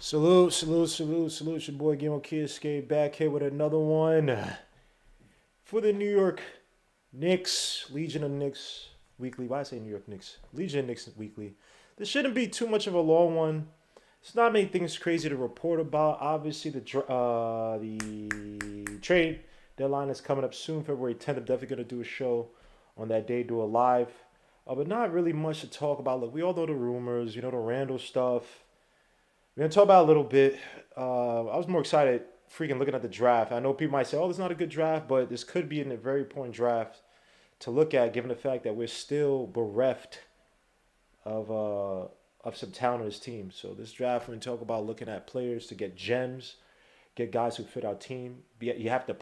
Salute. Your boy Game Kid Skate back here with another one for the New York Knicks, Legion of Knicks Weekly. Why I say New York Knicks? Legion of Knicks Weekly. This shouldn't be too much of a long one. It's not many things crazy to report about. Obviously, the trade deadline is coming up soon, February 10th. I'm definitely going to do a show on that day, do a live. But not really much to talk about. Look, we all know the rumors, the Randle stuff. We're going to talk about it a little bit. I was more excited freaking looking at the draft. I know people might say, oh, this is not a good draft, but this could be a very important draft to look at given the fact that we're still bereft of some talent on this team. So this draft, we're going to talk about looking at players to get gems, get guys who fit our team. You have to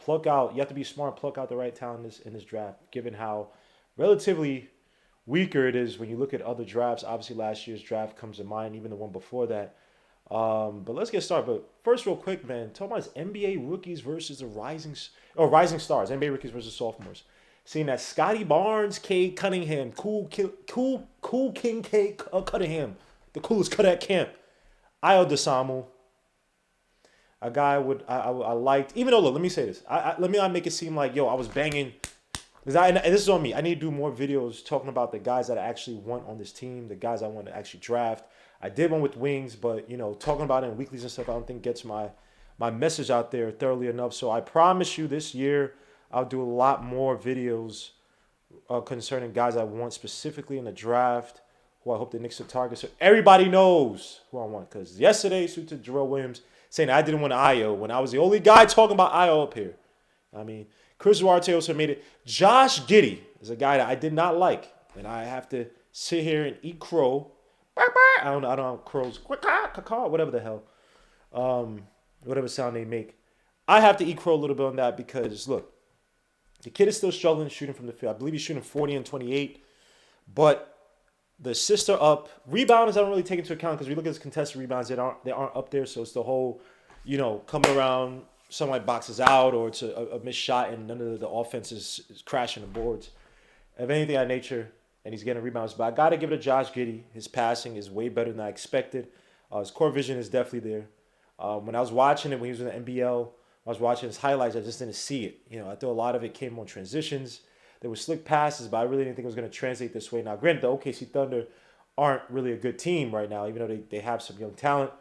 be smart and pluck out the right talent in this draft, given how relatively weaker it is when you look at other drafts. Obviously, last year's draft comes to mind, even the one before that. But let's get started. But first, real quick, man, talking about NBA rookies versus the rising stars, NBA rookies versus sophomores. Seeing that Scotty Barnes, Cade Cunningham, Cool King Cade Cunningham, the coolest cut at camp. Ayo Dosunmu, a guy I liked. Even though, look, let me say this. Let me not make it seem like, I was banging. And this is on me. I need to do more videos talking about the guys that I actually want on this team, the guys I want to actually draft. I did one with wings, but, talking about it in weeklies and stuff, I don't think gets my message out there thoroughly enough. So I promise you this year, I'll do a lot more videos concerning guys I want specifically in the draft, who I hope the Knicks will target. So everybody knows who I want. Because yesterday, suited Jarrell Williams saying I didn't want Ayo when I was the only guy talking about Ayo up here. I mean, Chris Duarte also made it. Josh Giddey is a guy that I did not like. And I have to sit here and eat crow. I don't know crows, whatever the hell, whatever sound they make. I have to eat crow a little bit on that because, look, the kid is still struggling shooting from the field. I believe he's shooting 40 and 28, but the assists are up. Rebounds I don't really take into account because we look at his contested rebounds, they aren't up there, so it's the whole, coming around, someone boxes out or it's a missed shot and none of the offense is crashing the boards. Of anything of that nature, and he's getting rebounds. But I got to give it to Josh Giddey. His passing is way better than I expected. His core vision is definitely there. When I was watching it, when he was in the NBL, I was watching his highlights. I just didn't see it. I thought a lot of it came on transitions. There were slick passes, but I really didn't think it was going to translate this way. Now, granted, the OKC Thunder aren't really a good team right now, even though they have some young talent.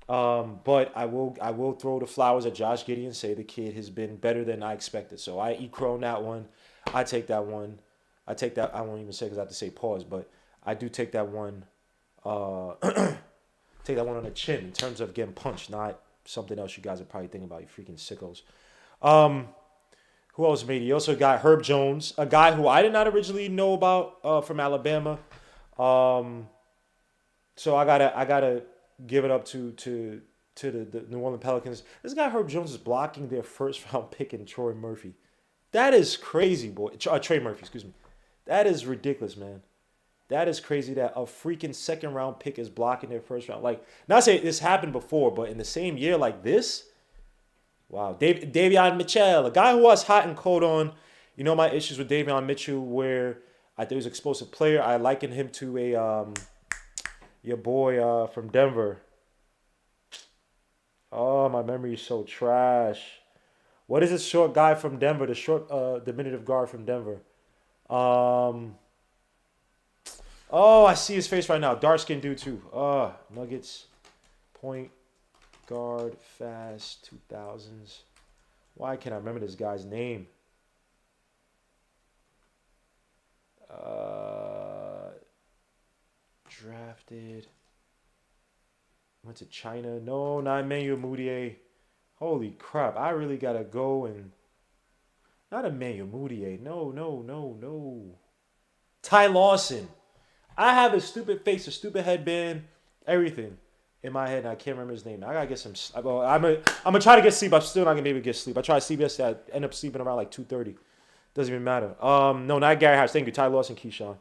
But I will throw the flowers at Josh Giddey and say the kid has been better than I expected. So I eat crow on that one. I take that one. I take that. I won't even say because I have to say pause, but I do take that one. Take that one on the chin in terms of getting punched, not something else you guys are probably thinking about. You freaking sickos. Who else made it? You also got Herb Jones, a guy who I did not originally know about from Alabama. So I gotta give it up to the New Orleans Pelicans. This guy Herb Jones is blocking their first round pick in Troy Murphy. That is crazy, boy. Trey Murphy, excuse me. That is ridiculous, man. That is crazy that a freaking second round pick is blocking their first round. Like, not say this happened before, but in the same year like this, wow. Davion Mitchell, a guy who was hot and cold on. My issues with Davion Mitchell, where I think he was an explosive player. I liken him to your boy from Denver. Oh, my memory is so trash. What is this short guy from Denver? The short, diminutive guard from Denver. Oh, I see his face right now. Dark skinned dude too. Nuggets, point guard, fast, 2000s. Why can't I remember this guy's name? Drafted. Went to China. No, not Emmanuel Mudiay. Holy crap, I really got to go and... Not Emmanuel Mudiay. No. Ty Lawson. I have a stupid face, a stupid headband, everything in my head, and I can't remember his name. I got to get some... I'm going to try to get sleep. I'm still not going to be able to get sleep. I tried to sleep yesterday. I end up sleeping around like 2:30. Doesn't even matter. No, not Gary Harris. Thank you. Ty Lawson, Keyshawn.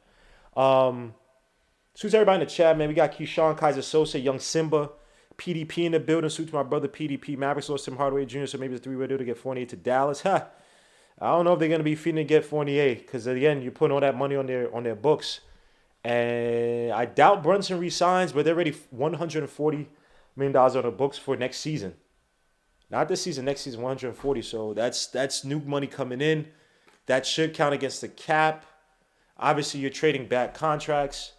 Suits everybody in the chat, man. We got Keyshawn, Kaiser Sosa, Young Simba, PDP in the building. Suits my brother PDP. Mavericks lost Tim Hardaway Jr., so maybe it's a 3-way deal to get Fournier to Dallas. I don't know if they're going to be feeding to get Fournier because, again, you're putting all that money on their books. And I doubt Brunson resigns, but they're already $140 million on the books for next season. Not this season, next season, 140. So that's new money coming in. That should count against the cap. Obviously, you're trading back contracts,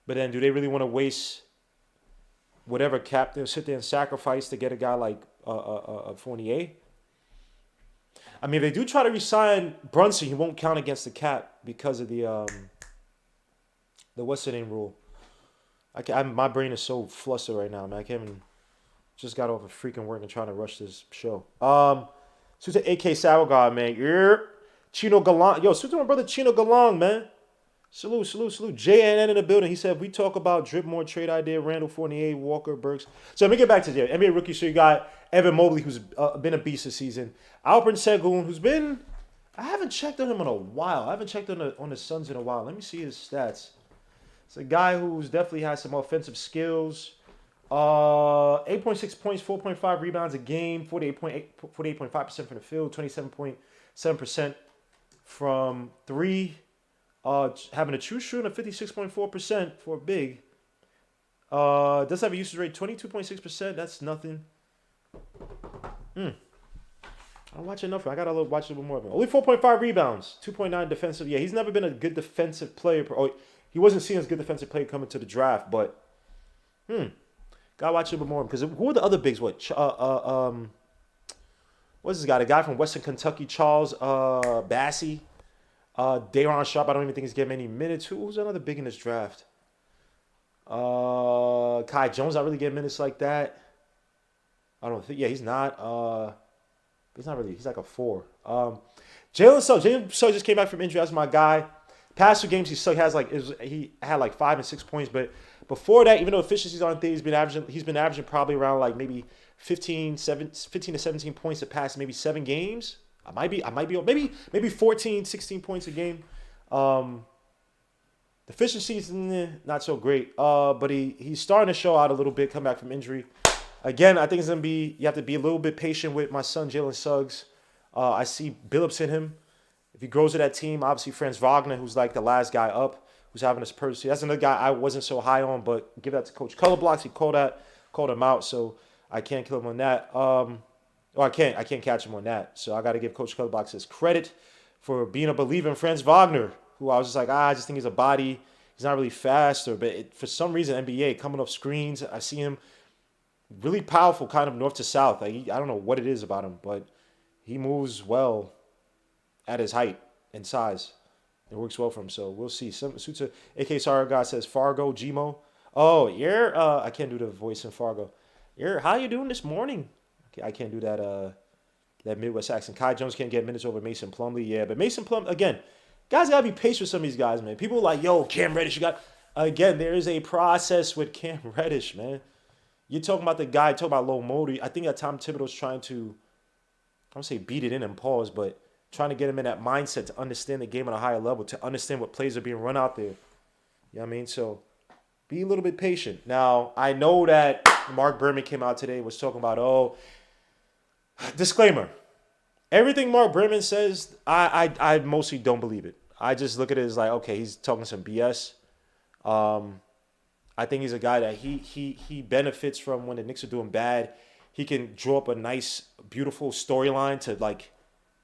but then do they really want to waste whatever cap they'll sit there and sacrifice to get a guy like Fournier? I mean, if they do try to re-sign Brunson, he won't count against the cap because of the what's the name rule. My brain is so flustered right now, man. I can't even. Just got off of freaking work and trying to rush this show. So to AK Sour God, man. Yeah. Chino Galang. Yo, salute to my brother Chino Galang, man. Salute. JNN in the building. He said, if we talk about Dripmore trade idea, Randle, Fournier, Walker, Burks. So let me get back to the NBA rookie. So you got Evan Mobley, who's been a beast this season. Alperen Sengun, who's been... I haven't checked on him in a while. I haven't checked on the Suns in a while. Let me see his stats. It's a guy who's definitely has some offensive skills. 8.6 points, 4.5 rebounds a game, 48.5% from the field, 27.7% from three. Having a true shooting of 56.4% for a big. Does have a usage rate 22.6%. That's nothing. I don't watch enough. I gotta watch a little more of him. Only 4.5 rebounds, 2.9 defensive. Yeah, he's never been a good defensive player. He wasn't seen as a good defensive player coming to the draft, but gotta watch a little bit more because who are the other bigs? What's this guy? The guy from Western Kentucky, Charles Bassey. Daron Sharp, I don't even think he's getting any minutes. Who's another big in this draft? Kai Jones, not really getting minutes like that. I don't think. Yeah, he's not. He's not really. He's like a 4. Jalen Suggs. Jalen Suggs just came back from injury. That's my guy. Past 2 games, he had like 5 and 6 points. But before that, even though efficiencies aren't there, he's been averaging probably around like maybe 15 to 17 points the past maybe 7 games. I might be maybe 14, 16 points a game. The efficiency's not so great. But he's starting to show out a little bit, come back from injury. Again, I think it's gonna be you have to be a little bit patient with my son Jalen Suggs. I see Billups in him. If he grows to that team, obviously Franz Wagner, who's like the last guy up, who's having this pursuit. That's another guy I wasn't so high on, but give that to Coach Colorblocks. He called him out, so I can't kill him on that. I can't catch him on that. So I got to give Coach Colorblocks his credit for being a believer in Franz Wagner, who I was just like, I just think he's a body. He's not really fast, but for some reason, NBA coming off screens, I see him really powerful, kind of north to south. I don't know what it is about him, but he moves well at his height and size. It works well for him, so we'll see. Suits AK Sarga says Fargo, Gmo. Oh, yeah. I can't do the voice in Fargo. Yeah, how you doing this morning? I can't do that Midwest accent. Kai Jones can't get minutes over Mason Plumlee. Yeah, but Mason Plumlee, again, guys got to be patient with some of these guys, man. People are like, yo, Cam Reddish, again, there is a process with Cam Reddish, man. You're talking about the guy, talking about low motor. I think that Tom Thibodeau's trying to, I don't say beat it in and pause, but trying to get him in that mindset to understand the game at a higher level, to understand what plays are being run out there. You know what I mean? So be a little bit patient. Now, I know that Mark Berman came out today, was talking about, disclaimer. Everything Mark Berman says, I mostly don't believe it. I just look at it as like, okay, he's talking some BS. I think he's a guy that he benefits from when the Knicks are doing bad. He can draw up a nice, beautiful storyline to like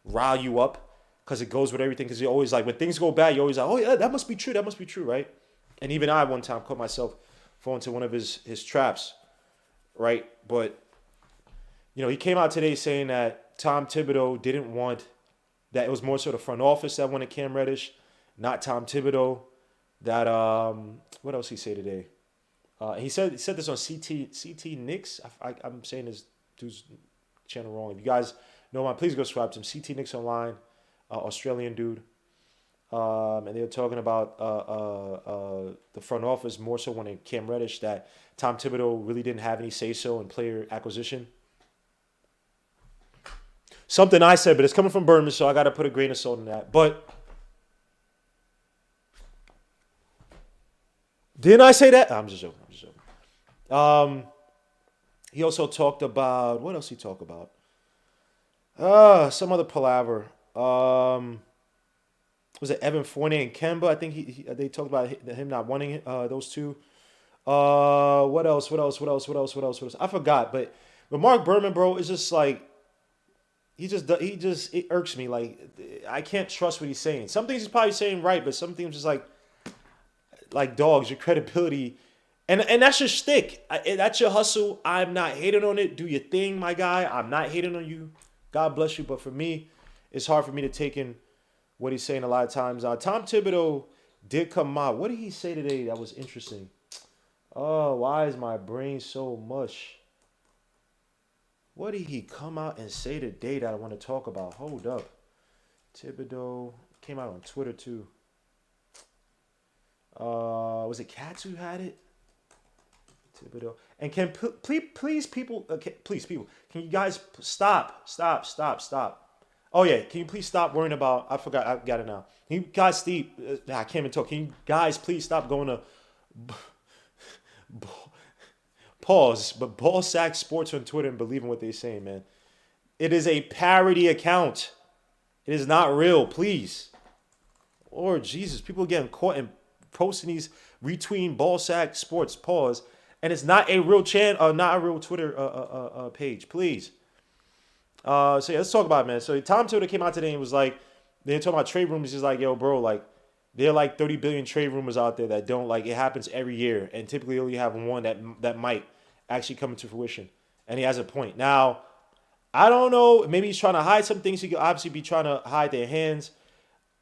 rile you up because it goes with everything. Because you're always like, when things go bad, you're always like, oh yeah, that must be true, right? And even I one time caught myself falling into one of his traps, right? But he came out today saying that Tom Thibodeau didn't want that. It was more so the front office that wanted Cam Reddish, not Tom Thibodeau. That what else he say today? He said this on CT Knicks. I'm saying this dude's channel wrong. If you guys know him, please go subscribe to him. CT Knicks Online, Australian dude. And they were talking about the front office more so wanting Cam Reddish, that Tom Thibodeau really didn't have any say-so in player acquisition. Something I said, but it's coming from Berman, so I got to put a grain of salt in that. But didn't I say that? I'm just joking. He also talked about, what else he talked about? Some other palaver. Was it Evan Fournier and Kemba? I think they talked about him not wanting those two. What else? What else? What else? What else? What else? What else? I forgot. But Mark Berman, bro, is just like it irks me. Like I can't trust what he's saying. Some things he's probably saying right, but some things just like dogs, your credibility, and that's your shtick. That's your hustle. I'm not hating on it. Do your thing, my guy. I'm not hating on you. God bless you. But for me, it's hard for me to take in what he's saying a lot of times. Tom Thibodeau did come out. What did he say today that was interesting? Oh, why is my brain so mush? What did he come out and say today that I want to talk about? Hold up. Thibodeau came out on Twitter too. Was it Cats who had it? Thibodeau. And can please people, please people, can you guys stop? Oh yeah, can you please stop worrying about? I forgot. I got it now. Can you guys, Steve? I can't even talk. Can you guys please stop going to pause? But Ball Sack Sports on Twitter and believing what they're saying, man. It is a parody account. It is not real. Please, Lord Jesus, people are getting caught and posting these retweeting Ball Sack Sports. Pause. And it's not a real not a real Twitter page. Please. So yeah, let's talk about it, man. So Tom Thibodeau came out today and was like, they're talking about trade rumors. He's like, yo, bro, like, there are like 30 billion trade rumors out there that don't, like, it happens every year. And typically only have one that might actually come into fruition. And he has a point. Now, I don't know. Maybe he's trying to hide some things. He could obviously be trying to hide their hands.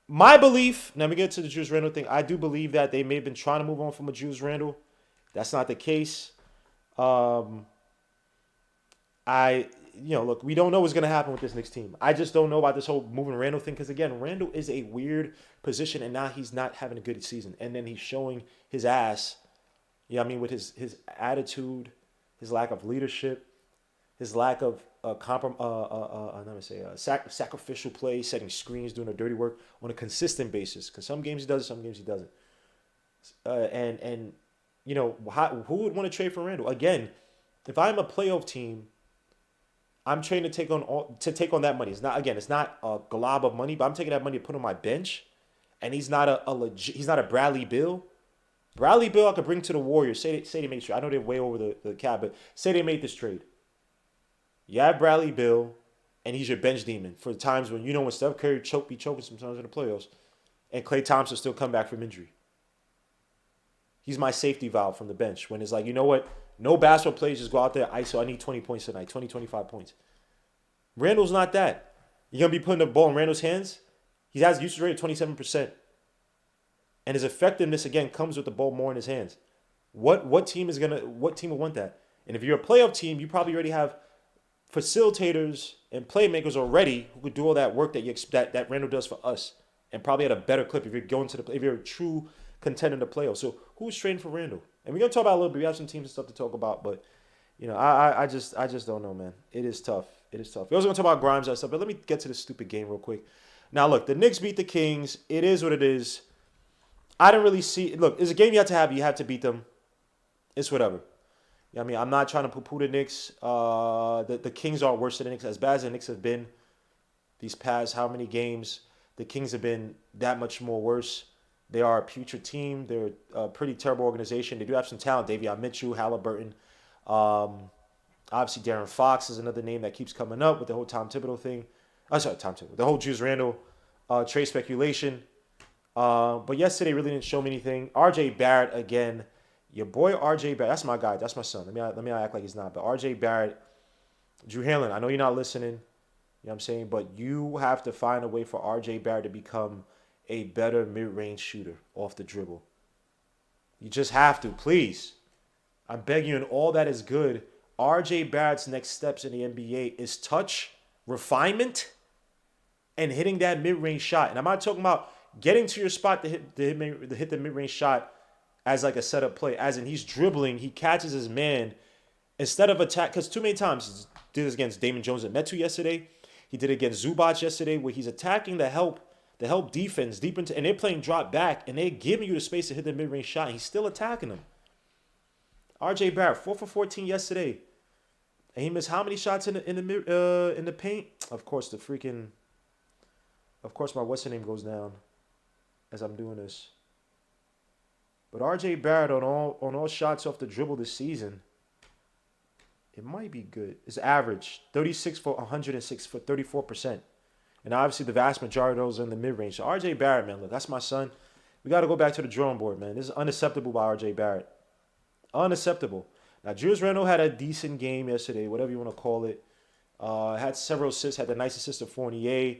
My belief, now we get to the Julius Randle thing. I do believe that they may have been trying to move on from a Julius Randle. That's not the case. Look, we don't know what's going to happen with this Knicks team. I just don't know about this whole moving Randle thing because, again, Randle is a weird position, and now he's not having a good season. And then he's showing his ass, with his attitude, his lack of leadership, his lack of sacrificial play, setting screens, doing the dirty work on a consistent basis. Because some games he does, some games he doesn't. Who would want to trade for Randle? Again, if I'm a playoff team, I'm trying to take on that money. It's not a glob of money, but I'm taking that money to put on my bench. And he's not he's not a Bradley Beal. Bradley Beal I could bring to the Warriors. Say they made trade. I know they're way over the cap, but say they made this trade. You have Bradley Beal, and he's your bench demon for the times when when Steph Curry be choking sometimes in the playoffs, and Klay Thompson still come back from injury. He's my safety valve from the bench when it's like, you know what? No basketball players just go out there, ISO, I need 20 points tonight, 20, 25 points. Randle's not that. You're going to be putting the ball in Randle's hands? He has usage rate of 27%. And his effectiveness, again, comes with the ball more in his hands. What team will want that? And if you're a playoff team, you probably already have facilitators and playmakers already who could do all that work that Randle does for us. And probably at a better clip if you're a true contender in the playoffs. So who's trading for Randle? And we're gonna talk about it a little bit. We have some teams and stuff to talk about, but I just don't know, man. It is tough. We're also gonna talk about Grimes and stuff, but let me get to this stupid game real quick. Now look, the Knicks beat the Kings. It is what it is. I didn't really see. Look, it's a game you have to have. You have to beat them. It's whatever. I'm not trying to poo-poo the Knicks. The Kings are worse than the Knicks. As bad as the Knicks have been these past how many games, the Kings have been that much more worse. They are a putrid team. They're a pretty terrible organization. They do have some talent. Davion Mitchell, Halliburton. Obviously, Darren Fox is another name that keeps coming up with the whole Tom Thibodeau thing. Tom Thibodeau. The whole Julius Randle trade speculation. But yesterday really didn't show me anything. R.J. Barrett, again. Your boy R.J. Barrett. That's my guy. That's my son. Let me not act like he's not. But R.J. Barrett, Drew Hanlon, I know you're not listening. You know what I'm saying? But you have to find a way for R.J. Barrett to become a better mid-range shooter off the dribble. You just have to, please. I'm begging you, and all that is good. R.J. Barrett's next steps in the NBA is touch, refinement, and hitting that mid-range shot. And I'm not talking about getting to your spot to hit the mid-range shot as like a setup play. As in he's dribbling, he catches his man instead of attack. Because too many times, he did this against Damon Jones and Metu yesterday. He did it against Zubac yesterday where he's attacking the help defense deep into, and they're playing drop back, and they're giving you the space to hit the mid-range shot, and he's still attacking them. R.J. Barrett, 4 for 14 yesterday, and he missed how many shots in the paint? Of course, my what's the name goes down as I'm doing this. But R.J. Barrett on all shots off the dribble this season, it might be good. It's average 36 for 106 for 34%. And obviously the vast majority of those are in the mid-range. So R.J. Barrett, man, look, that's my son. We got to go back to the drawing board, man. This is unacceptable by R.J. Barrett. Unacceptable. Now, Julius Randle had a decent game yesterday, whatever you want to call it. Had several assists, had the nice assist to Fournier.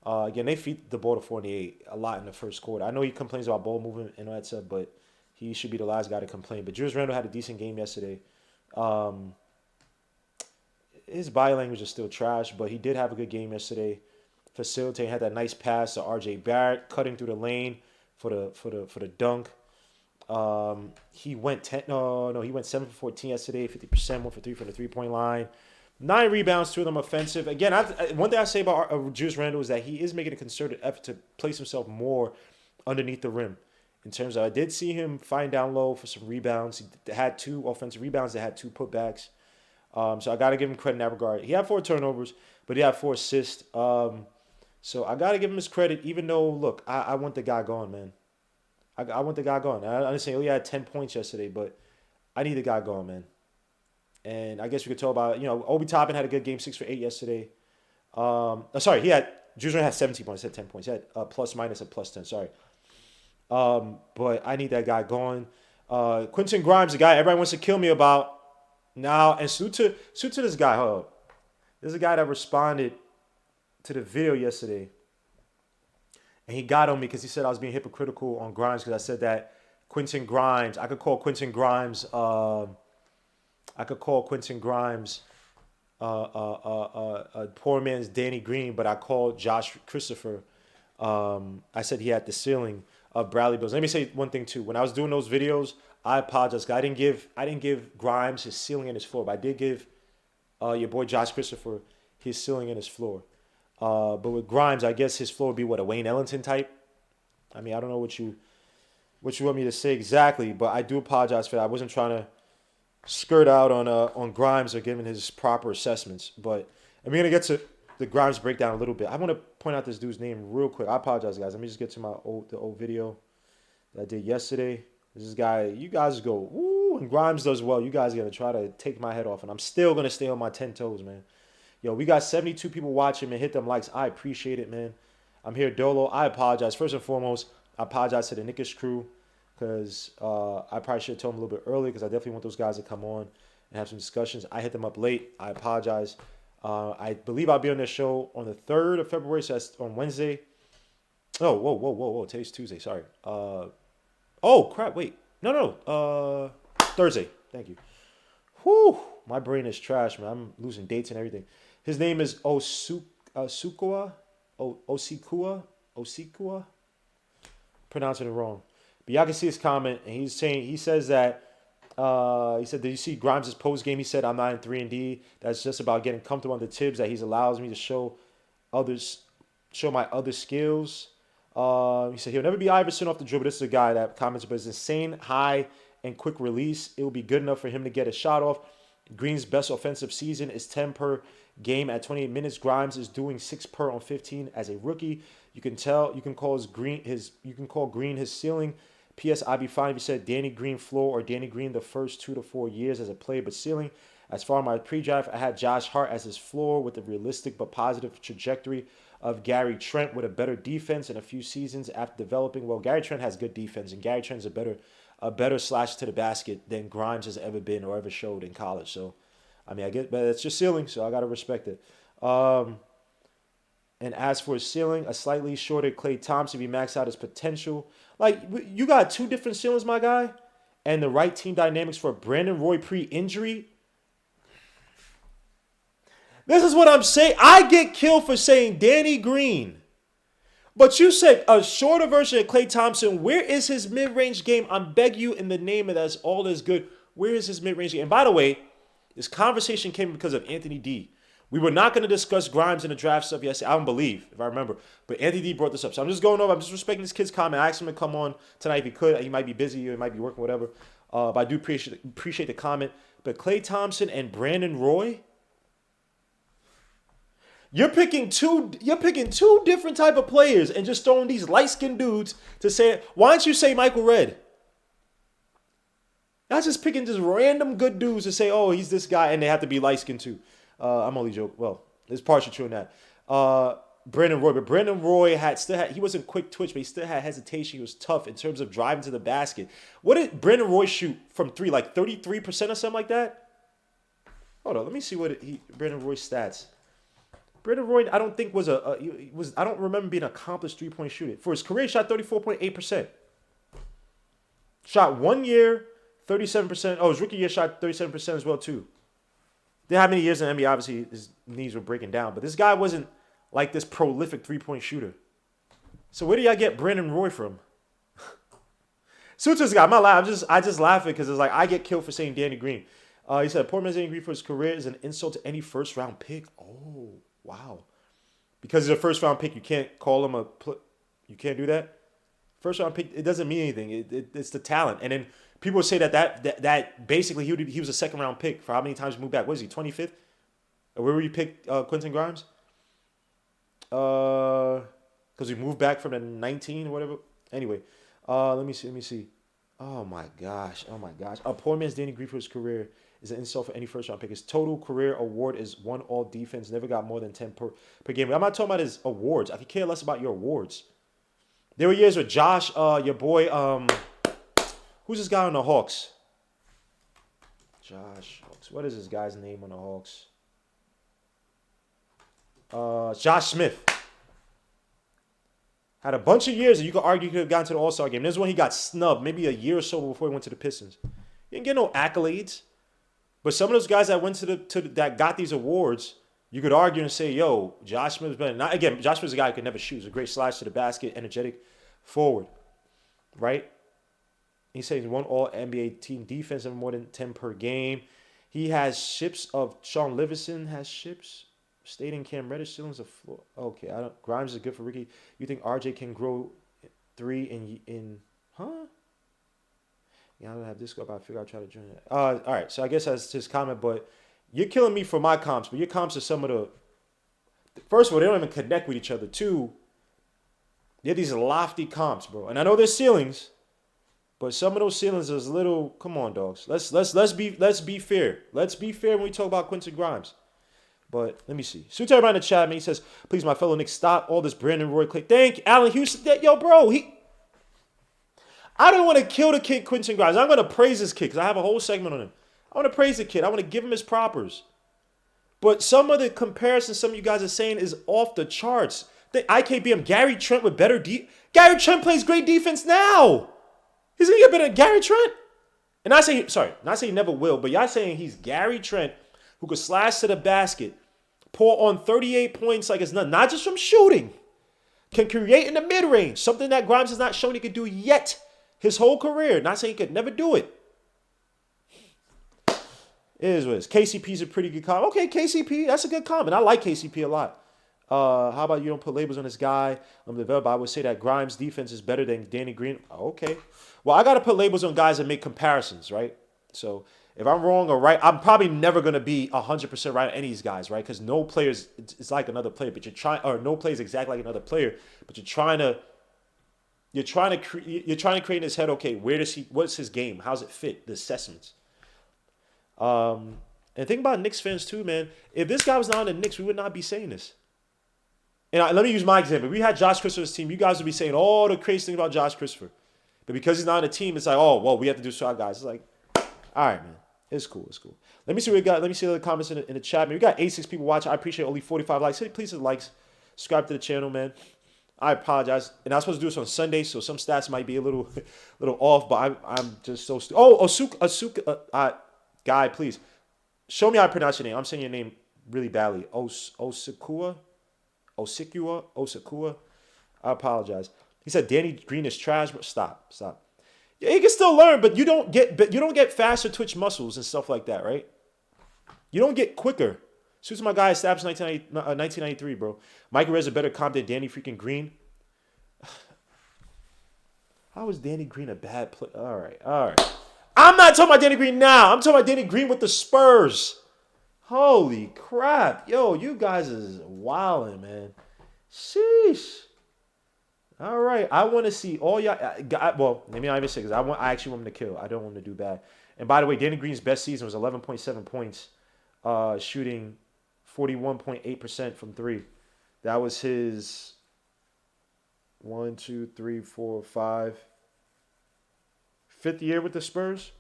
Again, they feed the ball to Fournier a lot in the first quarter. I know he complains about ball movement and all that stuff, but he should be the last guy to complain. But Julius Randle had a decent game yesterday. His body language is still trash, but he did have a good game yesterday. Facilitating, had that nice pass to R.J. Barrett, cutting through the lane for the dunk. He went he went 7 for 14 yesterday, 50%, 1 for 3 from the 3-point line. 9 rebounds, 2 of them offensive. Again, one thing I say about Julius Randle is that he is making a concerted effort to place himself more underneath the rim. In terms of, I did see him find down low for some rebounds. He had 2 offensive rebounds. They had 2 putbacks. So I got to give him credit in that regard. He had 4 turnovers, but he had 4 assists. So I got to give him his credit, even though, look, I want the guy gone, man. I want the guy gone. I understand he had 10 points yesterday, but I need the guy gone, man. And I guess we could talk about, Obi Toppin had a good game, 6 for 8 yesterday. Julius Randle had 17 points, I said 10 points. He had a plus minus a plus 10, sorry. But I need that guy gone. Quentin Grimes, the guy everybody wants to kill me about now. And salute to this guy. Hold up. There's a guy that responded to the video yesterday. And he got on me because he said I was being hypocritical on Grimes because I said that Quentin Grimes, I could call Quentin Grimes a poor man's Danny Green, but I called Josh Christopher. I said he had the ceiling of Bradley Bills. Let me say one thing too. When I was doing those videos, I apologize. I didn't give Grimes his ceiling and his floor, but I did give your boy Josh Christopher his ceiling and his floor. But with Grimes, I guess his floor would be what, a Wayne Ellington type? I mean, I don't know what you want me to say exactly, but I do apologize for that. I wasn't trying to skirt out on Grimes or giving his proper assessments. But I'm going to get to the Grimes breakdown a little bit. I want to point out this dude's name real quick. I apologize, guys. Let me just get to the old video that I did yesterday. This guy, you guys go, ooh, and Grimes does well. You guys are going to try to take my head off, and I'm still going to stay on my 10 toes, man. Yo, we got 72 people watching, man. Hit them likes. I appreciate it, man. I'm here, Dolo. I apologize. First and foremost, I apologize to the Knicks crew because I probably should have told them a little bit earlier because I definitely want those guys to come on and have some discussions. I hit them up late. I apologize. I believe I'll be on their show on the 3rd of February, so that's on Wednesday. Oh, whoa. Today's Tuesday. Sorry. Oh, crap. Wait. No. Thursday. Thank you. Whew. My brain is trash, man. I'm losing dates and everything. His name is Osikua. Pronouncing it wrong. But y'all can see his comment, and he says that, he said, did you see Grimes' post game? He said, I'm not in 3-and-D. That's just about getting comfortable on the tips that he allows me to show my other skills. He said, he'll never be Iverson off the dribble. This is a guy that comments, but his insane high and quick release, it will be good enough for him to get a shot off. Green's best offensive season is 10 per game at 28 minutes. Grimes is doing 6 per on 15 as a rookie. You can call Green his ceiling. P.S. I'd be fine if you said Danny Green floor or Danny Green the first 2 to 4 years as a player, but ceiling. As far as my pre-draft, I had Josh Hart as his floor with a realistic but positive trajectory of Gary Trent with a better defense in a few seasons after developing. Well, Gary Trent has good defense, and Gary Trent's a better slash to the basket than Grimes has ever been or ever showed in college. So, I mean, I get, but it's just ceiling, so I got to respect it. And as for his ceiling, a slightly shorter Klay Thompson, if he maxed out his potential. Like, you got 2 different ceilings, my guy, and the right team dynamics for Brandon Roy pre-injury. This is what I'm saying. I get killed for saying Danny Green. But you said a shorter version of Klay Thompson. Where is his mid-range game? I beg you in the name of that's all that's good. Where is his mid-range game? And by the way, this conversation came because of Anthony D. We were not going to discuss Grimes in the draft stuff yesterday. I don't believe, if I remember. But Anthony D brought this up. So I'm just going over. I'm just respecting this kid's comment. I asked him to come on tonight if he could. He might be busy. He might be working, whatever. But I do appreciate the comment. But Klay Thompson and Brandon Roy, you're picking two different type of players and just throwing these light-skinned dudes to say, why don't you say Michael Redd? Y'all just picking just random good dudes to say, oh, he's this guy, and they have to be light skinned too. I'm only joking. Well, there's partially true in that. Brandon Roy, but Brandon Roy he wasn't quick twitch, but he still had hesitation. He was tough in terms of driving to the basket. What did Brandon Roy shoot from three? Like 33% or something like that? Hold on, let me see what Brandon Roy's stats. Brandon Roy, I don't think was I don't remember being an accomplished 3-point shooter. For his career, he shot 34.8%. Shot 1 year, 37%. Oh, his rookie year shot 37% as well too. Didn't have many years in the NBA. Obviously, his knees were breaking down, but this guy wasn't like this prolific 3-point shooter. So where do y'all get Brandon Roy from? Suits this guy. I'm not laughing. I just laughing because it's like I get killed for saying Danny Green. He said poor man's Danny Green for his career is an insult to any first round pick. Oh wow, because he's a first round pick, you can't call him you can't do that. First round pick, it doesn't mean anything. It's the talent, and then people say that basically he was a second round pick for how many times he moved back. What is he, 25th? Or where were you picked Quentin Grimes? Because we moved back from the 19 or whatever. Anyway, let me see. Oh my gosh. A poor man's Danny Green for his career is an insult for any first round pick. His total career award is 1 all defense. Never got more than 10 per game. I'm not talking about his awards. I could care less about your awards. There were years with Josh, your boy, who's this guy on the Hawks? Josh Hawks. What is this guy's name on the Hawks? Josh Smith. Had a bunch of years that you could argue he could have gotten to the All-Star game. This is when he got snubbed, maybe a year or so before he went to the Pistons. He didn't get no accolades. But some of those guys that went that got these awards, you could argue and say, yo, Josh Smith's better. Not, again, Josh Smith's a guy who could never shoot. He's a great slash to the basket, energetic forward. Right? He says he won all NBA team defense and more than 10 per game. He has ships of Sean Livingston has ships. Stayed in Cam Reddish, still is a floor. Okay, Grimes is good for Ricky. You think RJ can grow 3 in huh? Yeah, I don't have this go up. I figure I'll try to join it. All right, so I guess that's his comment, but you're killing me for my comps, but your comps are some of the. First of all, they don't even connect with each other. Two, they have these lofty comps, bro. And I know there's ceilings, but some of those ceilings is a little. Come on, dogs. Let's be fair. Let's be fair when we talk about Quentin Grimes. But let me see. Suits everybody in the chat, man. He says, please, my fellow Knicks, stop all this Brandon Roy click. Thank you, Allen Houston. Yo, bro, I don't want to kill the kid Quentin Grimes. I'm going to praise this kid because I have a whole segment on him. I want to praise the kid. I want to give him his propers. But some of the comparisons some of you guys are saying is off the charts. The IKBM, Gary Trent with better Gary Trent plays great defense now. He's going to get better than Gary Trent. And not saying he never will, but y'all saying he's Gary Trent who could slash to the basket, pour on 38 points like it's nothing, not just from shooting, can create in the mid-range, something that Grimes has not shown he could do yet his whole career. Not saying he could never do it. It is what it is. KCP's a pretty good comment. Okay, KCP, that's a good comment. I like KCP a lot. How about you don't put labels on this guy? I'm the developer. I would say that Grimes' defense is better than Danny Green. Okay. Well, I got to put labels on guys that make comparisons, right? So if I'm wrong or right, I'm probably never going to be 100% right on any of these guys, right? Because no player is like another player, but no player is exactly like another player, but you're trying to create in his head, okay, what's his game? How's it fit? The assessments. And think about Knicks fans too, man. If this guy was not on the Knicks, we would not be saying this. And let me use my example. If we had Josh Christopher's team, you guys would be saying all the crazy things about Josh Christopher. But because he's not on the team, it's like, oh, well, we have to do shot guys. It's like, all right, man. It's cool. Let me see what we got. Let me see the comments in the chat, man. We got 86 people watching. I appreciate only 45 likes. Hey, please hit likes. Subscribe to the channel, man. I apologize. And I was supposed to do this on Sunday, so some stats might be a little off, but I'm just so stupid. Oh, Asuka, guy, please. Show me how I pronounce your name. I'm saying your name really badly. Osikua. I apologize. He said Danny Green is trash. Stop. Yeah, he can still learn, but you don't get faster twitch muscles and stuff like that, right? You don't get quicker. Suits my guy established 1993, bro. Mike Rez a better comp than Danny freaking Green. How is Danny Green a bad player? All right. I'm not talking about Danny Green now. I'm talking about Danny Green with the Spurs. Holy crap. Yo, you guys is wilding, man. Sheesh. All right. I want to see all y'all. Well, let me not even say because I actually want him to kill. I don't want him to do bad. And by the way, Danny Green's best season was 11.7 points, shooting 41.8% from three. That was his 1, 2, 3, 4, 5, fifth year with the Spurs.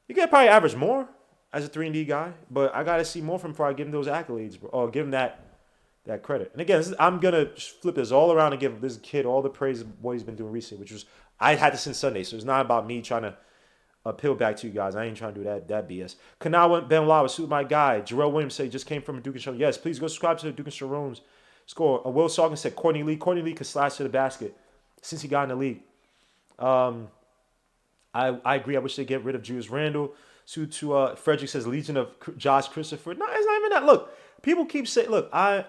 You could probably average more as a 3-and-D guy, but I got to see more from him before I give him those accolades, bro, or give him that credit. And again, I'm going to flip this all around and give this kid all the praise of what he's been doing recently, which was, I had this since Sunday, so it's not about me trying to appeal back to you guys. I ain't trying to do that BS. Kanawa Ben Lawa, suit my guy. Jarrell Williams said, just came from Duke and Sharon. Yes, please go subscribe to the Duke and Sharon's score. Will Salkin said, Courtney Lee could slash to the basket since he got in the league. I agree. I wish they'd get rid of Julius Randle. Suit to Frederick says, Legion of Josh Christopher. No, it's not even that. Look, people keep saying, look, I'm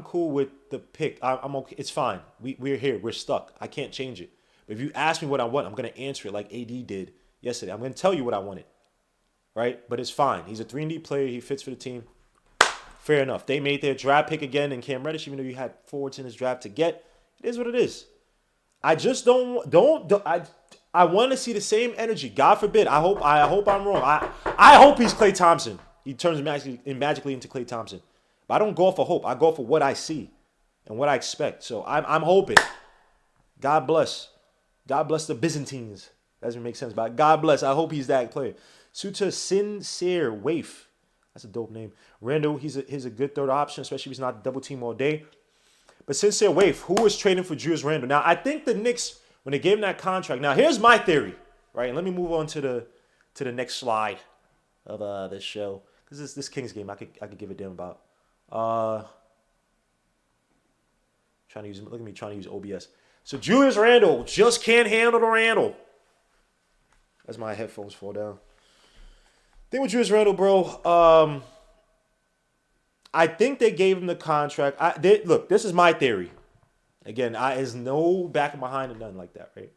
cool with the pick. I'm okay. It's fine. We're here. We're stuck. I can't change it. But if you ask me what I want, I'm going to answer it like AD did yesterday. I'm going to tell you what I wanted, right? But it's fine. He's a 3-and-D player. He fits for the team. Fair enough. They made their draft pick again in Cam Reddish, even though you had forwards in his draft to get. It is what it is. I just I want to see the same energy. God forbid. I hope I'm wrong. I hope he's Klay Thompson. He turns magically into Klay Thompson. But I don't go for hope. I go for what I see and what I expect. So I'm hoping. God bless. God bless the Byzantines. That doesn't make sense, but God bless. I hope he's that player. Suta Sincere Waif. That's a dope name. Randall, he's a good third option, especially if he's not double team all day. But Sincere Waif, who was trading for Julius Randle? Now, I think the Knicks, when they gave him that contract. Now, here's my theory, right? And let me move on to the next slide of this show. Because this Kings game, I could give a damn about. Look at me trying to use OBS. So Julius Randle just can't handle the Randle. As my headphones fall down. Thing with Julius Randle, bro. I think they gave him the contract. Look, this is my theory. Again, there's no backing behind it, nothing like that, right?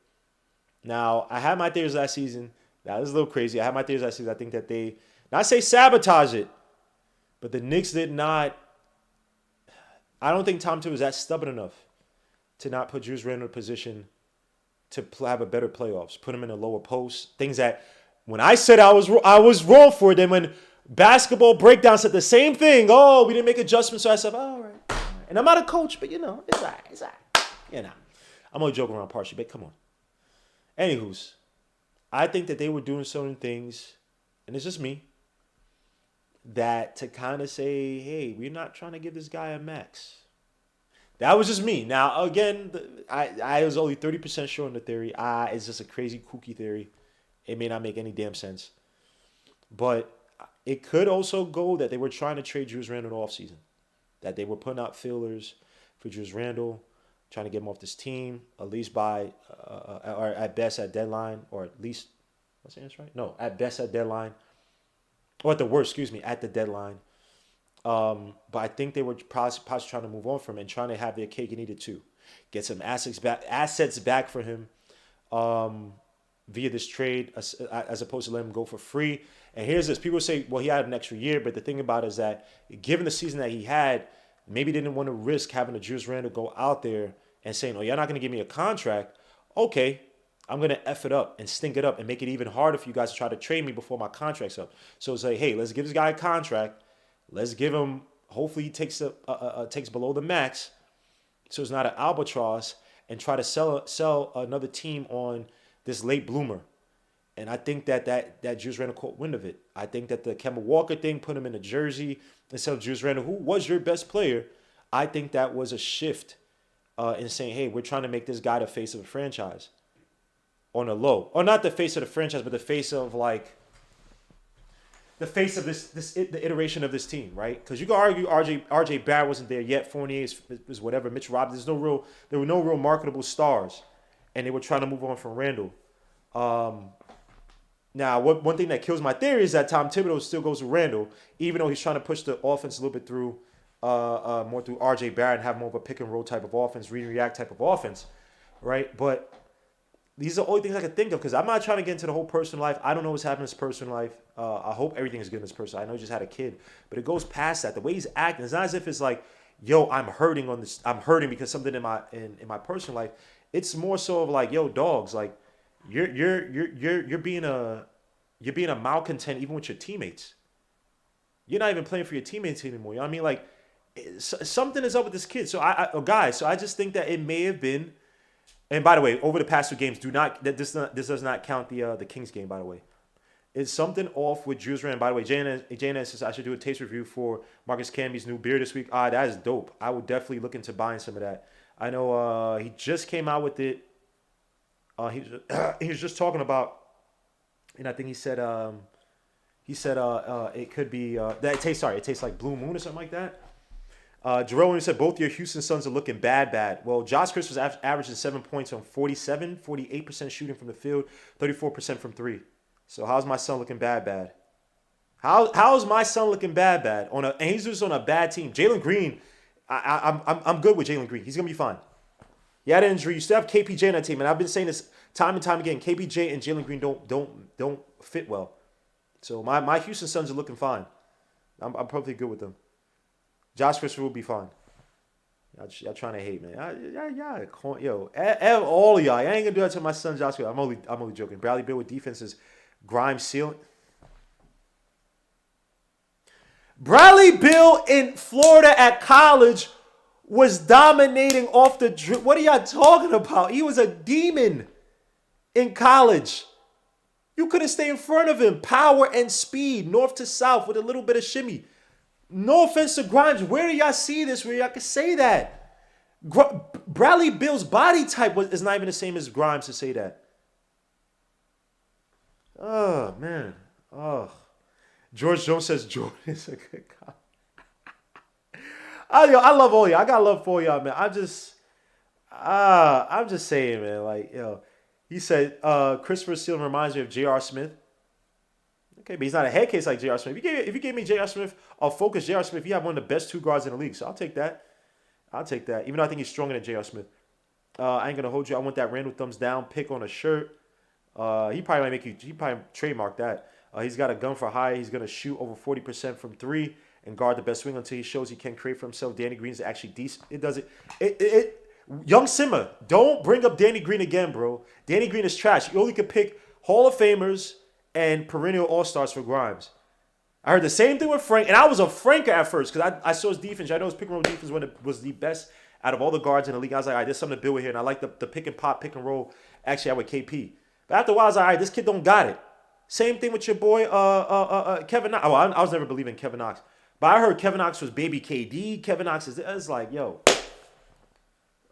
Now, I had my theories last season. That was a little crazy. I had my theories last season. I think that they, not say sabotage it, but the Knicks did not. I don't think Tom Thibodeau was that stubborn enough to not put Julius Randle in a position to have a better playoffs, put him in a lower post. Things that, when I said I was wrong for it, then when Basketball Breakdown said the same thing, oh, we didn't make adjustments, so I said, all right. And I'm not a coach, but, it's all right. I'm only joking around partially, but come on. Anywho's, I think that they were doing certain things, and it's just me, that to kind of say, hey, we're not trying to give this guy a max. That was just me. Now, again, I was only 30% sure on the theory. It's just a crazy, kooky theory. It may not make any damn sense. But it could also go that they were trying to trade Julius Randle in the offseason. That they were putting out fillers for Julius Randle, trying to get him off this team, at least by, or at best at deadline, or at least, what's the answer right? No, at best at deadline. Or at the worst, at the deadline. But I think they were possibly trying to move on from him and trying to have their cake and eat it too. Get some assets back for him via this trade as opposed to let him go for free. And here's this. People say, well, he had an extra year. But the thing about it is that given the season that he had, maybe they didn't want to risk having a Julius Randle go out there and saying, oh, you're not going to give me a contract. Okay, I'm going to F it up and stink it up and make it even harder for you guys to try to trade me before my contract's up. So it's like, hey, let's give this guy a contract. Let's give him, hopefully he takes below the max so it's not an albatross, and try to sell another team on this late bloomer. And I think that Julius Randle caught wind of it. I think that the Kemba Walker thing put him in a jersey instead of Julius Randle, who was your best player. I think that was a shift in saying, hey, we're trying to make this guy the face of a franchise on a low. Or not the face of the franchise, but the face of the iteration of this team, right? Because you can argue RJ Barrett wasn't there yet. Fournier is whatever. Mitch Robinson. There were no real marketable stars. And they were trying to move on from Randle. Now, one thing that kills my theory is that Tom Thibodeau still goes with Randle, even though he's trying to push the offense a little bit through more through RJ Barrett and have more of a pick and roll type of offense, read and react type of offense, right? But these are the only things I can think of because I'm not trying to get into the whole personal life. I don't know what's happening in his personal life. I hope everything is good in his personal life. I know he just had a kid, but it goes past that. The way he's acting, it's not as if it's like, yo, I'm hurting on this. I'm hurting because something in my personal life. It's more so of like, yo, dogs, like, You're being a malcontent even with your teammates. You're not even playing for your teammates anymore. You know what I mean? Like something is up with this kid. So guys, so I just think that it may have been. And by the way, over the past 2 games, do not that this does not count the Kings game. By the way, is something off with Julius Randle. By the way, JNS says I should do a taste review for Marcus Camby's new beer this week. That is dope. I would definitely look into buying some of that. I know he just came out with it. He was just talking about, and I think he said it could be that it tastes like Blue Moon or something like that. Jerome said both your Houston Suns are looking bad. Well, Josh Chris was averaging 7 points on 48% shooting from the field, 34% from three. So how's my son looking bad? How's my son looking bad? And he's just on a bad team. Jalen Green, I'm good with Jalen Green. He's gonna be fine. He had an injury. You still have KPJ on that team, and I've been saying this time and time again. KPJ and Jalen Green don't fit well. So my Houston Suns are looking fine. I'm perfectly good with them. Josh Christopher will be fine. Y'all trying to hate, man. All of y'all. I ain't gonna do that to my son Josh Christopher. I'm only joking. Bradley Beal with defenses. Grimes ceiling. Bradley Beal in Florida at college was dominating off the drip. What are y'all talking about? He was a demon in college. You couldn't stay in front of him. Power and speed, north to south with a little bit of shimmy. No offense to Grimes. Where do y'all see this where y'all can say that? Bradley Beal's body type is not even the same as Grimes to say that. Oh, man. Oh. George Jones says Jordan is a good guy. I love all y'all. I got love for y'all, man. I'm just saying, man. Like, he said Christopher Steele reminds me of J.R. Smith. Okay, but he's not a head case like J.R. Smith. If you gave me J.R. Smith, I'll focus J.R. Smith. You have one of the best two guards in the league, so I'll take that. Even though I think he's stronger than J.R. Smith. I ain't gonna hold you. I want that Randall thumbs down pick on a shirt. He probably might make you. He probably trademark that. He's got a gun for hire. He's gonna shoot over 40% from three and guard the best swing until he shows he can create for himself. Danny Green is actually decent. It does it. Young Simmer, don't bring up Danny Green again, bro. Danny Green is trash. You only could pick Hall of Famers and perennial all-stars for Grimes. I heard the same thing with Frank, and I was a Franker at first because I saw his defense. I know his pick and roll defense was the best out of all the guards in the league. I was like, all right, there's something to build with here, and I like the pick and pop, pick and roll actually I with KP. But after a while, I was like, all right, this kid don't got it. Same thing with your boy Kevin Knox. Oh, I was never believing Kevin Knox. But I heard Kevin Knox was baby KD. Kevin Knox is like, yo.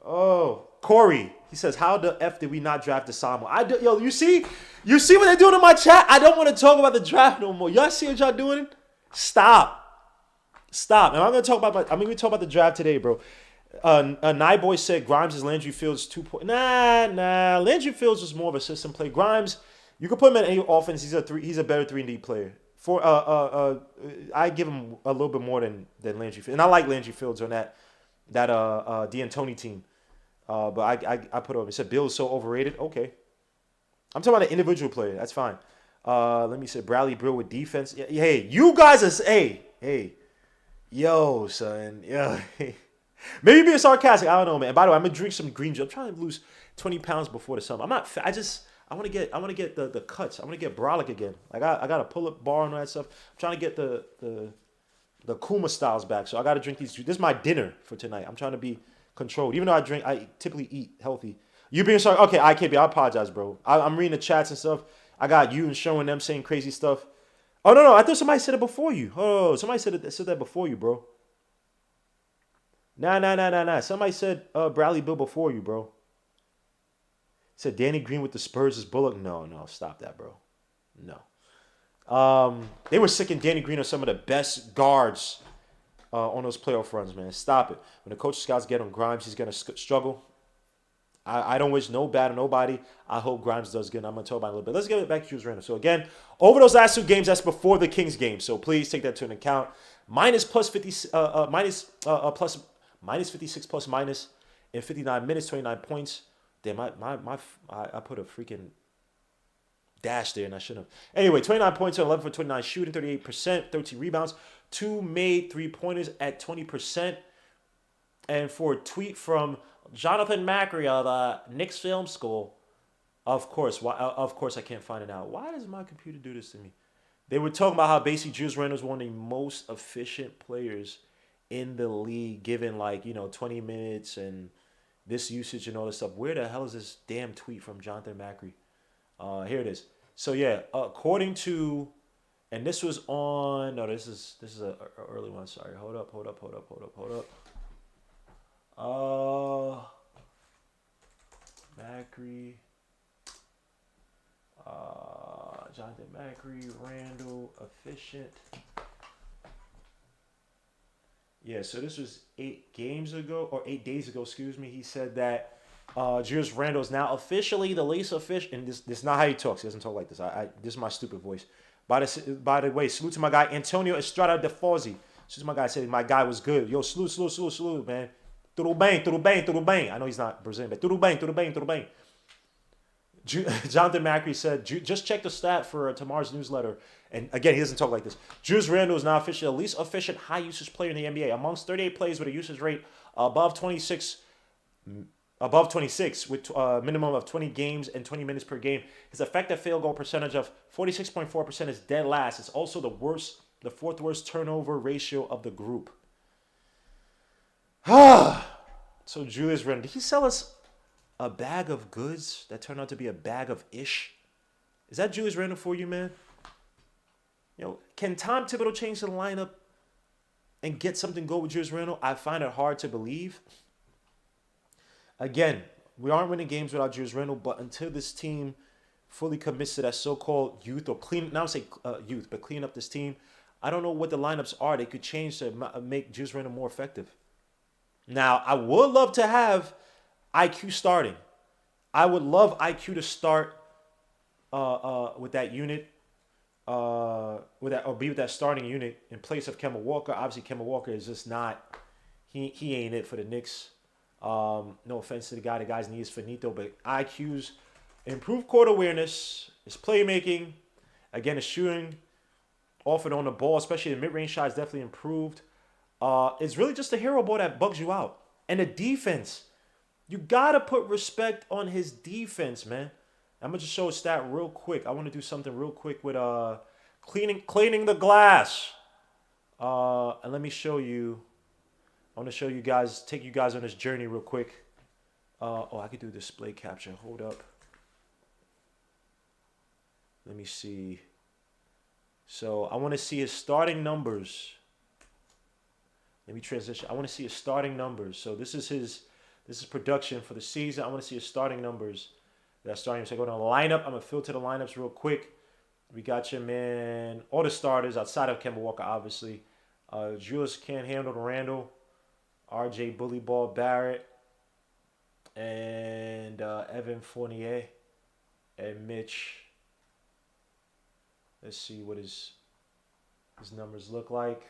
Oh, Corey. He says, how the F did we not draft Desamu? You see what they're doing in my chat? I don't want to talk about the draft no more. Y'all see what y'all doing? Stop. And I'm going to talk about the draft today, bro. Boy said Grimes is Landry Fields 2. Nah. Landry Fields is more of a system play. Grimes, you can put him in any offense. He's a better 3-and-D player. I give him a little bit more than Landry Fields. And I like Landry Fields on that D'Antoni team. But I put over. It said Bill is so overrated. Okay. I'm talking about an individual player. That's fine. Let me say Bradley Beal with defense. Yeah, hey, you guys are hey. Yo, son. Yeah. Maybe being sarcastic. I don't know, man. By the way, I'm gonna drink some green juice. I'm trying to lose 20 pounds before the summer. I'm not fat. I want to get the cuts. I want to get brolic again. I got a pull-up bar and all that stuff. I'm trying to get the Kuma styles back. So I got to drink these. This is my dinner for tonight. I'm trying to be controlled. Even though I typically eat healthy. You being sorry? Okay, I can't be. I apologize, bro. I'm reading the chats and stuff. I got you and showing them saying crazy stuff. Oh no, I thought somebody said it before you. Oh, somebody said that before you, bro. Nah. Somebody said Bradley Beal before you, bro. Said Danny Green with the Spurs is Bullock. No, stop that, bro. No. They were sick in Danny Green are some of the best guards on those playoff runs, man. Stop it. When the coaching scouts get on Grimes, he's going to struggle. I don't wish no bad on nobody. I hope Grimes does good. I'm going to talk about it a little bit. Let's get back to Julius Randle. So, again, over those last 2 games, that's before the Kings game. So, please take that to an account. Minus 56 plus minus in 59 minutes, 29 points. Damn, I put a freaking dash there and I shouldn't have. Anyway, 29 points, 11 for 29 shooting, 38%, 13 rebounds, 2 made 3-pointers at 20%. And for a tweet from Jonathan Macri of the Knicks Film School, Of course, why? Of course, I can't find it out. Why does my computer do this to me? They were talking about how basically Julius Randle is one of the most efficient players in the league, given like 20 minutes and this usage and all this stuff. Where the hell is this damn tweet from Jonathan Macri? Here it is. So yeah, according to, and this was on. No, this is a early one. Sorry, hold up. Macri, Jonathan Macri, Randall, efficient. Yeah, so this was 8 games ago, or 8 days ago, excuse me. He said that Julius Randle is now officially the least efficient. And this is not how he talks. He doesn't talk like this. This is my stupid voice. By the way, salute to my guy Antonio Estrada de Fozzi. Salute to my guy said my guy was good. Yo, salute, man. Tudo bem. I know he's not Brazilian, but tudo bem. Jonathan Macri said, just check the stat for tomorrow's newsletter. And again, he doesn't talk like this. Julius Randle is now officially the least efficient high usage player in the NBA. Amongst 38 players with a usage rate above 26 with a minimum of 20 games and 20 minutes per game. His effective field goal percentage of 46.4% is dead last. It's also the fourth worst turnover ratio of the group. So Julius Randle, did he sell us a bag of goods that turned out to be a bag of ish? Is that Julius Randle for you, man? Can Tom Thibodeau change the lineup and get something good with Julius Randle? I find it hard to believe. Again, we aren't winning games without Julius Randle, but until this team fully commits to that so-called youth or youth, but clean up this team, I don't know what the lineups are they could change to make Julius Randle more effective. Now, I would love to have IQ starting. I would love IQ to start with that unit, with that starting unit in place of Kemba Walker. Obviously, Kemba Walker is just not. He ain't it for the Knicks. No offense to the guy. The guy's knee is finito, but IQ's improved court awareness, his playmaking, again, his shooting, off and on the ball, especially the mid-range shots, definitely improved. It's really just a hero ball that bugs you out, and the defense. You gotta put respect on his defense, man. I'm gonna just show a stat real quick. I want to do something real quick with cleaning the glass. And let me show you. I want to show you guys, take you guys on this journey real quick. I could do display capture. Hold up. Let me see. So I want to see his starting numbers. Let me transition. I want to see his starting numbers. So this is production for the season. I want to see his starting numbers. That's starting. So I go to the lineup. I'm going to filter the lineups real quick. We got your man, all the starters outside of Kemba Walker, obviously. Julius can't handle the Randle. RJ Bully Ball Barrett. And Evan Fournier. And Mitch. Let's see what his numbers look like.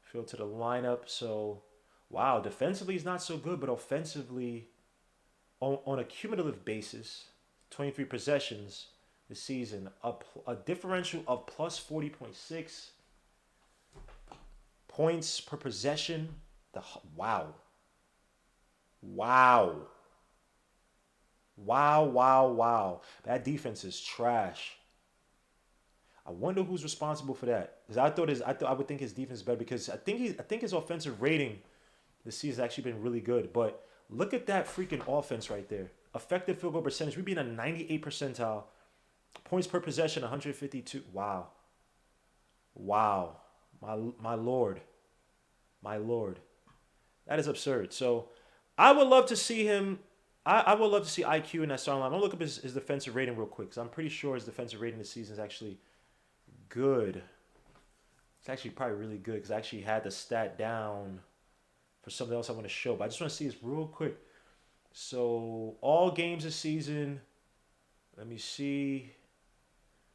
Filter the lineup. So, wow, defensively he's not so good, but offensively, on a cumulative basis, 23 possessions this season, a differential of plus 40.6 points per possession. Wow. That defense is trash. I wonder who's responsible for that. Because I would think his defense is better, because I think his offensive rating this season has actually been really good. But look at that freaking offense right there. Effective field goal percentage, we'd be in a 98 percentile. Points per possession, 152. Wow. My lord. That is absurd. So I would love to see him. I would love to see IQ in that starting line. I'm going to look up his defensive rating real quick, because I'm pretty sure his defensive rating this season is actually good. It's actually probably really good, because I actually had the stat down for something else I want to show. But I just want to see this real quick. So all games this season. Let me see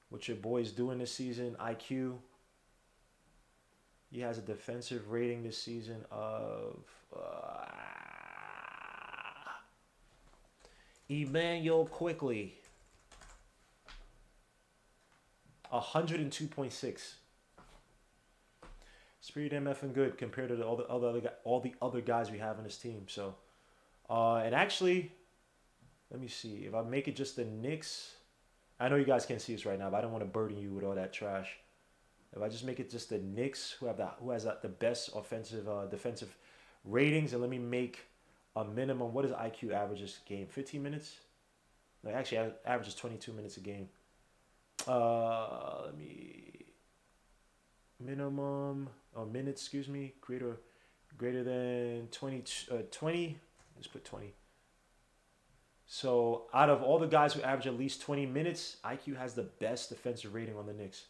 what your boy's doing this season. IQ. He has a defensive rating this season of Emmanuel Quickly. 102.6. It's pretty damn effing good compared to all the other guys we have on this team. So, and actually, Let me see. If I make it just the Knicks, I know you guys can't see this right now, but I don't want to burden you with all that trash. If I just make it just the Knicks, who has the best offensive defensive ratings, and let me make a minimum. What is IQ averages game? 15 minutes. No, actually, averages 22 minutes a game. Let me minimum or minutes. Excuse me. Greater than 20. 20. Let's put 20. So out of all the guys who average at least 20 minutes, IQ has the best defensive rating on the Knicks.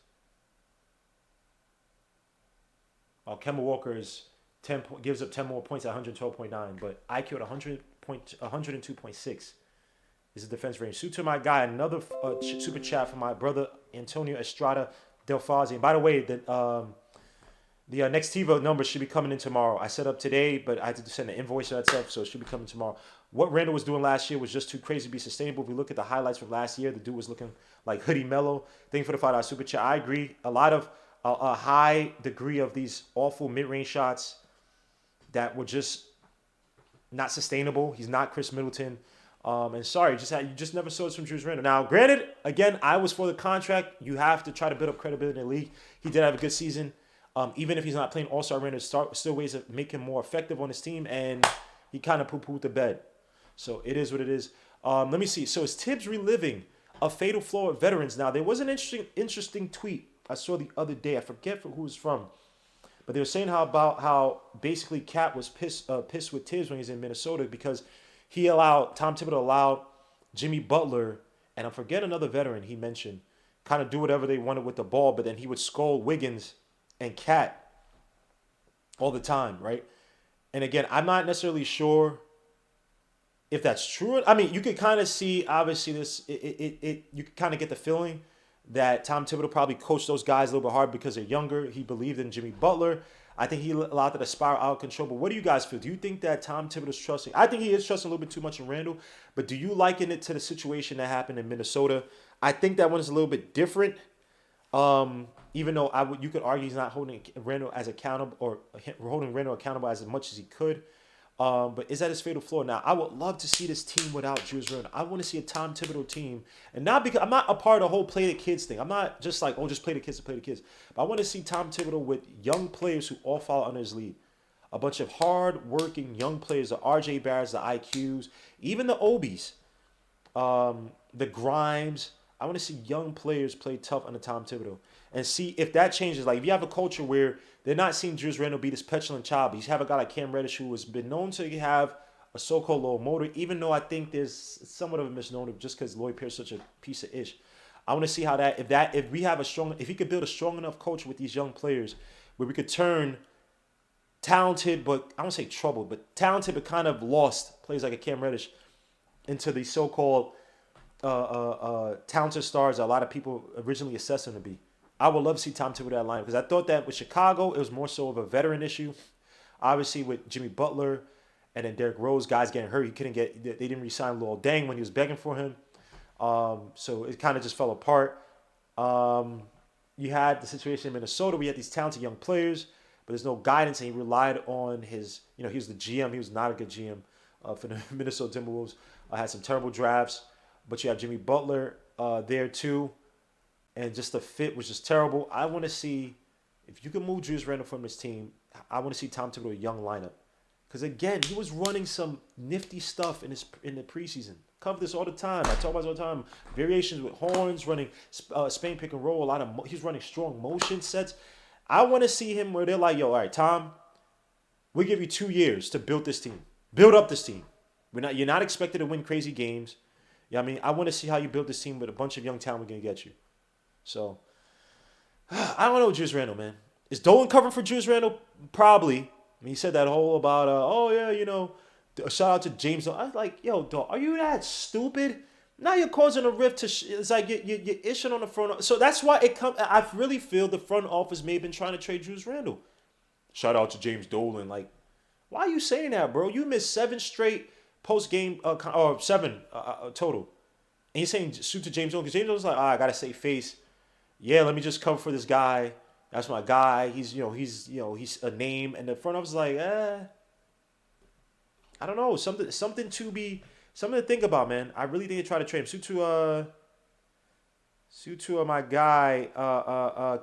Kemba Walker is gives up 10 more points at 112.9, but IQ at 102.6 is the defense rating. Suit to my guy, another super chat from my brother Antonio Estrada Del Fazi. And by the way, the next TiVo number should be coming in tomorrow. I set up today, but I had to send an invoice for that stuff, so it should be coming tomorrow. What Randle was doing last year was just too crazy to be sustainable. If we look at the highlights from last year, the dude was looking like Hoodie Mello. Thank you for the $5 super chat. I agree. A lot of a high degree of these awful mid-range shots that were just not sustainable. He's not Chris Middleton. And sorry, you just never saw this from Julius Randle. Now, granted, again, I was for the contract. You have to try to build up credibility in the league. He did have a good season. Even if he's not playing All-Star Randle, still ways to make him more effective on his team, and he kind of poo-pooed the bed. So it is what it is. Let me see. So is Tibbs reliving a fatal flaw with veterans? Now, there was an interesting tweet I saw the other day. I forget who it was from. But they were saying how basically Cat was pissed with Tibbs when he was in Minnesota because Tom Thibodeau allowed Jimmy Butler, and I forget another veteran he mentioned, kind of do whatever they wanted with the ball, but then he would scold Wiggins and Cat all the time, right? And again, I'm not necessarily sure if that's true. I mean, you could kind of see, obviously, you could kind of get the feeling that Tom Thibodeau probably coached those guys a little bit hard because they're younger. He believed in Jimmy Butler. I think he allowed it to spiral out of control. But what do you guys feel? Do you think that Tom Thibodeau's trusting? I think he is trusting a little bit too much in Randle. But do you liken it to the situation that happened in Minnesota? I think that one is a little bit different. Even though you could argue he's not holding Randle as accountable or holding Randle accountable as much as he could. But is that his fatal flaw? Now, I would love to see this team without Julius Randle. I want to see a Tom Thibodeau team. And not because I'm not a part of the whole play the kids thing. I'm not just like, just play the kids to play the kids. But I want to see Tom Thibodeau with young players who all follow under his lead. A bunch of hard-working young players, the RJ Barretts, the IQs, even the Obies, the Grimes. I want to see young players play tough under Tom Thibodeau and see if that changes. Like, if you have a culture where they're not seeing Julius Randle be this petulant child, but you have a guy like Cam Reddish who has been known to have a so-called low motor, even though I think there's somewhat of a misnomer just because Lloyd Pierce is such a piece of ish. I want to see how if he could build a strong enough culture with these young players where we could turn talented, but I don't say troubled, but talented but kind of lost players like a Cam Reddish into the so-called talented stars that a lot of people originally assessed him to be. I would love to see Tom Thibodeau that line because I thought that with Chicago, it was more so of a veteran issue. Obviously, with Jimmy Butler and then Derrick Rose, guys getting hurt, they didn't re-sign Lil Deng when he was begging for him. So it kind of just fell apart. You had the situation in Minnesota. We had these talented young players, but there's no guidance, and he relied on his, he was the GM. He was not a good GM for the Minnesota Timberwolves. Had some terrible drafts, but you have Jimmy Butler there too. And just the fit was just terrible. I want to see, if you can move Julius Randle from this team, I want to see Tom Thibodeau a young lineup. Because again, he was running some nifty stuff in the preseason. Cover this all the time. I talk about this all the time. Variations with horns, running Spain pick and roll. He's running strong motion sets. I want to see him where they're like, yo, all right, Tom, we give you 2 years to build this team. Build up this team. You're not expected to win crazy games. Yeah, I want to see how you build this team with a bunch of young talent we're going to get you. So, I don't know Julius Randle, man. Is Dolan covering for Julius Randle? Probably. He said that whole about, shout out to James. I was like, yo, dog, are you that stupid? Now you're causing a rift it's like you're ishing on the front. So that's why I really feel the front office may have been trying to trade Julius Randle. Shout out to James Dolan. Like, why are you saying that, bro? You missed 7 straight post-game, or 7 total. And you're saying suit to James Dolan. Because James Dolan's like, I got to save face. Yeah, let me just cover for this guy. That's my guy. He's a name. And the front office is like, I don't know. Something to be Something to think about, man. I really think they try to trade him. Sutu, my guy,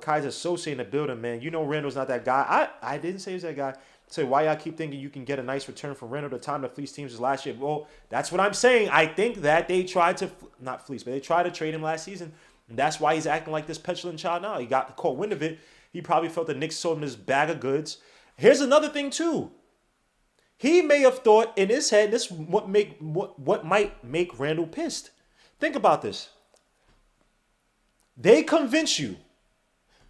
Kai's associate in the building, man. You know Randle's not that guy. I didn't say he's that guy. Say why y'all keep thinking you can get a nice return from Randle. The time to fleece teams was last year. Well, that's what I'm saying. I think that they tried to not fleece, but they tried to trade him last season. And that's why he's acting like this petulant child now. He got caught wind of it. He probably felt the Knicks sold him this bag of goods. Here's another thing too. He may have thought in his head this what might make Randle pissed. Think about this. They convince you,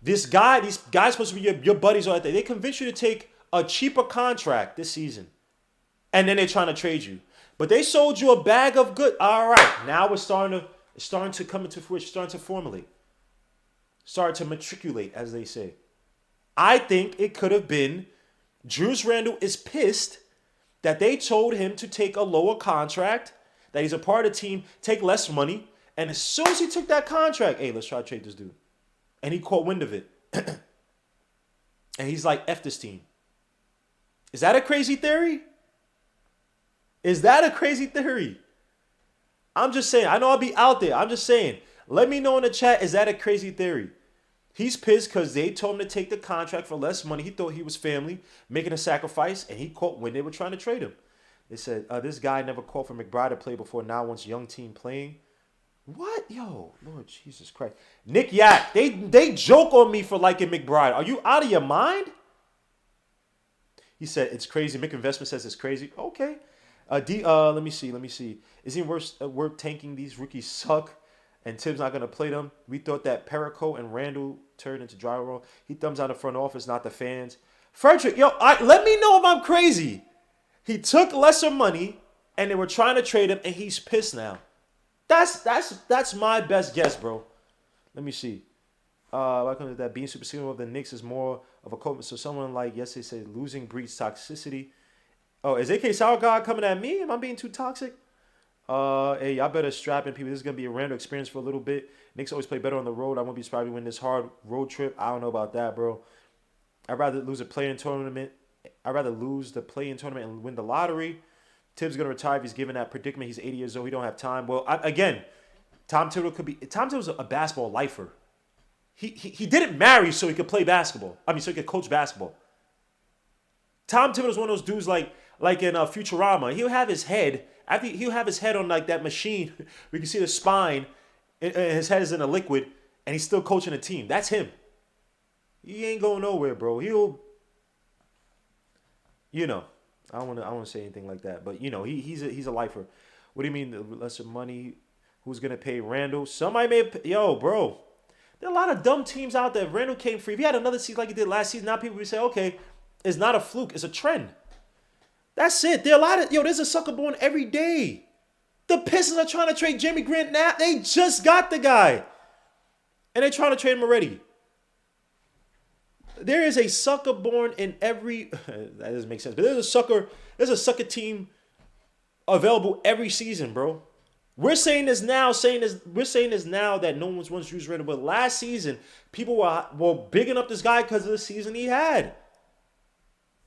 these guys supposed to be your buddies all that. They convince you to take a cheaper contract this season. And then they're trying to trade you. But they sold you a bag of good. All right, now it's starting to come into fruition, starting to formulate. Starting to matriculate, as they say. I think it could have been Julius Randle is pissed that they told him to take a lower contract, that he's a part of the team, take less money. And as soon as he took that contract, hey, let's try to trade this dude. And he caught wind of it. And he's like, F this team. Is that a crazy theory? Is that a crazy theory? I'm just saying. I know I'll be out there. I'm just saying. Let me know in the chat, is that a crazy theory? He's pissed because they told him to take the contract for less money. He thought he was family, making a sacrifice, and he caught when they were trying to trade him. They said, this guy never called for McBride to play before, now wants young team playing. What? Yo, Lord Jesus Christ. Nick Yak, they joke on me for liking McBride. Are you out of your mind? He said, it's crazy. Mick Investment says it's crazy. Okay. Let me see. Is it worth tanking? These rookies suck, and Tibbs not going to play them. We thought that Perico and Randle turned into dry roll. He thumbs out the front office, not the fans. Frederick, let me know if I'm crazy. He took lesser money, and they were trying to trade him, and he's pissed now. That's my best guess, bro. Let me see. Welcome to that being super senior of the Knicks is more of a coach. So someone like yesterday said losing breeds toxicity. Oh, is AK Sour God coming at me? Am I being too toxic? Hey, y'all better strap in, people. This is gonna be a random experience for a little bit. Knicks always play better on the road. I won't be surprised to win this hard road trip. I don't know about that, bro. I'd rather lose the play-in tournament and win the lottery. Tibbs going to retire if he's given that predicament. He's 80 years old. He don't have time. Well, Tom Thibodeau's a basketball lifer. He didn't marry so he could play basketball. So he could coach basketball. Tom Thibodeau's one of those dudes like in Futurama. He'll have his head on like that machine where you can see the spine, and his head is in a liquid, and he's still coaching a team. That's him. He ain't going nowhere, bro. I don't want to say anything like that, but he's a lifer. What do you mean the lesser money? Who's gonna pay Randle? Somebody bro. There are a lot of dumb teams out there. If Randle came free, if he had another season like he did last season, now people would say, okay, it's not a fluke, it's a trend. That's it. There are a lot of there's a sucker born every day. The Pistons are trying to trade Jimmy Grant now. They just got the guy, and they're trying to trade him already. There is a sucker born in every. That doesn't make sense, but there's a sucker team available every season, bro. We're saying this now, that no one's wants Julius Randle, but last season people were bigging up this guy because of the season he had.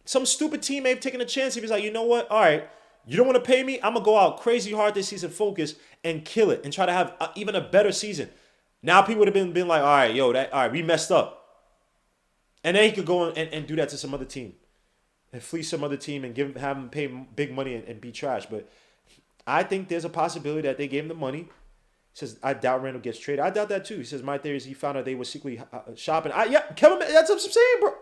Some stupid team may have taken a chance. He was like, you know what? All right, you don't want to pay me. I'm gonna go out crazy hard this season, focus and kill it, and try to have even a better season. Now people would have been like, all right, we messed up. And then he could go and do that to some other team. And fleece some other team and have him pay big money and be trash. But I think there's a possibility that they gave him the money. He says, I doubt Randle gets traded. I doubt that too. He says, my theory is he found out they were secretly shopping. Kevin, that's what I'm saying, bro.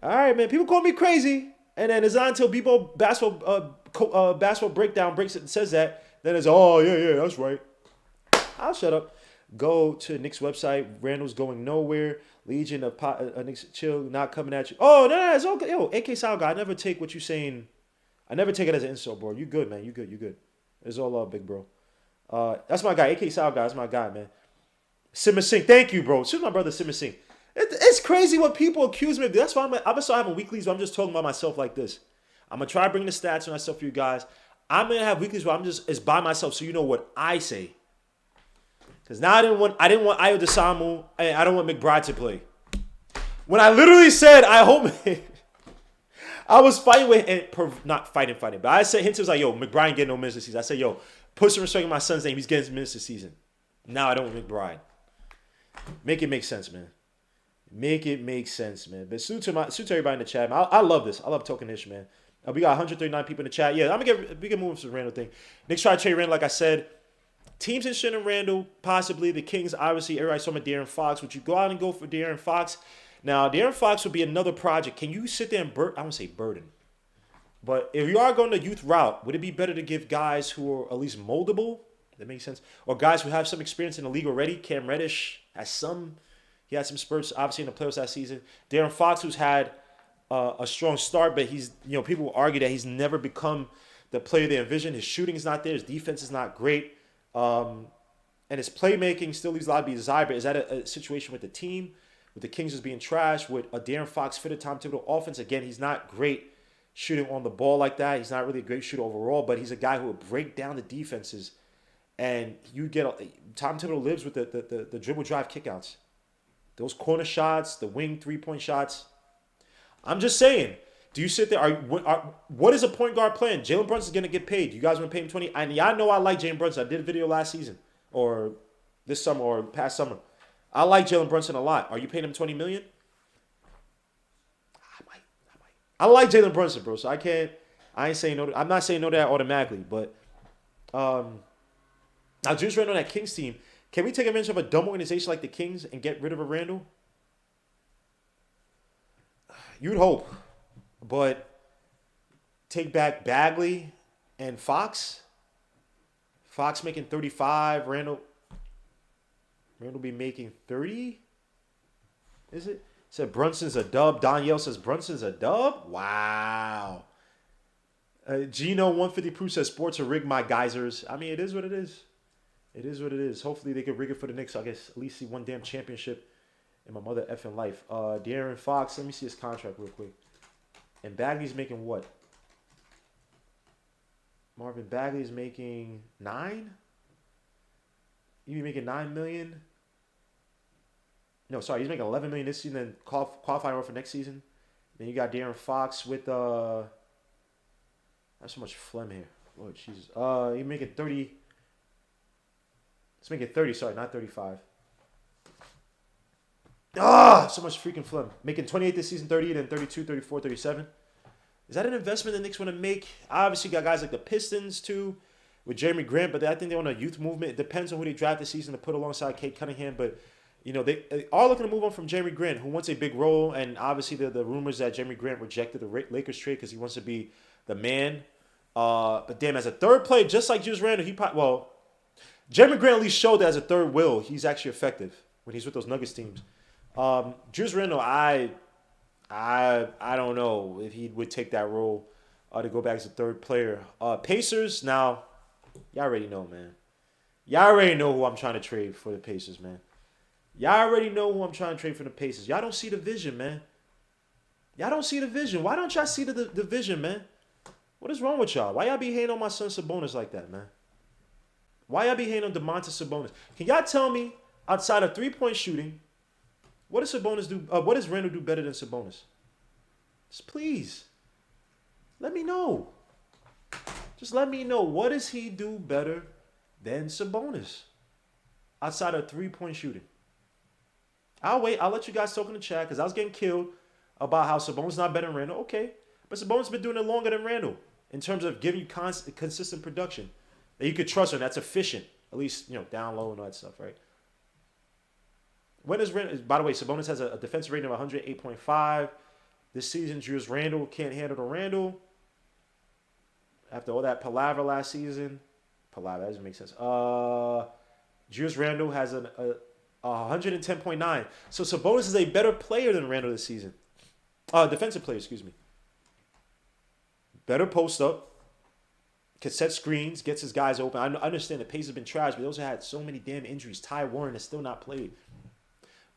All right, man. People call me crazy. And then it's not until Bebo basketball breakdown breaks it and says that. Then it's, oh, yeah, that's right. I'll shut up. Go to Knicks website. Randle's going nowhere. Legion of Knicks chill, not coming at you. Oh, no, it's okay. Yo, AK Sour Guy, I never take what you're saying. I never take it as an insult, bro. You good, man. You good. It's all love, big bro. That's my guy. AK Sour Guy. That's my guy, man. Simmer Singh. Thank you, bro. This is my brother, Simmer Singh. It's crazy what people accuse me of. That's why I'm going to start having weeklies where I'm just talking about myself like this. I'm going to try to bring the stats on myself for you guys. I'm going to have weeklies where it's by myself so you know what I say. Because now I didn't want Ayo DeSamu and I don't want McBride to play. When I literally said, I I was fighting with, not fighting, but I said, Hinton was like, yo, McBride getting no minutes this season. I said, yo, put some respect on my son's name. He's getting some minutes this season. Now I don't want McBride. Make it make sense, man. Make it make sense, man. But salute to everybody in the chat, man. I love this. I love talking this, man. We got 139 people in the chat. Yeah, we can move to the Randle thing. Knicks try to trade Randle, like I said. Teams interested in Randle, possibly. The Kings, obviously, everybody saw him De'Aaron Fox. Would you go out and go for De'Aaron Fox? Now, De'Aaron Fox would be another project. Can you sit there and I won't say burden. But if you are going the youth route, would it be better to give guys who are at least moldable? That makes sense. Or guys who have some experience in the league already. Cam Reddish has some. He had some spurts, obviously, in the playoffs last season. De'Aaron Fox, who's had a strong start, but he's, people will argue that he's never become the player they envisioned. His shooting is not there. His defense is not great. And his playmaking still leaves a lot to be desired. But is that a situation with the team? With the Kings just being trash? With a De'Aaron Fox fitted Tom Thibodeau offense? Again, he's not great shooting on the ball like that. He's not really a great shooter overall, but he's a guy who will break down the defenses. And you get Tom Thibodeau lives with the dribble drive kickouts. Those corner shots, the wing three-point shots. I'm just saying, do you sit there? What is a point guard playing? Jalen Brunson's going to get paid. You guys want to pay him 20? And y'all know I like Jalen Brunson. I did a video last season or this summer or past summer. I like Jalen Brunson a lot. Are you paying him $20 million? I might. I like Jalen Brunson, bro. So I ain't saying no. I'm not saying no to that automatically. But now Julius Randle on that Kings team. Can we take advantage of a dumb organization like the Kings and get rid of a Randle? You'd hope. But take back Bagley and Fox. Fox making 35. Randle be making 30? Is it? Said Brunson's a dub. Danielle says Brunson's a dub? Wow. Gino 150 Proof says sports are rigged, my geysers. I mean, it is what it is. It is what it is. Hopefully they can rig it for the Knicks. So I guess at least see one damn championship in my mother effing life. De'Aaron Fox, let me see his contract real quick. And Bagley's making what? Marvin Bagley's making 9? You be making $9 million? No, sorry, he's making $11 million this season and qualifying for next season. Then you got De'Aaron Fox with there's so much phlegm here. Lord Jesus. He's making 30. Let's make it 30, sorry, not 35. So much freaking phlegm. Making 28 this season, 30, then 32, 34, 37. Is that an investment the Knicks want to make? Obviously, got guys like the Pistons, too, with Jeremy Grant, but I think they're on a youth movement. It depends on who they draft this season to put alongside Kate Cunningham, but, they are looking to move on from Jeremy Grant, who wants a big role, and obviously the rumors that Jeremy Grant rejected the Lakers trade because he wants to be the man. But damn, as a third player, just like Julius Randle, Jeremy Grant at least showed that as a third will, he's actually effective when he's with those Nuggets teams. Julius Randle, I don't know if he would take that role to go back as a third player. Pacers, now, y'all already know, man. Y'all already know who I'm trying to trade for the Pacers, man. Y'all already know who I'm trying to trade for the Pacers. Y'all don't see the vision, man. Y'all don't see the vision. Why don't y'all see the vision, man? What is wrong with y'all? Why y'all be hating on my son Sabonis like that, man? Why y'all be hating on Domantas Sabonis? Can y'all tell me, outside of three-point shooting, what does Sabonis do? What does Randle do better than Sabonis? Just please, let me know. Just let me know. What does he do better than Sabonis outside of three-point shooting? I'll wait. I'll let you guys talk in the chat because I was getting killed about how Sabonis not better than Randle. Okay, but Sabonis been doing it longer than Randle in terms of giving you consistent production that you could trust, and that's efficient. At least down low and all that stuff, right? When is Randle? By the way, Sabonis has a defensive rating of 108.5 this season. Julius Randle can't handle the Randle. After all that palaver last season, that doesn't make sense. Julius Randle has a 110.9. So Sabonis is a better player than Randle this season. Defensive player, excuse me. Better post up. Can set screens, gets his guys open. I understand the pace has been trash, but they also had so many damn injuries. Ty Warren has still not played.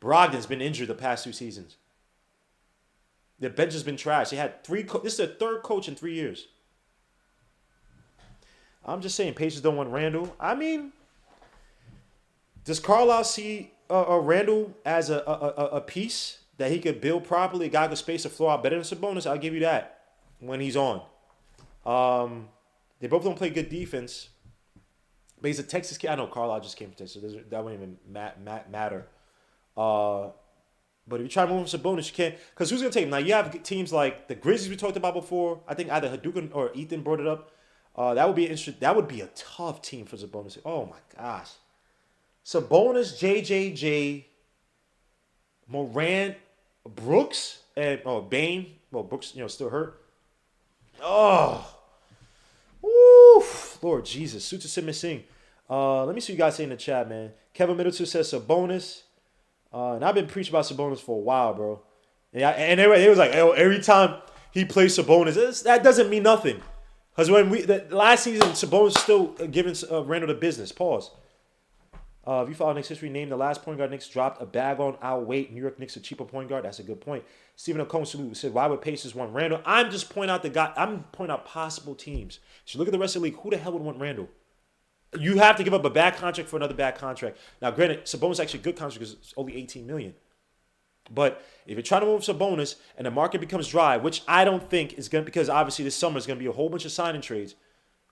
Brogdon's been injured the past 2 seasons. The bench has been trash. They had 3. This is their third coach in 3 years. I'm just saying, Pacers don't want Randle. I mean, does Carlisle see a Randle as a piece that he could build properly? A guy could space the floor out better than Sabonis. I'll give you that. when he's on. Um, they both don't play good defense. But he's a Texas kid. I know Carlisle just came from Texas, so that wouldn't even matter. Uh, but if you try to move him Sabonis, you can't. Because who's going to take him? Now, you have teams like the Grizzlies we talked about before. I think either Hadouken or Ethan brought it up. That would be interesting. That would be a tough team for Sabonis. Oh, my gosh. Sabonis, JJJ, Morant, Brooks, and Bane. Well, Brooks, still hurt. Oh, woo, Lord Jesus. Suits Sim Singh. Let me see what you guys say in the chat, man. Kevin Middleton says Sabonis. And I've been preaching about Sabonis for a while, bro. And they was like, oh, every time he plays Sabonis, that doesn't mean nothing. Because when the last season, Sabonis still giving Randle the business. Pause. If you follow Knicks history, name the last point guard Knicks dropped a bag on. I'll wait. New York Knicks a cheaper point guard. That's a good point. Stephen O'Connell said, why would Pacers want Randle? I'm just pointing out I'm pointing out possible teams. So look at the rest of the league. Who the hell would want Randle? You have to give up a bad contract for another bad contract. Now, granted, Sabonis is actually a good contract because it's only $18 million. But if you're trying to move Sabonis and the market becomes dry, which I don't think is going to, because obviously this summer is going to be a whole bunch of signing trades.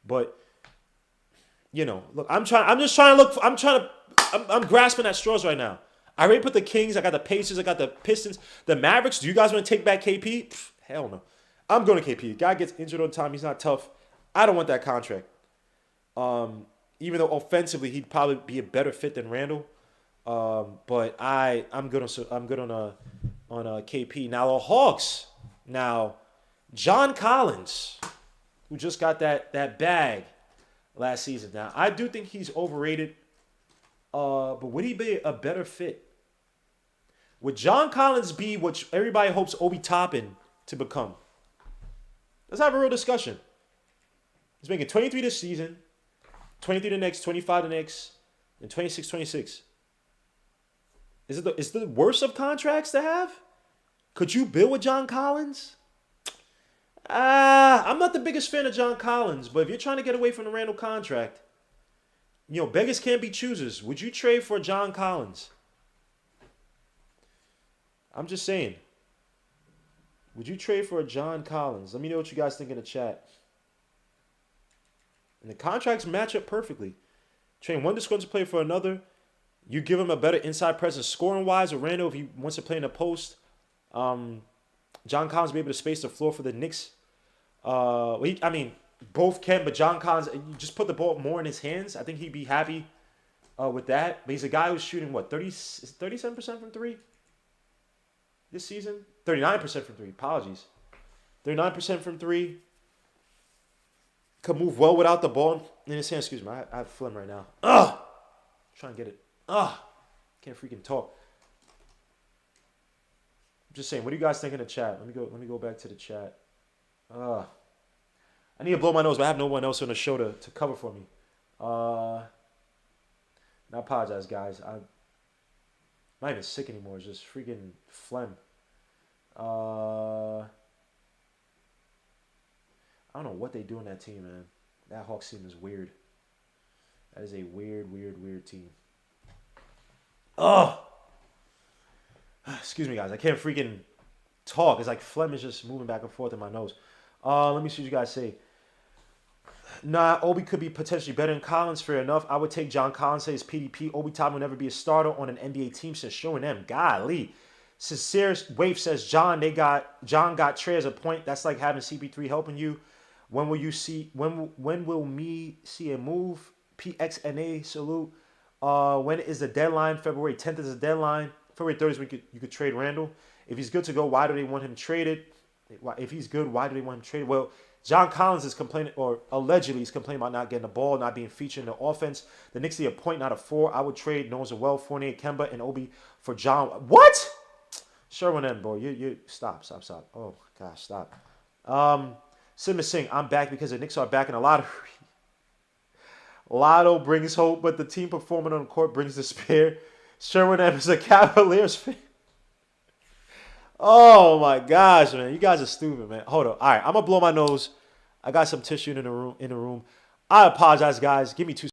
But, look, I'm grasping at straws right now. I already put the Kings. I got the Pacers. I got the Pistons. The Mavericks. Do you guys want to take back KP? Hell no. I'm going to KP. The guy gets injured all the time. He's not tough. I don't want that contract. Even though offensively he'd probably be a better fit than Randle, but I'm good on KP. Now the Hawks. Now John Collins, who just got that bag last season. Now I do think he's overrated. But would he be a better fit? Would John Collins be what everybody hopes Obi Toppin to become? Let's have a real discussion. He's making 23 this season. 23 the next, 25 the next, and 26, 26. Is it the worst of contracts to have? Could you build with John Collins? I'm not the biggest fan of John Collins, but if you're trying to get away from the Randle contract, beggars can't be choosers. Would you trade for John Collins? I'm just saying. Would you trade for a John Collins? Let me know what you guys think in the chat. And the contracts match up perfectly. Train one disgruntled player for another. You give him a better inside presence scoring-wise with Randle if he wants to play in the post. John Collins will be able to space the floor for the Knicks. Both can, but John Collins, you just put the ball more in his hands. I think he'd be happy with that. But he's a guy who's shooting, 37% from three this season? 39% from three. Apologies. 39% from three. Could move well without the ball in his hand. Excuse me. I have phlegm right now. Trying to get it. Can't freaking talk. I'm just saying. What do you guys think in the chat? Let me go back to the chat. I need to blow my nose, but I have no one else on the show to cover for me. I apologize, guys. I'm not even sick anymore. It's just freaking phlegm. I don't know what they do in that team, man. That Hawks team is weird. That is a weird team. Excuse me, guys. I can't freaking talk. It's like phlegm is just moving back and forth in my nose. Let me see what you guys say. Nah, Obi could be potentially better than Collins. Fair enough. I would take John Collins, say his PDP. Obi Toppin will never be a starter on an NBA team since showing them. Golly. Sincere Wave says, John got Trey as a point. That's like having CP3 helping you. When will me see a move? PXNA salute. When is the deadline? February 10th is the deadline. February 30th is when you could trade Randle. If he's good to go, why do they want him traded? If he's good, why do they want him traded? Well, John Collins is complaining, or allegedly he's complaining about not getting the ball, not being featured in the offense. The Knicks need a point, not a 4. I would trade Noah well, Fournier, Kemba, and Obi for John. What? Sherwin M, boy. You stop. Oh gosh, stop. Simba Singh, I'm back because the Knicks are back in a lottery. Lotto brings hope, but the team performing on the court brings despair. Sherwin M is a Cavaliers fan. Oh my gosh, man. You guys are stupid, man. Hold on. All right, I'm gonna blow my nose. I got some tissue in the room. I apologize, guys. Give me 2 seconds.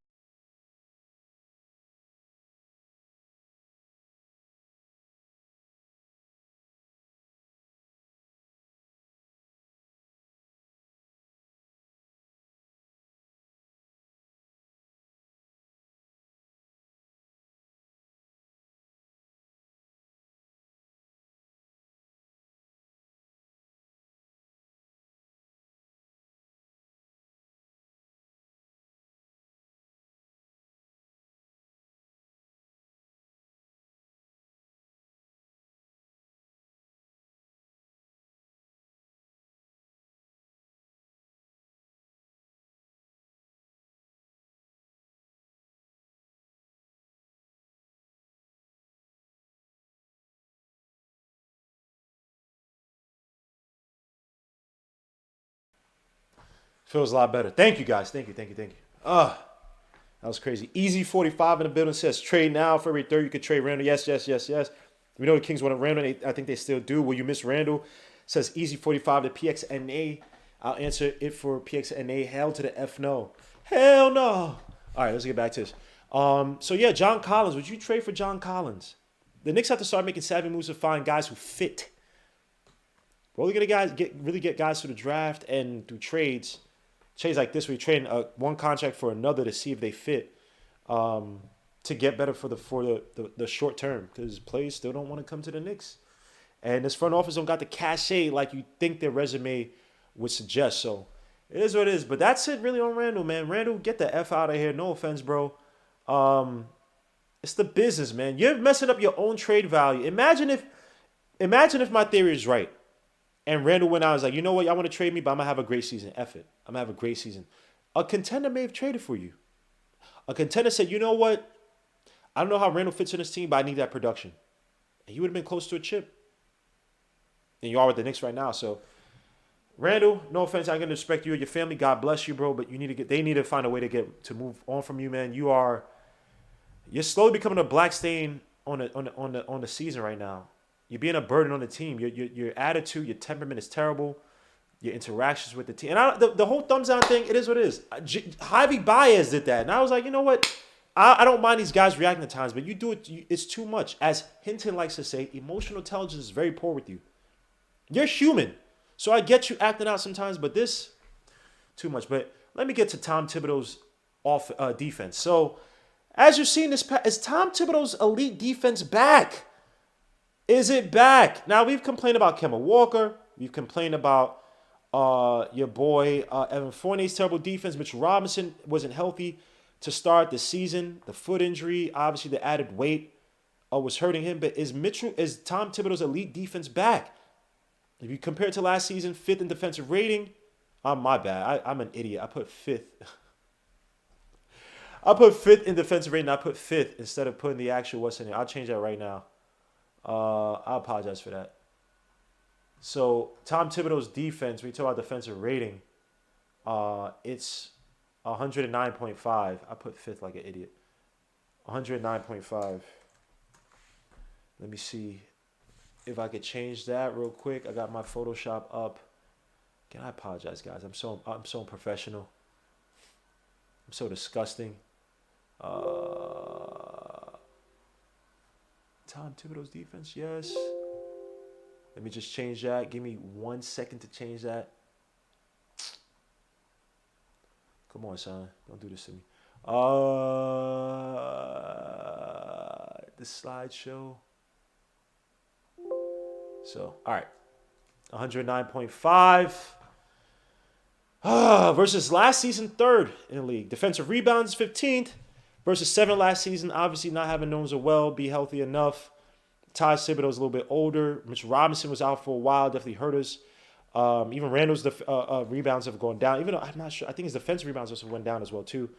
Feels a lot better. Thank you, guys. Thank you. That was crazy. Easy 45 in the building says trade now. February 3rd, you could trade Randle. Yes. We know the Kings want Randle. I think they still do. Will you miss Randle? Says Easy 45 to PXNA. I'll answer it for PXNA. Hell to the F no. Hell no. All right, let's get back to this. So yeah, John Collins. Would you trade for John Collins? The Knicks have to start making savvy moves to find guys who fit. We're only gonna get guys through the draft and through trades. Trades like this, where you trade one contract for another to see if they fit, to get better for the short term, because players still don't want to come to the Knicks, and this front office don't got the cachet like you think their resume would suggest. So it is what it is. But that's it really on Randle, man. Randle, get the F out of here. No offense, bro. It's the business, man. You're messing up your own trade value. Imagine if my theory is right. And Randle went out and was like, you know what? Y'all want to trade me, but I'm going to have a great season. F it. I'm going to have a great season. A contender may have traded for you. A contender said, you know what? I don't know how Randle fits in this team, but I need that production. And you would have been close to a chip. And you are with the Knicks right now. So, Randle, no offense. I'm going to respect you and your family. God bless you, bro. But they need to find a way to move on from you, man. You're slowly becoming a black stain on the season right now. You're being a burden on the team. Your attitude, your temperament is terrible. Your interactions with the team. And the whole thumbs down thing, it is what it is. Javi Baez did that. And I was like, you know what? I don't mind these guys reacting at times, but you do it. It's too much. As Hinton likes to say, emotional intelligence is very poor with you. You're human. So I get you acting out sometimes, but this, too much. But let me get to Tom Thibodeau's defense. So as you've seen, is Tom Thibodeau's elite defense back? Is it back? Now, we've complained about Kemba Walker. We've complained about your boy Evan Fournier's terrible defense. Mitchell Robinson wasn't healthy to start the season. The foot injury, obviously the added weight was hurting him. But is Tom Thibodeau's elite defense back? If you compare it to last season, 5th in defensive rating. My bad. I'm an idiot. I put 5th. I put 5th in defensive rating. I put 5th instead of putting the actual what's in it. I'll change that right now. I apologize for that. So Tom Thibodeau's defense, when you talk about defensive rating, it's 109.5. I put 5th like an idiot. 109.5. Let me see if I could change that real quick. I got my Photoshop up. Again, I apologize, guys. I'm so unprofessional. I'm so disgusting. Tom Thibodeau's defense, yes. Let me just change that. Give me 1 second to change that. Come on, son. Don't do this to me. The slideshow. So, all right. 109.5. Versus last season, 3rd in the league. Defensive rebounds, 15th. Versus 7th last season. Obviously, not having Nones well, be healthy enough. Ty Thibodeau's a little bit older. Mitch Robinson was out for a while. Definitely hurt us. Even Randle's rebounds have gone down. Even though I'm not sure. I think his defensive rebounds also went down as well, too.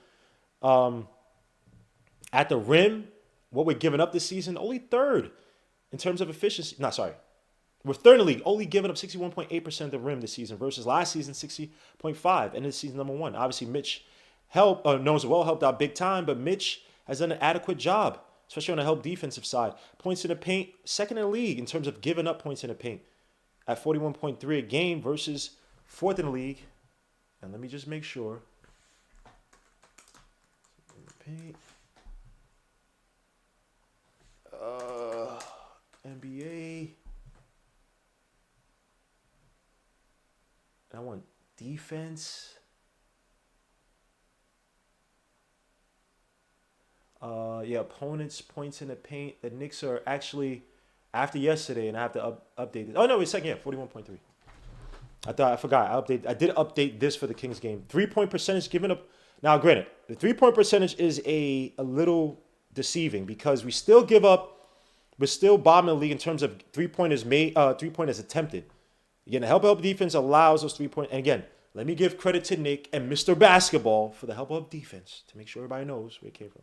At the rim, what we're giving up this season, only 3rd in terms of efficiency. We're 3rd in the league, only giving up 61.8% of the rim this season versus last season 60.5%, and this season number 1. Obviously, Mitch knows well, helped out big time, but Mitch has done an adequate job, especially on the help defensive side. Points in the paint, 2nd in the league in terms of giving up points in the paint at 41.3 a game versus 4th in the league. And let me just make sure. Paint. NBA. And I want defense. Opponents' points in the paint. The Knicks are actually, after yesterday, and I have to update this. Oh, no, wait a second. Yeah, 41.3. I forgot. I did update this for the Kings game. 3-point percentage given up. Now, granted, the 3-point percentage is a little deceiving because we still give up. We're still bottom of the league in terms of 3-pointers made, 3-pointers attempted. Again, the help defense allows those 3-point. And again, let me give credit to Nick and Mr. Basketball for the help defense to make sure everybody knows where it came from.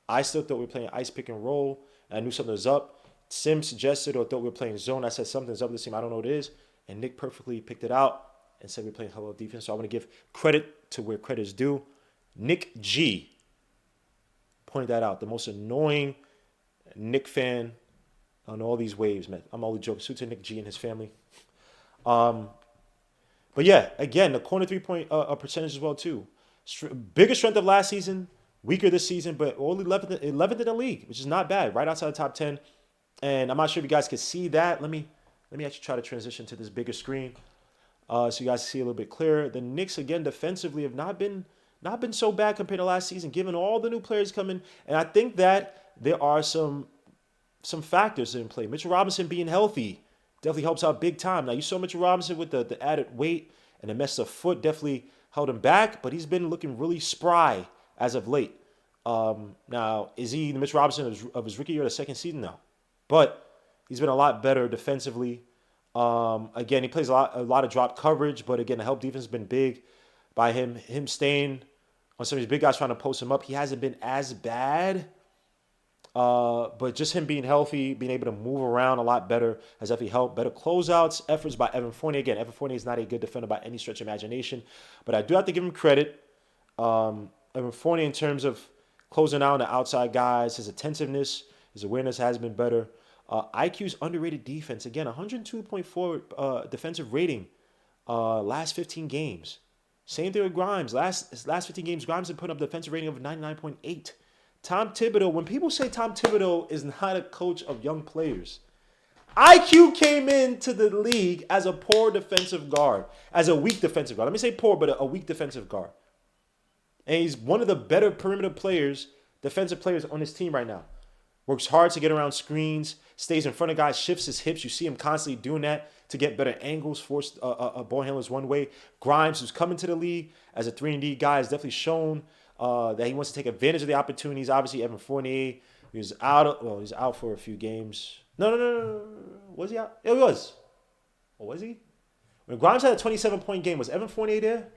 I still thought we were playing ice pick and roll. And I knew something was up. Sim suggested or thought we were playing zone. I said something's up with this team. I don't know what it is. And Nick perfectly picked it out. instead we're playing hell of defense. So I want to give credit to where credit is due. Nick G pointed that out. The most annoying Nick fan on all these waves, man. I'm only joking. Suits to Nick G and his family. But yeah, again, the corner 3-point percentage as well too. Bigger strength of last season, weaker this season, but only 11th in the league, which is not bad. Right outside the top 10. And I'm not sure if you guys can see that. Let me actually try to transition to this bigger screen, so you guys see a little bit clearer. The Knicks again defensively have not been so bad compared to last season, given all the new players coming. And I think that there are some factors in play. Mitchell Robinson being healthy definitely helps out big time. Now, you saw Mitchell Robinson with the added weight and the messed up foot definitely held him back, but he's been looking really spry as of late. Now, is he the Mitchell Robinson of his rookie year or the second season? No. But he's been a lot better defensively. Again, he plays a lot of drop coverage, but again, the help defense has been big by him. Him staying on some of these big guys trying to post him up. He hasn't been as bad. But just him being healthy, being able to move around a lot better has definitely helped. Better closeouts, efforts by Evan Fournier. Again, Evan Fournier is not a good defender by any stretch of imagination, but I do have to give him credit. Evan Fournier, in terms of closing out on the outside guys, his attentiveness, his awareness has been better. IQ's underrated defense. Again, 102.4 defensive rating last 15 games. Same thing with Grimes. Last 15 games, Grimes had put up defensive rating of 99.8. Tom Thibodeau, when people say Tom Thibodeau is not a coach of young players, IQ came into the league as a poor defensive guard, as a weak defensive guard. Let me say poor, but a weak defensive guard. And he's one of the better perimeter players, defensive players on his team right now. Works hard to get around screens, stays in front of guys, shifts his hips. You see him constantly doing that to get better angles, force ball handlers one way. Grimes, who's coming to the league as a 3-and-D guy, has definitely shown that he wants to take advantage of the opportunities. Obviously, Evan Fournier, he was out for a few games. No. Was he out? Yeah, he was. Or was he? When Grimes had a 27-point game, was Evan Fournier there?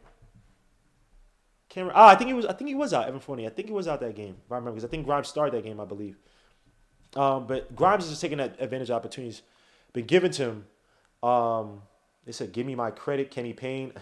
I think he was out, Evan Fournier. I think he was out that game, if I remember, because I think Grimes started that game, I believe. But Grimes is just taking that advantage of opportunities been given to him. They said, "Give me my credit, Kenny Payne."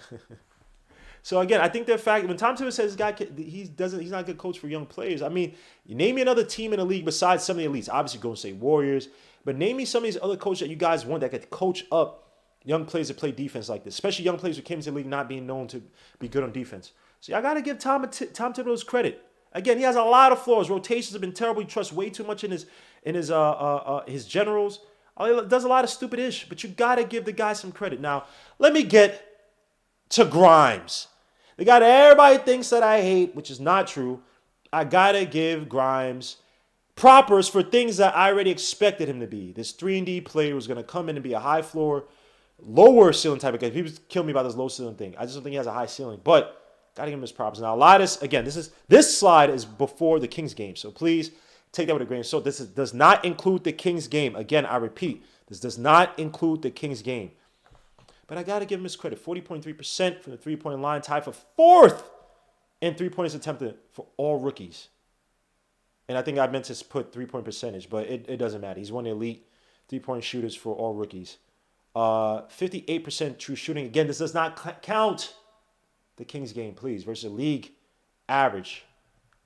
So again, I think the fact when Tom Thibodeau says this guy he's not a good coach for young players. I mean, you name me another team in the league besides some of the elites. Obviously, Golden State Warriors, but name me some of these other coaches that you guys want that could coach up young players to play defense like this, especially young players who came into the league not being known to be good on defense. So y'all gotta give Tom Thibodeau's credit. Again, he has a lot of flaws. Rotations have been terrible. He trusts way too much in his generals. He does a lot of stupid ish, but you gotta give the guy some credit. Now, let me get to Grimes. The guy that everybody thinks that I hate, which is not true. I gotta give Grimes propers for things that I already expected him to be. This 3-and-D player was gonna come in and be a high floor, lower ceiling type of guy. People kill me about this low ceiling thing. I just don't think he has a high ceiling, but gotta give him his props. Now, a lot of this, again, this slide is before the Kings game, so please take that with a grain of salt. This does not include the Kings game. Again, I repeat, this does not include the Kings game. But I got to give him his credit. 40.3% from the three-point line, tied for fourth in three-pointers attempted for all rookies. And I think I meant to put three-point percentage, but it doesn't matter. He's one of the elite three-point shooters for all rookies. 58% true shooting. Again, this does not count the Kings game, please, versus a league average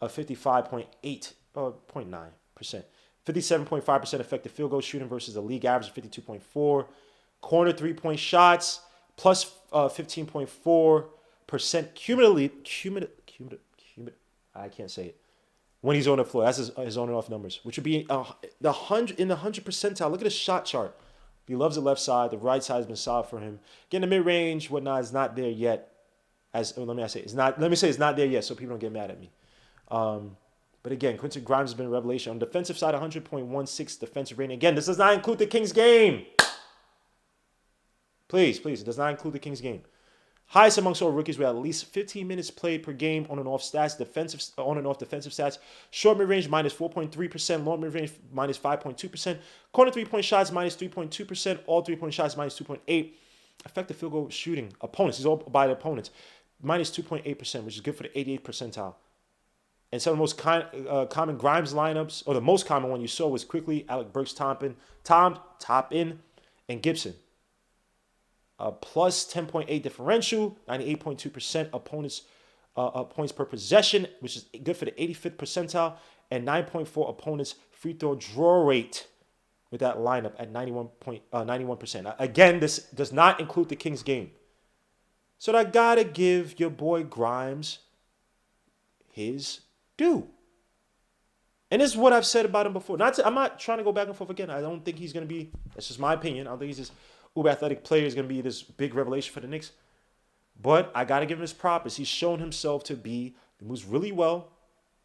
of 55.8 or 0.9%. 57.5% effective field goal shooting versus a league average of 52.4%. Corner three-point shots plus 15.4% cumulative. I can't say it. When he's on the floor, that's his on and off numbers, which would be in the 100 percentile. Look at his shot chart. He loves the left side. The right side has been solid for him. Again, the mid-range, whatnot, is not there yet. Let me say it's not there yet, so people don't get mad at me. But again, Quentin Grimes has been a revelation. On the defensive side, 100.16 defensive rating. Again, this does not include the Kings game. Please, it does not include the Kings game. Highest amongst all rookies with at least 15 minutes played per game on and off stats, on and off defensive stats. Short mid-range minus 4.3%, long mid-range minus 5.2%, corner three-point shots minus 3.2%, all three-point shots minus 2.8%. Effective field goal shooting opponents, these are all by the opponents, minus 2.8%, which is good for the 88th percentile. And some of the most common Grimes lineups, or the most common one you saw was quickly Alec Burks, Toppin, and Gibson. plus 10.8 differential, 98.2% opponents points per possession, which is good for the 85th percentile, and 9.4 opponents free throw draw rate with that lineup at 91%. Again, this does not include the Kings game. So I gotta give your boy Grimes his due. And this is what I've said about him before. I'm not trying to go back and forth again. I don't think he's going to be, that's just my opinion. I don't think he's this uber athletic player is going to be this big revelation for the Knicks. But I got to give him his props. He's shown himself to be, he moves really well.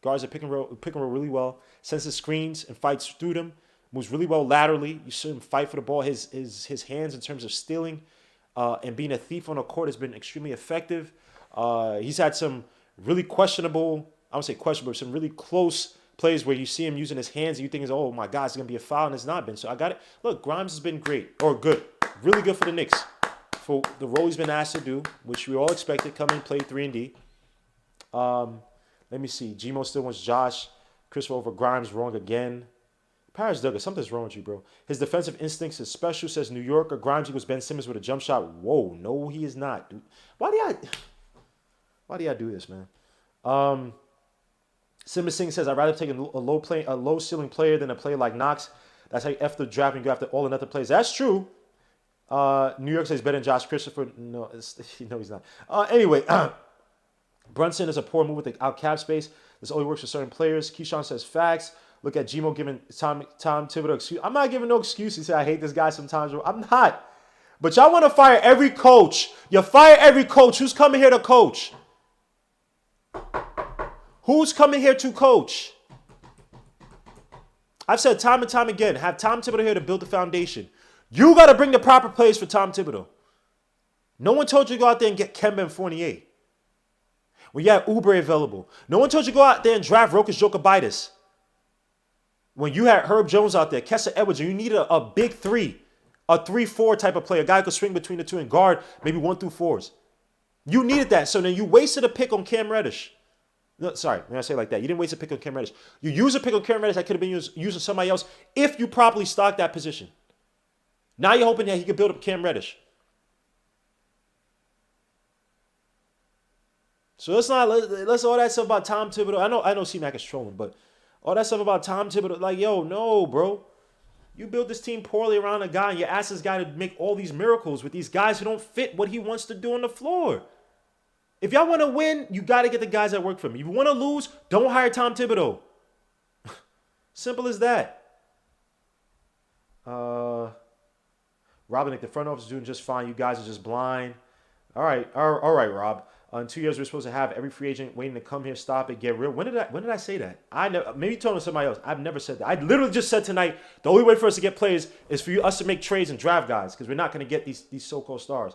Guards are pick and roll really well. Senses screens and fights through them. Moves really well laterally. You see him fight for the ball. His hands in terms of stealing and being a thief on the court has been extremely effective. He's had some really questionable, I won't say questionable, but some really close plays where you see him using his hands and you think, oh my God, it's going to be a foul, and it's not been. So I got it. Look, Grimes has been great, or good. Really good for the Knicks. For the role he's been asked to do, which we all expected, come in, play 3-and-D. Let me see. Gmo still wants Josh. Christopher over Grimes, wrong again. Paris Douglas, something's wrong with you, bro. His defensive instincts is special, says New Yorker. Grimes equals Ben Simmons with a jump shot. Whoa, no, he is not, dude. Why do y'all do this, man? Simmons Singh says, I'd rather take a low ceiling player than a player like Knox. That's how you F the draft and go after all another players. That's true. New York says better than Josh Christopher. No, he's not. Anyway, Brunson is a poor move with out cap space. This only works for certain players. Keyshawn says facts. Look at Gmo giving Tom Thibodeau excuse. I'm not giving no excuse. He said, I hate this guy sometimes. I'm not. But y'all want to fire every coach. You fire every coach. Who's coming here to coach? Who's coming here to coach? I've said time and time again, have Tom Thibodeau here to build the foundation. You got to bring the proper players for Tom Thibodeau. No one told you to go out there and get Kemba and Fournier. When you have Oubre available. No one told you to go out there and draft Rokas Jokibitis. When you had Herb Jones out there, Kessa Edwards, and you needed a big three, a 3-4 type of player, a guy who could swing between the two and guard maybe 1 through 4s. You needed that. So then you wasted a pick on Cam Reddish. No, sorry, when I say it like that, you didn't waste a pick on Cam Reddish. You used a pick on Cam Reddish that could have been using somebody else if you properly stocked that position. Now you're hoping that he could build up Cam Reddish. So let's all that stuff about Tom Thibodeau. I know C-Mac is trolling, but all that stuff about Tom Thibodeau, like, yo, no, bro. You built this team poorly around a guy, and you asked this guy to make all these miracles with these guys who don't fit what he wants to do on the floor. If y'all want to win, you got to get the guys that work for him. If you want to lose, don't hire Tom Thibodeau. Simple as that. Robin, the front office is doing just fine. You guys are just blind. All right, Rob. In 2 years, we're supposed to have every free agent waiting to come here, stop it, get real. When did I say that? I never. Maybe told somebody else. I've never said that. I literally just said tonight the only way for us to get players is for us to make trades and draft guys because we're not going to get these so-called stars.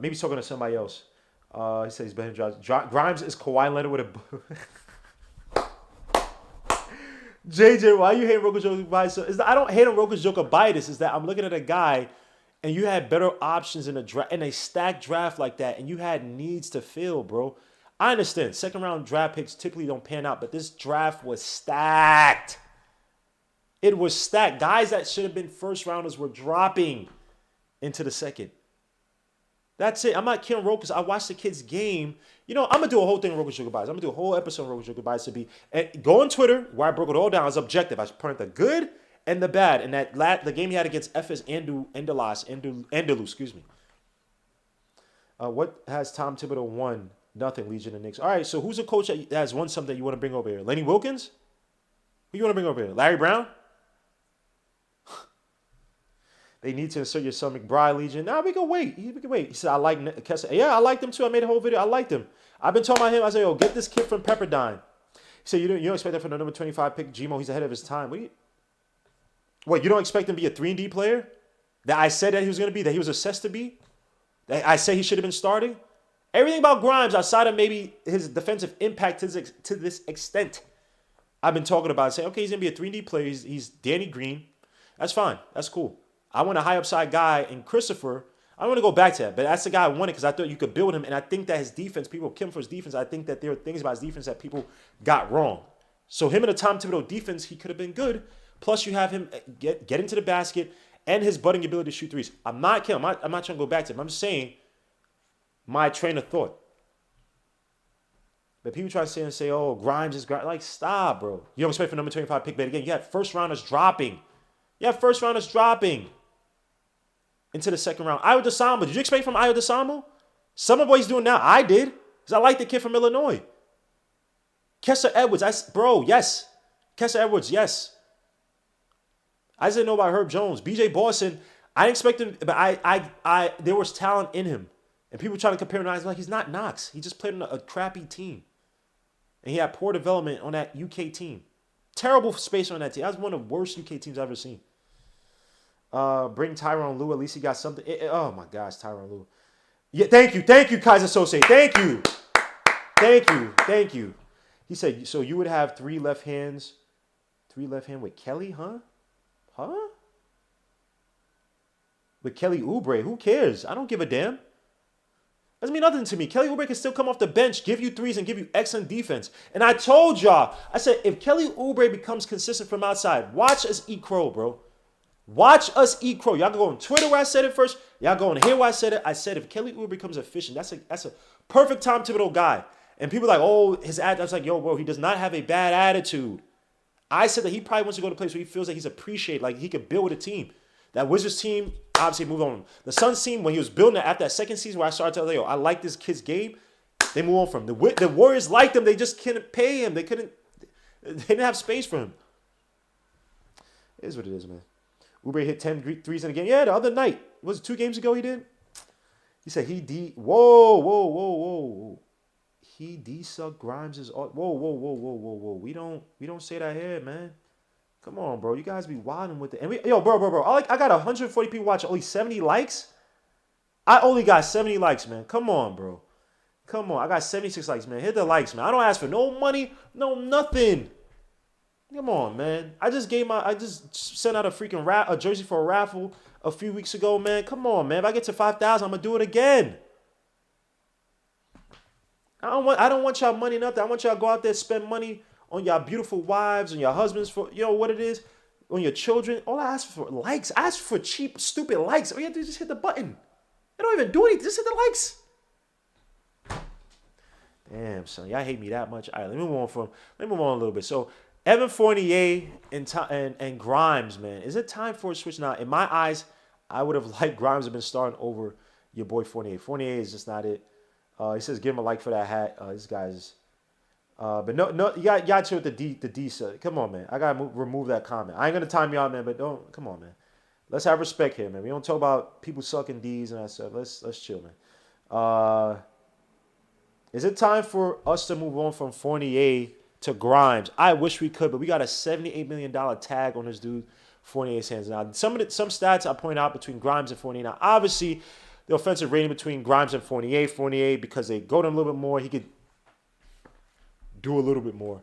Maybe he's talking to somebody else. He says he's better than Grimes is Kawhi Leonard with a... JJ, why you hate Rokas Jokibitis? I don't hate on Rokas Jokibitis. Is that I'm looking at a guy and you had better options in a stacked draft like that and you had needs to fill, bro. I understand. Second round draft picks typically don't pan out, but this draft was stacked. It was stacked. Guys that should have been first rounders were dropping into the second. That's it. I'm not killing Rokas. I watched the kid's game. You know, I'm going to do a whole thing on Rokas Jokibitis. I'm going to do a whole episode on Rokas Jokibitis to be. And go on Twitter, where I broke it all down. I was objective. I pointed the good and the bad. And the game he had against FS Andalus, excuse me. What has Tom Thibodeau won? Nothing, Legion and Knicks. All right, so who's a coach that has won something you want to bring over here? Lenny Wilkins? Who you want to bring over here? Larry Brown? They need to insert your son McBride, Legion. Nah, we can wait. We can wait. He said, I like Kessa. Yeah, I liked him too. I made a whole video. I liked him. I've been talking about him. I said, yo, get this kid from Pepperdine. He said, you don't expect that from the number 25 pick, Gmo. He's ahead of his time. What, you don't expect him to be a 3-and-D player? That I said that he was going to be, that he was assessed to be? That I said he should have been starting? Everything about Grimes, outside of maybe his defensive impact to this extent, I've been talking about. Saying, okay, he's going to be a 3-and-D player. He's Danny Green. That's fine. That's cool. I want a high upside guy in Christopher. I don't want to go back to that, but that's the guy I wanted because I thought you could build him. And I think that his defense, people kill him for his defense. I think that there are things about his defense that people got wrong. So him and the Tom Thibodeau defense, he could have been good. Plus you have him get into the basket and his budding ability to shoot threes. I'm not trying to go back to him. I'm just saying my train of thought. But people try to say, oh, Grimes is Grimes. Like, stop, bro. You don't expect for number 25 pick, but again, you have first rounders dropping. Into the second round. Ayo Dosunmu. Did you expect from Ayo Dosunmu? Some of what he's doing now, I did. Because I like the kid from Illinois. Kessler Edwards. Yes. Kessler Edwards, yes. I didn't know about Herb Jones. BJ Boston, I didn't expect him, but there was talent in him. And people trying to compare him to like he's not Knox. He just played on a crappy team. And he had poor development on that UK team. Terrible space on that team. That was one of the worst UK teams I've ever seen. Bring Tyronn Lue. At least he got something. Oh my gosh, Tyronn Lue. Yeah, thank you, Kaiser Sose. Thank you. He said, so you would have three left hands with Kelly, huh? With Kelly Oubre. Who cares? I don't give a damn. Doesn't mean nothing to me. Kelly Oubre can still come off the bench, give you threes, and give you excellent defense. And I told y'all, I said, if Kelly Oubre becomes consistent from outside, watch us eat crow, bro. Watch us eat crow. Y'all go on Twitter where I said it first. Y'all go on here where I said it. I said if Kelly Oubre becomes efficient, that's a perfect Tom Thibodeau guy. And people are like, oh, his attitude. I was like, yo, bro, he does not have a bad attitude. I said that he probably wants to go to a place where he feels like he's appreciated, like he could build with a team. That Wizards team obviously moved on. The Suns team, when he was building it after that second season where I started telling you, I like this kid's game, they move on from him. The Warriors liked him. They just couldn't pay him. They didn't have space for him. It is what it is, man. Oubre hit 10 threes in a game. Yeah, the other night. Was it 2 games ago he did? He said whoa. He D-sucked Grimes' whoa. We don't say that here, man. Come on, bro. You guys be wilding with it. And bro. I got 140 people watching. Only 70 likes? I only got 70 likes, man. Come on, bro. Come on. I got 76 likes, man. Hit the likes, man. I don't ask for no money, no nothing. Come on, man. I just sent out a jersey for a raffle a few weeks ago, man. Come on, man. If I get to 5,000, I'm gonna do it again. I don't want y'all money, nothing. I want y'all to go out there and spend money on y'all beautiful wives, on your husbands, for what it is, on your children. All I ask for likes. I ask for cheap, stupid likes. All you have to do is just hit the button. They don't even do anything. Just hit the likes. Damn, son. Y'all hate me that much. All right, let me move on a little bit. So, Evan Fournier and Grimes, man. Is it time for a switch now? In my eyes, I would have liked Grimes to have been starting over your boy Fournier. Fournier is just not it. He says, give him a like for that hat. This guy's... but no, you got to with the D. Come on, man. I got to remove that comment. I ain't going to time you out, man, but don't... Come on, man. Let's have respect here, man. We don't talk about people sucking D's and that stuff. Let's chill, man. Is it time for us to move on from Fournier to Grimes? I wish we could, but we got a $78 million tag on this dude, Fournier's hands. Now, some stats I point out between Grimes and Fournier. Now, obviously, the offensive rating between Grimes and Fournier, because they go to him a little bit more, he could do a little bit more.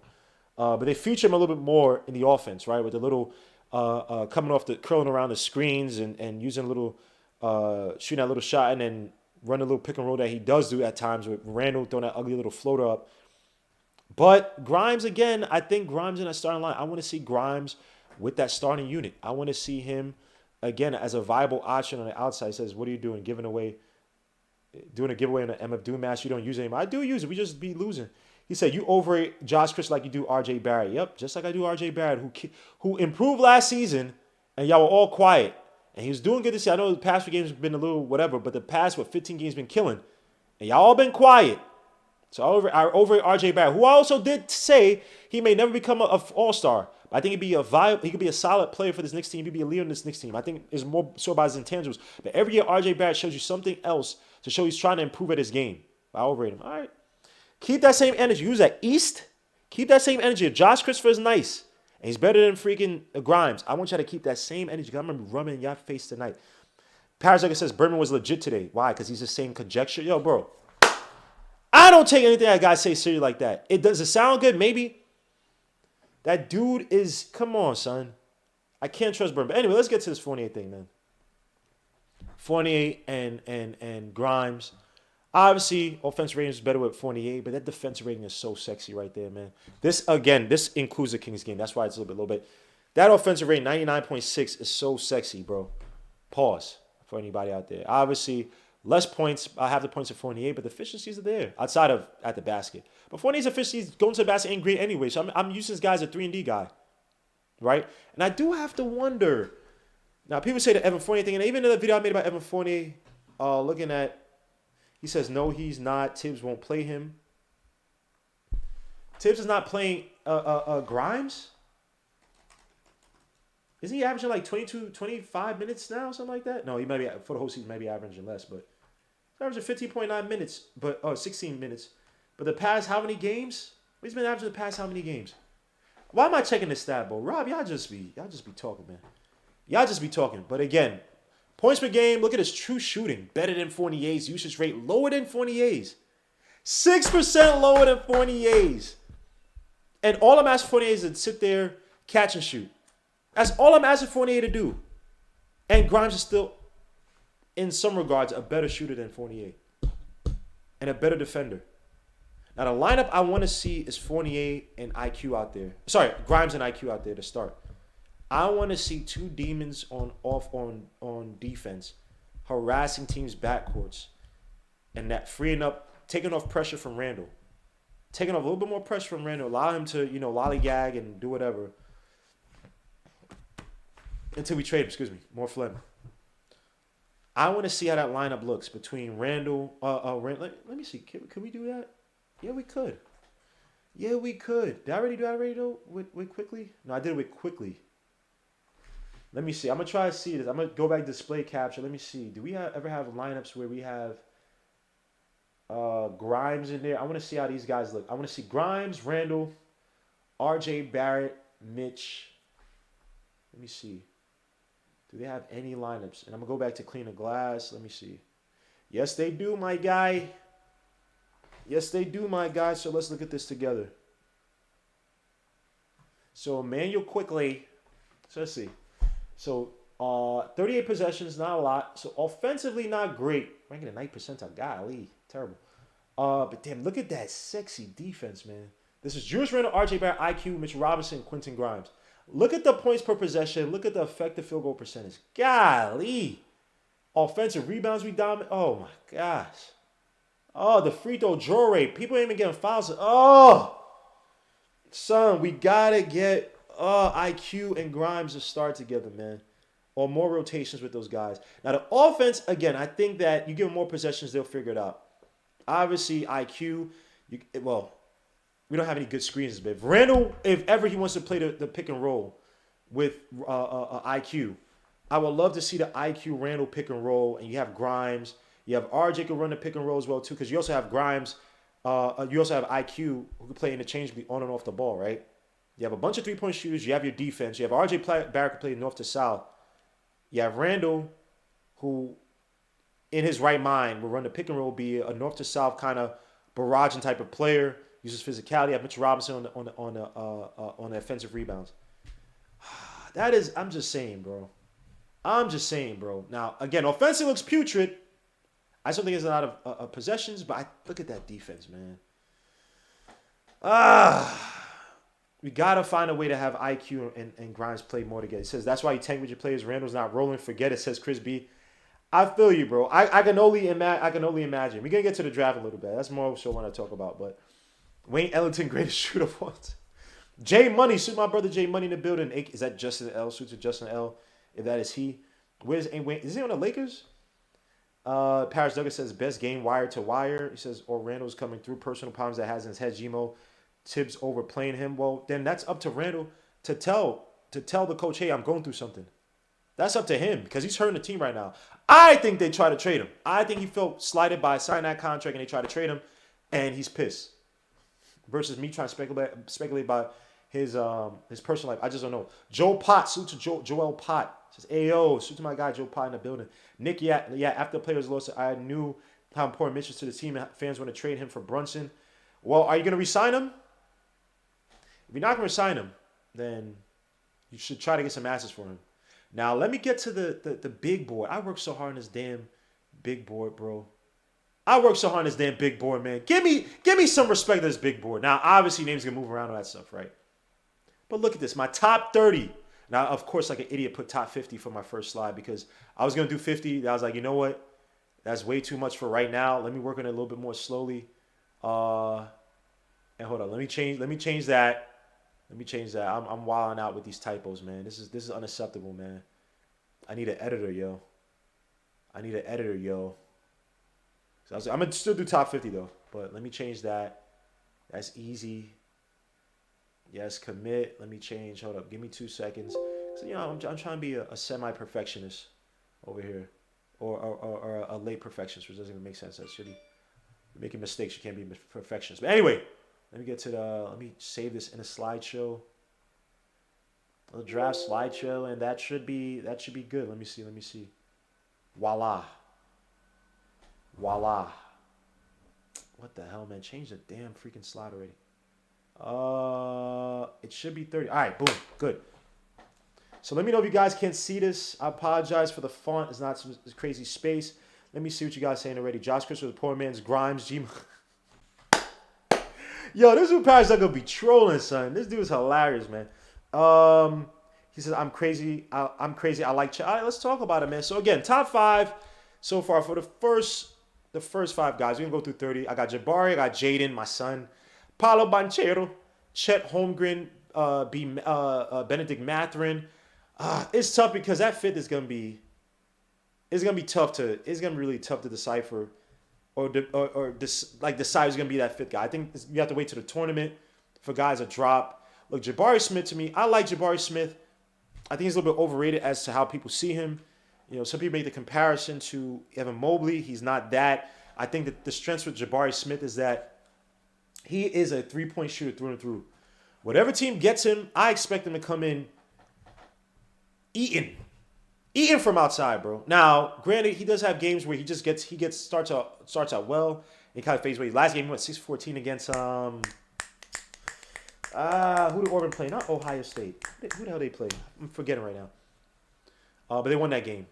But they feature him a little bit more in the offense, right? With the little curling around the screens and using a little, shooting that little shot and then run a little pick and roll that he does do at times with Randle throwing that ugly little floater up. But Grimes, again, I think Grimes in that starting line, I want to see Grimes with that starting unit. I want to see him, again, as a viable option on the outside. He says, what are you doing? Doing a giveaway in an MF Doom match. You don't use it anymore. I do use it. We just be losing. He said, you overrate Josh Chris like you do RJ Barrett. Yep, just like I do RJ Barrett, who improved last season, and y'all were all quiet. And he was doing good this year. I know the past few games have been a little whatever, but the past, 15 games been killing. And y'all all been quiet. So I overrate RJ Barrett, who I also did say he may never become an all-star. But I think he could be a solid player for this Knicks team. He could be a leader in this Knicks team. I think it's more so about his intangibles. But every year, RJ Barrett shows you something else to show he's trying to improve at his game. I overrate him. All right. Keep that same energy. Use that East. Keep that same energy. Josh Christopher is nice. And he's better than freaking Grimes. I want y'all to keep that same energy. I'm going to be rubbing in your face tonight. Parazaka says Berman was legit today. Why? Because he's the same conjecture. Yo, bro. I don't take anything that guy say serious like that. Does it sound good? Maybe. That dude is... Come on, son. I can't trust Berman. But anyway, let's get to this Fournier thing, man. Fournier and Grimes... Obviously, offensive rating is better with Fournier, but that defensive rating is so sexy right there, man. This includes the Kings game. That's why it's a little bit. That offensive rating, 99.6, is so sexy, bro. Pause for anybody out there. Obviously, less points. I have the points of Fournier, but the efficiencies are there outside of at the basket. But Fournier's efficiencies going to the basket ain't great anyway. So I'm using this guy as a 3-and-D guy, right? And I do have to wonder. Now, people say the Evan Fournier thing, and even in the video I made about Evan Fournier, looking at, he says, no, he's not. Tibbs won't play him. Tibbs is not playing Grimes? Isn't he averaging like 22, 25 minutes now, something like that? No, he might be, for the whole season, maybe averaging less, but he's averaging 15.9 minutes, 16 minutes. But the past how many games? He's been averaging the past how many games? Why am I checking this stat, bro? Rob, y'all just be talking, man. Y'all just be talking. But again, points per game, look at his true shooting. Better than Fournier's. Usage rate lower than Fournier's. 6% lower than Fournier's. And all I'm asking Fournier is to sit there, catch and shoot. That's all I'm asking Fournier to do. And Grimes is still, in some regards, a better shooter than Fournier. And a better defender. Now, the lineup I want to see is Fournier and IQ out there. Sorry, Grimes and IQ out there to start. I want to see two demons on defense, harassing teams' backcourts, and that freeing up, taking off pressure from Randle. Taking off a little bit more pressure from Randle, allow him to, lollygag and do whatever. Until we trade him, more phlegm. I want to see how that lineup looks between Randle. Let me see. Can we do that? Yeah, we could. Yeah, we could. Did I already do with quickly? No, I did it with quickly. Let me see. I'm going to try to see this. I'm going to go back to display capture. Let me see. Do we ever have lineups where we have Grimes in there? I want to see how these guys look. I want to see Grimes, Randle, RJ Barrett, Mitch. Let me see. Do they have any lineups? And I'm going to go back to clean the glass. Let me see. Yes, they do, my guy. Yes, they do, my guy. So let's look at this together. So Emmanuel quickly. So let's see. So 38 possessions, not a lot. So offensively, not great. Ranking a 9th percentile. Golly, terrible. But damn, look at that sexy defense, man. This is Julius Randle, RJ Barrett, IQ, Mitchell Robinson, Quentin Grimes. Look at the points per possession. Look at the effective field goal percentage. Golly. Offensive rebounds we dominate. Oh, my gosh. Oh, the free throw draw rate. People ain't even getting fouls. Oh. Son, we got to get IQ and Grimes to start together, man. Or more rotations with those guys. Now, the offense, again, I think that you give them more possessions, they'll figure it out. Obviously, IQ, we don't have any good screens. But if Randle, if ever he wants to play the pick and roll with IQ, I would love to see the IQ Randle pick and roll. And you have Grimes. You have RJ can run the pick and roll as well, too. Because you also have Grimes. You also have IQ who can play interchangeably on and off the ball, right? You have a bunch of three-point shooters. You have your defense. You have RJ Barrett who play north to south. You have Randle who, in his right mind, will run the pick and roll, be a north to south kind of barraging type of player. Uses physicality. You have Mitchell Robinson on the offensive rebounds. That is, I'm just saying, bro. Now, again, offensive looks putrid. I still think there's a lot of possessions, but look at that defense, man. We got to find a way to have IQ and Grimes play more together. It says, that's why you tank with your players. Randall's not rolling. Forget it, says Chris B. I feel you, bro. I can only imagine. We're going to get to the draft a little bit. That's more so what I talk about. But Wayne Ellington, greatest shooter of all time. Jay Money, suit my brother Jay Money in the building. Is that Justin L? Suits to Justin L, if that is he. Where's Wayne? Is he on the Lakers? Paris Douglas says, best game wire to wire. He says, or Randall's coming through personal problems that has in his head. Gmo, Tibbs overplaying him. Well, then that's up to Randall to tell the coach, hey, I'm going through something. That's up to him because he's hurting the team right now. I think they try to trade him. I think he felt slighted by signing that contract and they try to trade him, and he's pissed. Versus me trying to speculate about his personal life. I just don't know. Joe Pot, suit to Joel Pot. Says, Ayo, suit to my guy Joe Pot in the building. Nick, yeah, after the players lost, I knew how important Mitch is to the team. Fans want to trade him for Brunson. Well, are you going to re-sign him? If you're not going to re-sign him, then you should try to get some assets for him. Now, let me get to the big board. I worked so hard on this damn big board, bro. I worked so hard on this damn big board, man. Give me some respect to this big board. Now, obviously, names can move around and all that stuff, right? But look at this. My top 30. Now, of course, like an idiot, put top 50 for my first slide because I was gonna do 50. I was like, you know what? That's way too much for right now. Let me work on it a little bit more slowly. And hold on, let me change that. Let me change that. I'm wilding out with these typos, man. This is unacceptable, man. I need an editor, yo. So I'm gonna still do top 50 though, but let me change that. That's easy. Yes, commit. Let me change. Hold up. Give me 2 seconds. So I'm trying to be a semi-perfectionist over here, or a late perfectionist, which doesn't even make sense. That should be making mistakes. You can't be a perfectionist. But anyway, let me get to the. Let me save this in a slideshow. A draft slideshow, and that should be good. Let me see. Voila. What the hell, man? Change the damn freaking slide already. It should be 30. All right, boom, good. So let me know if you guys can't see this. I apologize for the font. It's not some crazy space. Let me see what you guys are saying already. Josh Chris was poor man's Grimes. Yo, this dude Paris not gonna be trolling, son. This dude is hilarious, man. He says I'm crazy. I'm crazy. I like. All right, let's talk about it, man. So again, top 5 so far for the first 5 guys. We're gonna go through 30. I got Jabari. I got Jaden, my son. Paolo Banchero, Chet Holmgren, Benedict Mathurin. It's tough because that fit is gonna be. It's gonna be really tough to decipher, or decide who's gonna be that fifth guy. I think you have to wait to the tournament for guys to drop. Look, Jabari Smith to me, I like Jabari Smith. I think he's a little bit overrated as to how people see him. Some people make the comparison to Evan Mobley. He's not that. I think that the strength with Jabari Smith is that he is a three-point shooter through and through. Whatever team gets him, I expect him to come in eating from outside, bro. Now, granted, he does have games where he starts out well. He kind of fades away. Last game he went 6-14 against who did Oregon play? Not Ohio State. Who the hell they play? I'm forgetting right now. But they won that game.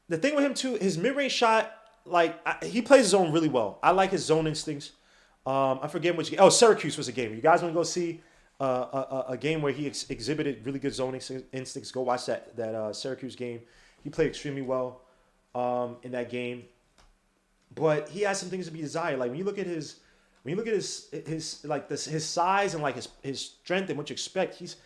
The thing with him too, his mid-range shot, he plays his zone really well. I like his zone instincts. I forget which game. Oh, Syracuse was a game. You guys want to go see a game where he exhibited really good zone instincts? Go watch that Syracuse game. He played extremely well in that game. But he has some things to be desired. Like when you look at his size and his strength and what you expect,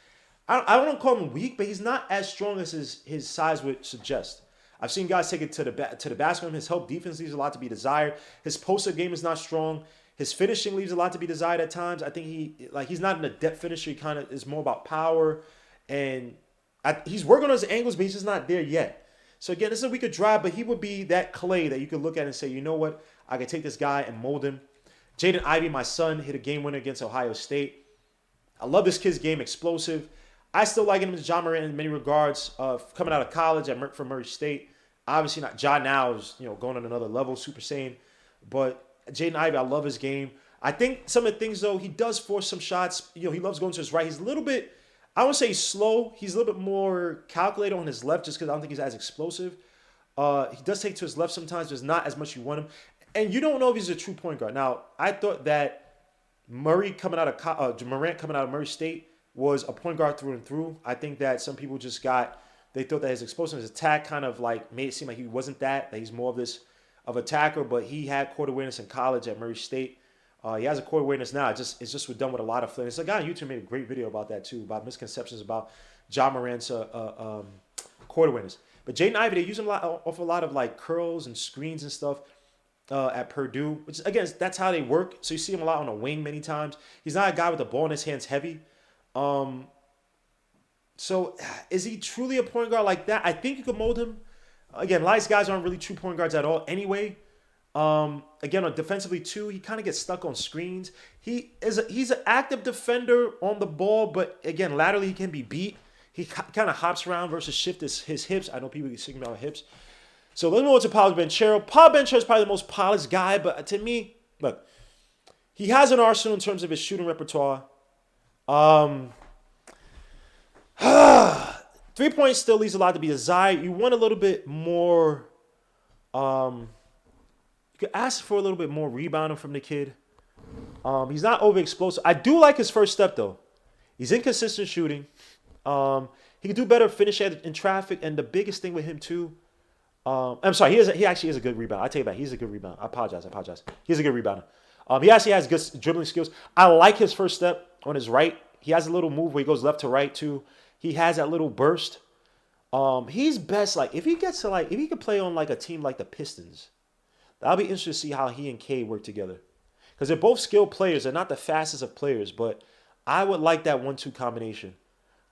I don't call him weak, but he's not as strong as his size would suggest. I've seen guys take it to the basket. His help defense leaves a lot to be desired. His post-up game is not strong. His finishing leaves a lot to be desired at times. I think he's not an adept finisher. He kind of is more about power, and he's working on his angles, but he's just not there yet. So again, this is a weaker drive, but he would be that clay that you could look at and say, you know what, I could take this guy and mold him. Jaden Ivey, my son, hit a game winner against Ohio State. I love this kid's game, explosive. I still like him as John Morant in many regards. Coming out of college from Murray State, obviously not. John now is going on another level, Super Saiyan. But Jaden Ivey, I love his game. I think some of the things though, he does force some shots. He loves going to his right. He's a little bit, I won't say he's slow. He's a little bit more calculated on his left, just because I don't think he's as explosive. He does take to his left sometimes. There's not as much you want him, and you don't know if he's a true point guard. Now, I thought that Morant coming out of Murray State was a point guard through and through. I think that some people they thought that his explosiveness, his attack kind of made it seem like he wasn't that he's more of attacker, but he had court awareness in college at Murray State. He has a court awareness now. It's just done with a lot of flair. It's a guy on YouTube made a great video about that too, about misconceptions about John Morant's court awareness. But Jaden Ivey, they use him off a lot of curls and screens and stuff at Purdue, which again, that's how they work. So you see him a lot on a wing many times. He's not a guy with the ball in his hands heavy. So is he truly a point guard like that? I think you could mold him. Again, a lot of these guys aren't really true point guards at all anyway. Again, defensively too, he kind of gets stuck on screens. He's an active defender on the ball, but again, laterally he can be beat. He kind of hops around versus shift his hips. I know people get thinking about hips. So let's move on to Paolo Banchero. Paolo Banchero is probably the most polished guy, but to me, look, he has an arsenal in terms of his shooting repertoire. 3 points still leaves a lot to be desired. You want a little bit more. You could ask for a little bit more rebounding from the kid. He's not over explosive. I do like his first step though. He's inconsistent shooting. He could do better finish in traffic, and the biggest thing with him too. I'm sorry, he actually is a good rebounder. I take it back. He's a good rebounder. I apologize. He's a good rebounder. He actually has good dribbling skills. I like his first step on his right. He has a little move where he goes left to right too. He has that little burst. He's best like if he gets to like if he could play on like a team like the Pistons. That'll be interesting to see how he and K work together. Because they're both skilled players. They're not the fastest of players, but I would like that 1-2 combination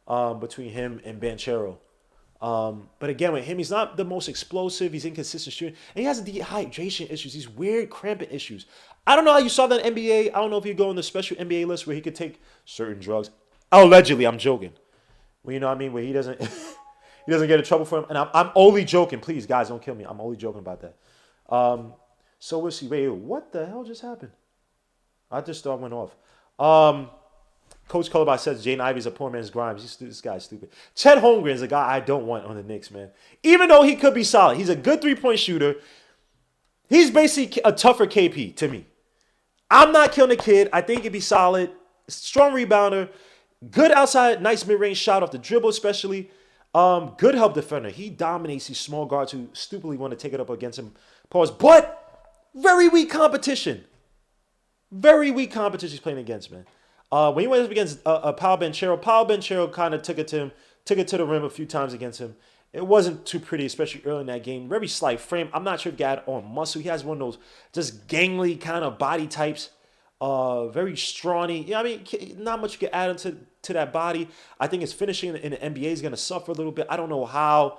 between him and Banchero. But again, with him, he's not the most explosive. He's inconsistent shooting. And he has dehydration issues, these weird cramping issues. I don't know how you saw that in NBA. I don't know if you go on the special NBA list where he could take certain drugs. Allegedly, I'm joking. Well, you know what I mean? Where he doesn't he doesn't get in trouble for him. And I'm only joking. Please, guys, don't kill me. I'm only joking about that. So we'll see. Wait, what the hell just happened? I just thought I went off. Coach Colabot says Jaden Ivey's a poor man's Grimes. This guy's stupid. Chet Holmgren is a guy I don't want on the Knicks, man. Even though he could be solid. He's a good three-point shooter. He's basically a tougher KP to me. I'm not killing the kid. I think he'd be solid. Strong rebounder. Good outside, nice mid-range shot off the dribble especially. Good help defender. He dominates these small guards who stupidly want to take it up against him. Pause. But very weak competition. Very weak competition he's playing against, man. When he went up against Paolo Banchero kind of took it to the rim a few times against him. It wasn't too pretty, especially early in that game. Very slight frame. I'm not sure if he got on muscle. He has one of those just gangly kind of body types. Very scrawny. Yeah, I mean, not much you can add into that body. I think his finishing in the NBA is going to suffer a little bit. I don't know how.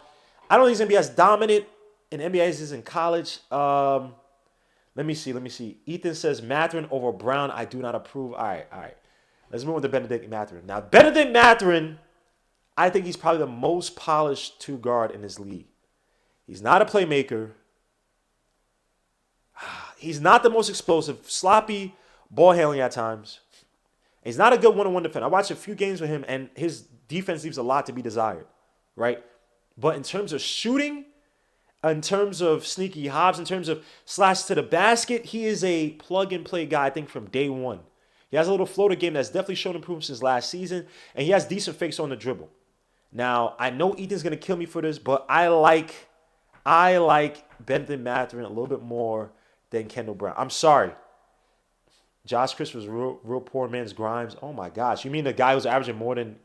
I don't think he's going to be as dominant in NBA as he is in college. Let me see. Ethan says Mathurin over Brown. I do not approve. All right. Let's move on to Benedict Mathurin. Now, Benedict Mathurin, I think he's probably the most polished two guard in this league. He's not a playmaker. He's not the most explosive. Sloppy ball handling at times. He's not a good one-on-one defender. I watched a few games with him, and his defense leaves a lot to be desired, right? But in terms of shooting, in terms of sneaky hops, in terms of slash to the basket, he is a plug-and-play guy, I think, from day one. He has a little floater game that's definitely shown improvement since last season, and he has decent fakes on the dribble. Now, I know Ethan's going to kill me for this, but I like Benedict Mathurin a little bit more than Kendall Brown. I'm sorry. Josh Chris was real poor man's Grimes. Oh, my gosh. You mean the guy who's averaging more than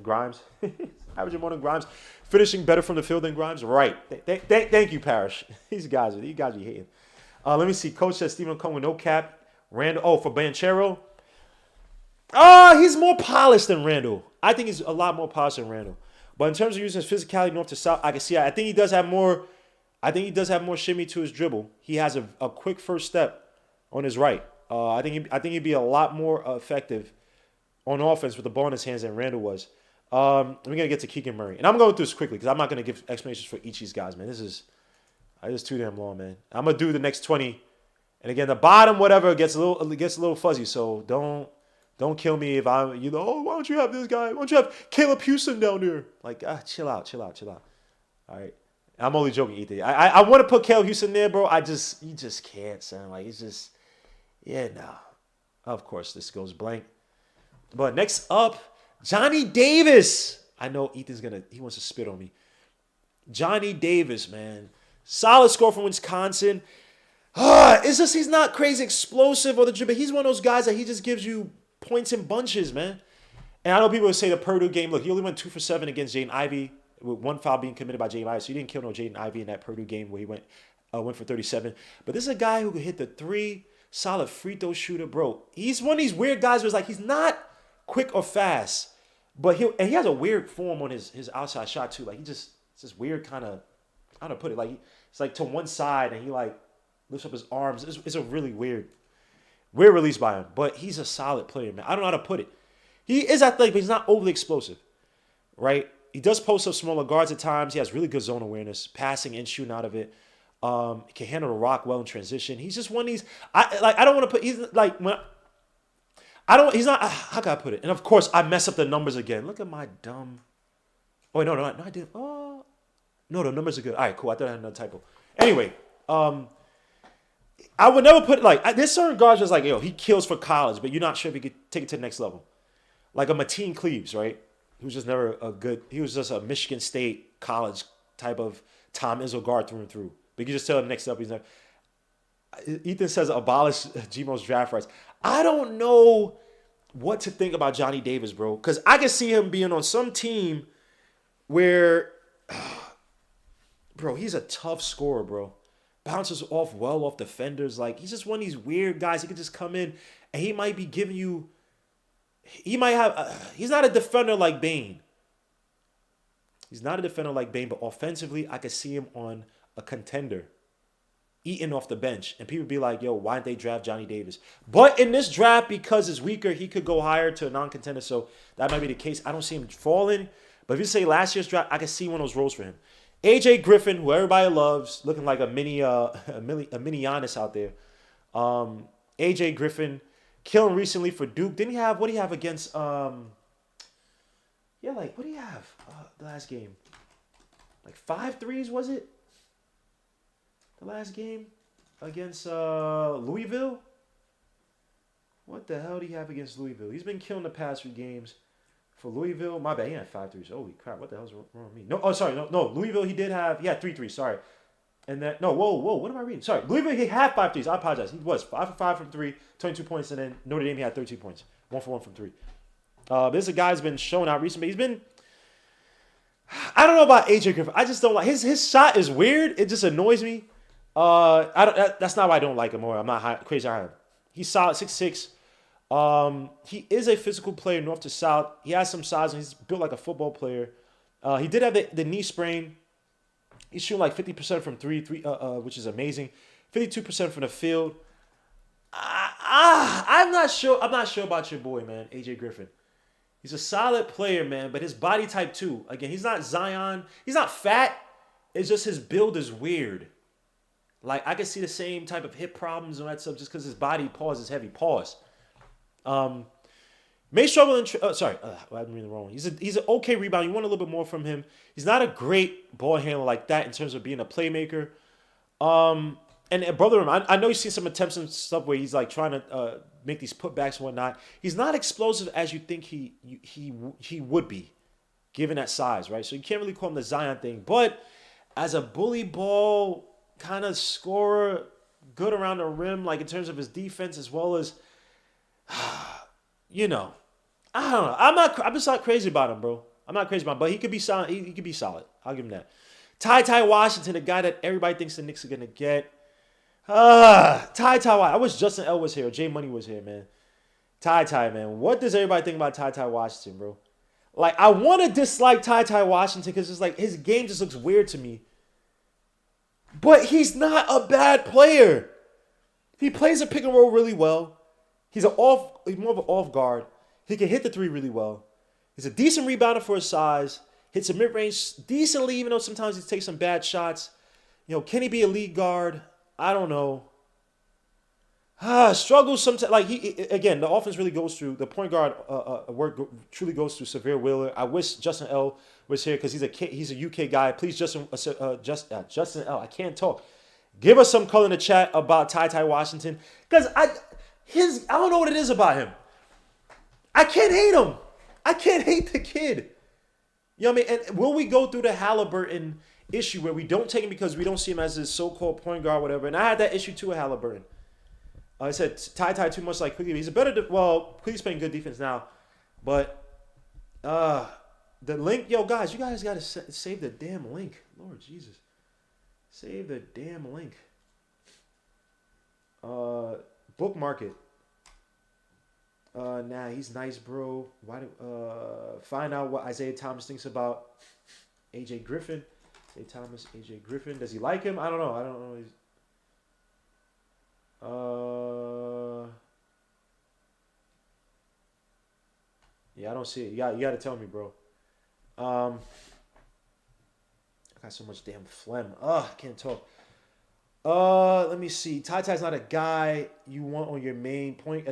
Grimes? Averaging more than Grimes? Finishing better from the field than Grimes? Right. Thank you, Parrish. These guys be hating. Let me see. Coach says Stephen Cohen with no cap. Randall. Oh, for Banchero. He's more polished than Randall. I think he's a lot more polished than Randall. But in terms of using his physicality north to south, I can see. I think he does have more. I think he does have more shimmy to his dribble. He has a quick first step on his right. I think he'd be a lot more effective on offense with the ball in his hands than Randall was. We're gonna get to Keegan Murray, and I'm going through this quickly because I'm not gonna give explanations for each of these guys, man. This is too damn long, man. I'm gonna do the next 20, and again, the bottom whatever gets a little fuzzy. So don't kill me if why don't you have this guy? Why don't you have Caleb Houston down there? Like, chill out. All right. I'm only joking, Ethan. I want to put Caleb Houston there, bro. You just can't, son. Like, it's just, yeah, no. Of course, this goes blank. But next up, Johnny Davis. I know Ethan's he wants to spit on me. Johnny Davis, man. Solid score from Wisconsin. It's just he's not crazy explosive or the dribble. He's one of those guys that he just gives you points in bunches, man. And I know people would say the Purdue game, look, he only went 2 for 7 against Jaden Ivey, with one foul being committed by Jaden Ivey. So he didn't kill no Jaden Ivey in that Purdue game where he went for 37. But this is a guy who could hit the three, solid free throw shooter, bro. He's one of these weird guys where it's like he's not quick or fast, but he has a weird form on his outside shot too. Like it's this weird kind of, I don't know how to put it, like it's like to one side and he like lifts up his arms. It's a really weird release by him, but he's a solid player, man. I don't know how to put it. He is athletic, but he's not overly explosive, right? He does post up smaller guards at times. He has really good zone awareness, passing and shooting out of it. He can handle the rock well in transition. He's just one of these. I don't want to put. He's like when I don't. He's not. How can I put it? And of course, I mess up the numbers again. Look at my dumb. Oh no, I didn't. Oh no, the numbers are good. All right, cool. I thought I had another typo. Anyway, I would never put there's certain guards that's like, yo, he kills for college, but you're not sure if he could take it to the next level. Like a Mateen Cleaves, right? He was just never a good. He was just a Michigan State college type of Tom Izzo guard through and through. But you can just tell him next up he's not. Ethan says abolish Gmo's draft rights. I don't know what to think about Johnny Davis, bro. Because I can see him being on some team where, bro, he's a tough scorer, bro. Bounces off defenders. Like, he's just one of these weird guys. He could just come in and he might be giving you. He might have. He's not a defender like Bane. He's not a defender like Bane, but offensively, I could see him on a contender, eating off the bench. And people be like, yo, why didn't they draft Johnny Davis? But in this draft, because it's weaker, he could go higher to a non-contender. So that might be the case. I don't see him falling. But if you say last year's draft, I could see one of those roles for him. AJ Griffin, who everybody loves, looking like a mini Giannis out there. AJ Griffin, killing recently for Duke. Didn't he have, what do you have against, what do you have the last game? Like 5 threes, was it? The last game against Louisville? What the hell do you have against Louisville? He's been killing the past few games for Louisville. My bad, he had 5 threes. Holy crap, what the hell's wrong with me? No, Louisville, he had 3 threes, sorry. And then, whoa, what am I reading? Sorry, Louisville, he had 5 threes. I apologize. He was 5 for 5 from 3, 22 points, and then Notre Dame, he had 13 points. 1 for 1 from 3. This is a guy who's been showing out recently. He's been, I don't know about AJ Griffin. I just don't like, his shot is weird. It just annoys me. That's not why I don't like him or I'm not crazy on him. He's solid, 6'6". He is a physical player north to south. He has some size and he's built like a football player. He did have the knee sprain. He's shooting like 50% from three, which is amazing. 52% from the field. I'm not sure about your boy, man, AJ Griffin. He's a solid player, man, but his body type too. Again, he's not Zion. He's not fat. It's just his build is weird. Like, I can see the same type of hip problems and all that stuff just because his body is heavy. May struggle in... I'm reading the wrong one. He's an okay rebound. You want a little bit more from him. He's not a great ball handler like that in terms of being a playmaker. And brother, I know you've seen some attempts and stuff where he's like trying to make these putbacks and whatnot. He's not explosive as you think he would be, given that size, right? So you can't really call him the Zion thing. But as a bully ball kind of scorer, good around the rim, like in terms of his defense as well as, you know, I don't know. I'm just not crazy about him, bro. I'm not crazy about him, but he could be solid. He could be solid. I'll give him that. TyTy Washington, the guy that everybody thinks the Knicks are gonna get. TyTy Washington. I wish Justin L was here or J Money was here, man. TyTy, man. What does everybody think about TyTy Washington, bro? Like, I want to dislike TyTy Washington because it's like his game just looks weird to me. But he's not a bad player. He plays a pick and roll really well. He's more of an off guard. He can hit the 3 really well. He's a decent rebounder for his size. Hits a mid-range decently, even though sometimes he takes some bad shots. You know, can he be a lead guard? I don't know. Struggles sometimes. Like, again, the offense really goes through, the point guard work truly goes through Severe Wheeler. I wish Justin L was here because he's a UK guy. Please, Justin L, I can't talk. Give us some color in the chat about TyTy Washington. Because I don't know what it is about him. I can't hate him. I can't hate the kid. You know what I mean? And will we go through the Halliburton issue where we don't take him because we don't see him as his so-called point guard or whatever? And I had that issue too with Halliburton. I said TyTy too much like Quigley. He's a better... Quigley's playing good defense now. But the link... Yo, guys, you guys got to save the damn link. Lord Jesus. Save the damn link. Bookmark it. Nah, he's nice, bro. Find out what Isaiah Thomas thinks about AJ Griffin. AJ Griffin. Does he like him? I don't know. Yeah, I don't see it. You got to tell me, bro. I got so much damn phlegm. I can't talk. Let me see. TyTy's not a guy you want on your main point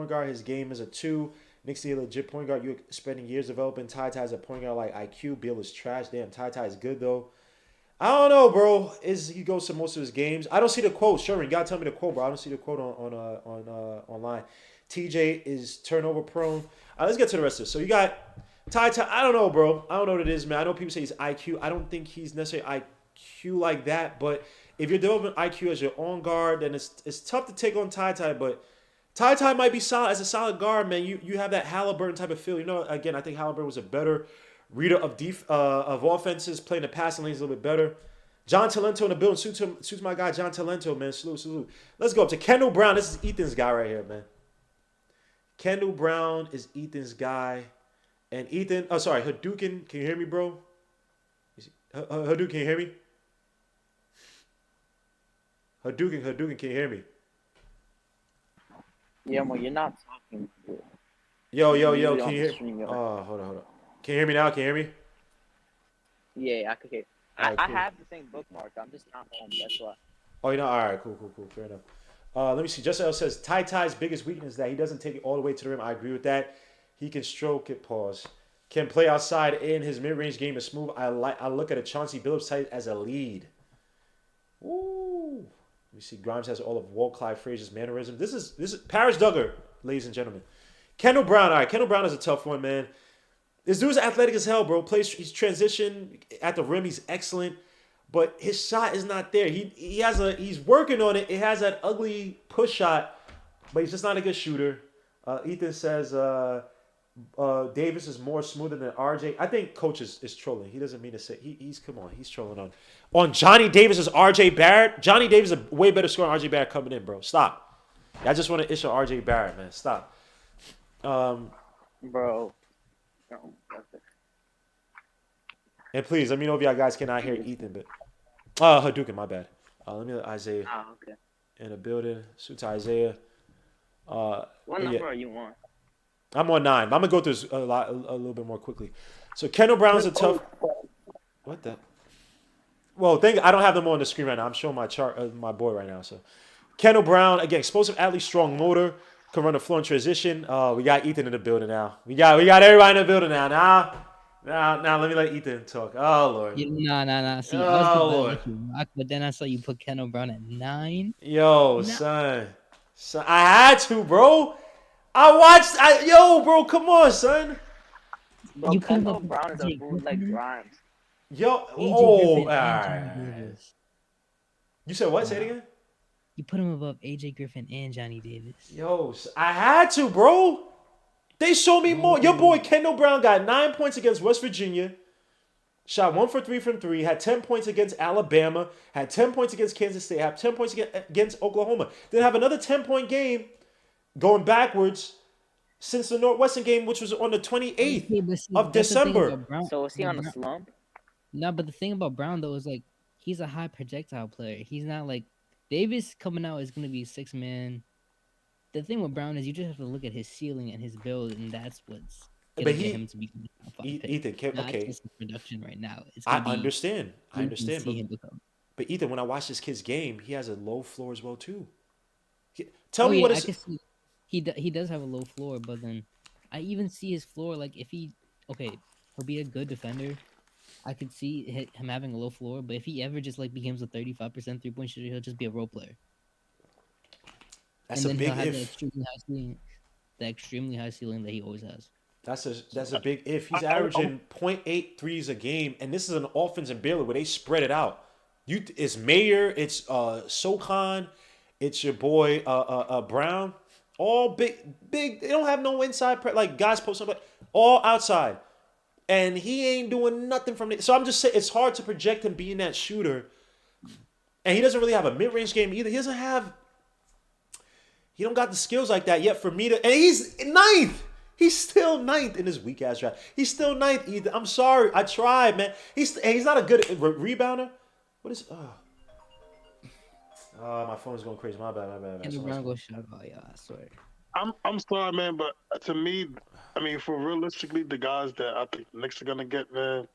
guard. His game is a 2. Knicks need a legit point guard. You're spending years developing. TyTy as a point guard like IQ. Bill is trash. Damn, TyTy is good though. I don't know, bro. He goes to most of his games. I don't see the quote. Sure, you gotta tell me the quote, bro. I don't see the quote on online. TJ is turnover prone. Let's get to the rest of this. So you got TyTy, I don't know, bro. I don't know what it is, man. I know people say he's IQ. I don't think he's necessarily IQ like that. But if you're developing IQ as your on guard, then it's tough to take on TyTy. But TyTy might be solid as a solid guard, man. You have that Halliburton type of feel. You know, again, I think Halliburton was a better reader of offenses, playing the passing lanes a little bit better. John Talento in the building. Suits my guy, John Talento, man. Salute. Let's go up to Kendall Brown. This is Ethan's guy right here, man. Kendall Brown is Ethan's guy. And Ethan, oh, sorry, Hadouken. Can you hear me, bro? Hadouken, can you hear me? Hadouken, can you hear me? Yeah, well, you're not talking. Yo, can you hear me? Oh, hold on. Can you hear me now? Can you hear me? Yeah, I can hear. Right, I cool. have the thing bookmarked. I'm just not home. That's why. Oh, you know, all right, cool. Fair enough. Let me see. Just L says TyTy's biggest weakness is that he doesn't take it all the way to the rim. I agree with that. He can stroke it. Pause. Can play outside in his mid-range game is smooth. I look at a Chauncey Billups type as a lead. Woo. Let me see. Grimes has all of Walt Clyde Frazier's mannerism. This is Paris Duggar, ladies and gentlemen. Kendall Brown. All right, Kendall Brown is a tough one, man. This dude's athletic as hell, bro. He's transition at the rim. He's excellent, but his shot is not there. He's working on it. It has that ugly push shot, but he's just not a good shooter. Ethan says Davis is more smoother than RJ. I think coach is trolling. He doesn't mean to say he's trolling on Johnny Davis's RJ Barrett. Johnny Davis is a way better scorer than RJ Barrett coming in, bro. Stop. I just want to issue RJ Barrett, man. Stop. Bro. And please let me know if y'all guys cannot hear Ethan, but Hadouken, my bad. Let me let Isaiah Okay. in the building. Suit to Isaiah. What number are you on? I'm on 9. I'm gonna go through this a little bit more quickly. So Kendall Brown's a tough. What the? Well, I don't have them on the screen right now. I'm showing my chart, my board right now. So Kendall Brown, again, explosive athlete, strong motor, can run the floor in transition. We got Ethan in the building now. We got everybody in the building now. Now let me let Ethan talk. Oh Lord. Nah. See, I was gonna let you rock, but then I saw you put Kendall Brown at 9. Yo, son, I had to, bro. Bro, come on, son. Bro, Kendall Brown is a bootleg Grimes. Yo, all right. You said what? Say it again. You put him above AJ Griffin and Johnny Davis. Yo, I had to, bro. They showed me more. Your boy Kendall Brown got 9 points against West Virginia. Shot 1 for 3 from 3. Had 10 points against Alabama. Had 10 points against Kansas State. Had 10 points against Oklahoma. Then have another 10-point game going backwards since the Northwestern game, which was on the 28th of December. So is he on a slump? No, but the thing about Brown, though, is like he's a high projectile player. He's not like Davis coming out is going to be 6-man. The thing with Brown is you just have to look at his ceiling and his build, and that's what's going to get him to be Ethan, okay. His production right now. I understand. But Ethan, when I watch this kid's game, he has a low floor as well too. Tell me what is. He does have a low floor, but then I even see his floor. Like if he'll be a good defender. I could see him having a low floor, but if he ever just like becomes a 35% 3-point shooter, he'll just be a role player. That's a big if. The extremely high ceiling that he always has. That's a big if. He's averaging 0.8 threes a game, and this is an offense in Baylor where they spread it out. It's Mayer, it's Socon, it's your boy Brown. All big. They don't have no inside like guys posting, but all outside. And he ain't doing nothing from it. So I'm just saying it's hard to project him being that shooter. And he doesn't really have a mid-range game either. He don't got the skills like that yet for me to. And he's 9th. He's still 9th in this weak ass draft. He's still 9th either. I'm sorry. I tried, man. He's not a good rebounder. What is my phone is going crazy. My bad. And Brown go shot about y'all, I swear. I'm sorry, man, but to me, I mean, for realistically, the guys that I think the Knicks are gonna get, man.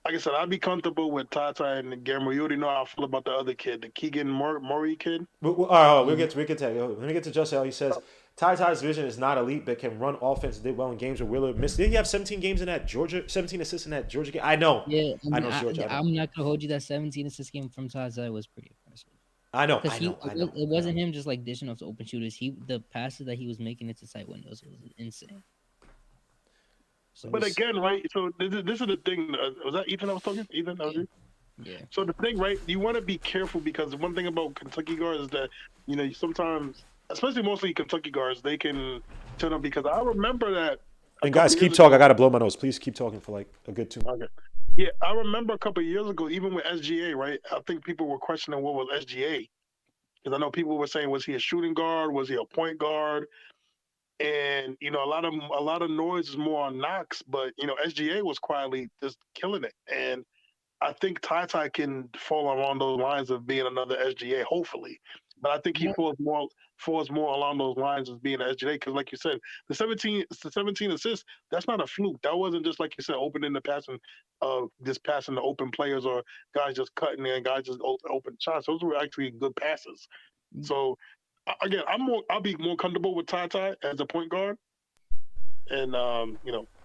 Like I said, I'd be comfortable with TyTy and Gamble. You already know how I feel about the other kid, the Keegan Murray kid. We'll get to that. Let me get to Justin. He says TyTy's vision is not elite, but can run offense. Did well in games where Willard missed. Didn't he have 17 games in that Georgia? 17 assists in that Georgia game. I know. Yeah, I know Georgia. I'm not gonna hold you. That 17 assist game from TyTy was pretty impressive. I know. It wasn't him just like dishing off to open shooters. The passes that he was making into tight windows was insane. So, But again, right? So this is the thing. Was that Ethan I was talking? Ethan, that was you? yeah. So the thing, right? You want to be careful because one thing about Kentucky guards is that sometimes, especially mostly Kentucky guards, they can turn up. Because I remember that And guys, keep talking. I gotta blow my nose. Please keep talking for like a good 2 minutes. Okay. Yeah, I remember a couple of years ago, even with SGA, right? I think people were questioning what was SGA because I know people were saying, was he a shooting guard? Was he a point guard? And a lot of noise is more on Knox, but SGA was quietly just killing it. And I think TyTy can fall along those lines of being another SGA, hopefully. But I think he falls more along those lines as being an SGA because, like you said, the 17 assists, that's not a fluke. That wasn't just like you said, opening the passing, just passing the open players or guys just cutting in, guys just open shots. Those were actually good passes. So again, I'll be more comfortable with TyTy as a point guard, and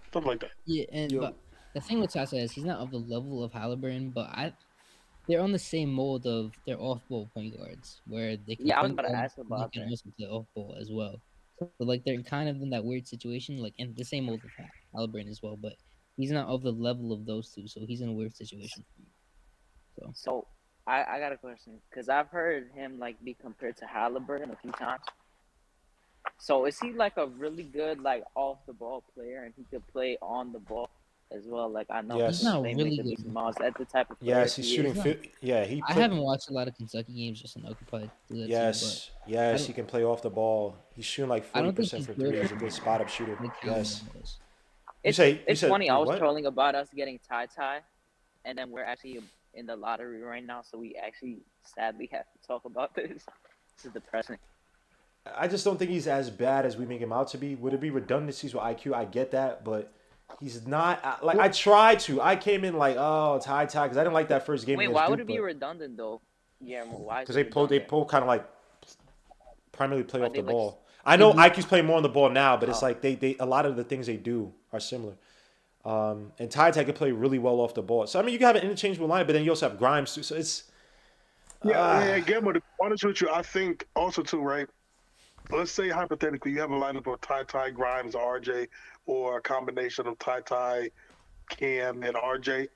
stuff like that. Yeah, but the thing with TyTy is he's not of the level of Halliburton, but they're on the same mold of their off-ball point guards, where they can. Yeah, I was about to ask about they can that. also play off-ball as well. So like they're kind of in that weird situation, like in the same mold of Halliburton as well, but he's not of the level of those two, so he's in a weird situation. So I got a question because I've heard him like be compared to Halliburton a few times. So is he like a really good like off the ball player and he could play on the ball as well? Like I know Yes. He's not really good. That's the type of player. Yes, he's shooting. I haven't watched a lot of Kentucky games just in occupied. Yes, he can play off the ball. He's shooting like 40% for three. He's a good spot up shooter. Yes. It's funny. I was trolling about us getting TyTy, and then we're actually in the lottery right now, so we actually sadly have to talk about this. This is depressing. I just don't think he's as bad as we make him out to be. Would it be redundancies with IQ? I get that, but he's not. Like I tried to. I came in like, oh, TyTy, because I didn't like that first game. Wait, why would it be redundant though? Yeah, why? Because they pull kind of like primarily play off the ball. I know IQ's playing more on the ball now, but it's like they a lot of the things they do are similar. And TyTy can play really well off the ball. So I mean, you can have an interchangeable line, but then you also have Grimes too. So it's again, but to be honest with you, I think also too, right? Let's say hypothetically you have a lineup of TyTy, Grimes, RJ, or a combination of TyTy, Cam, and RJ.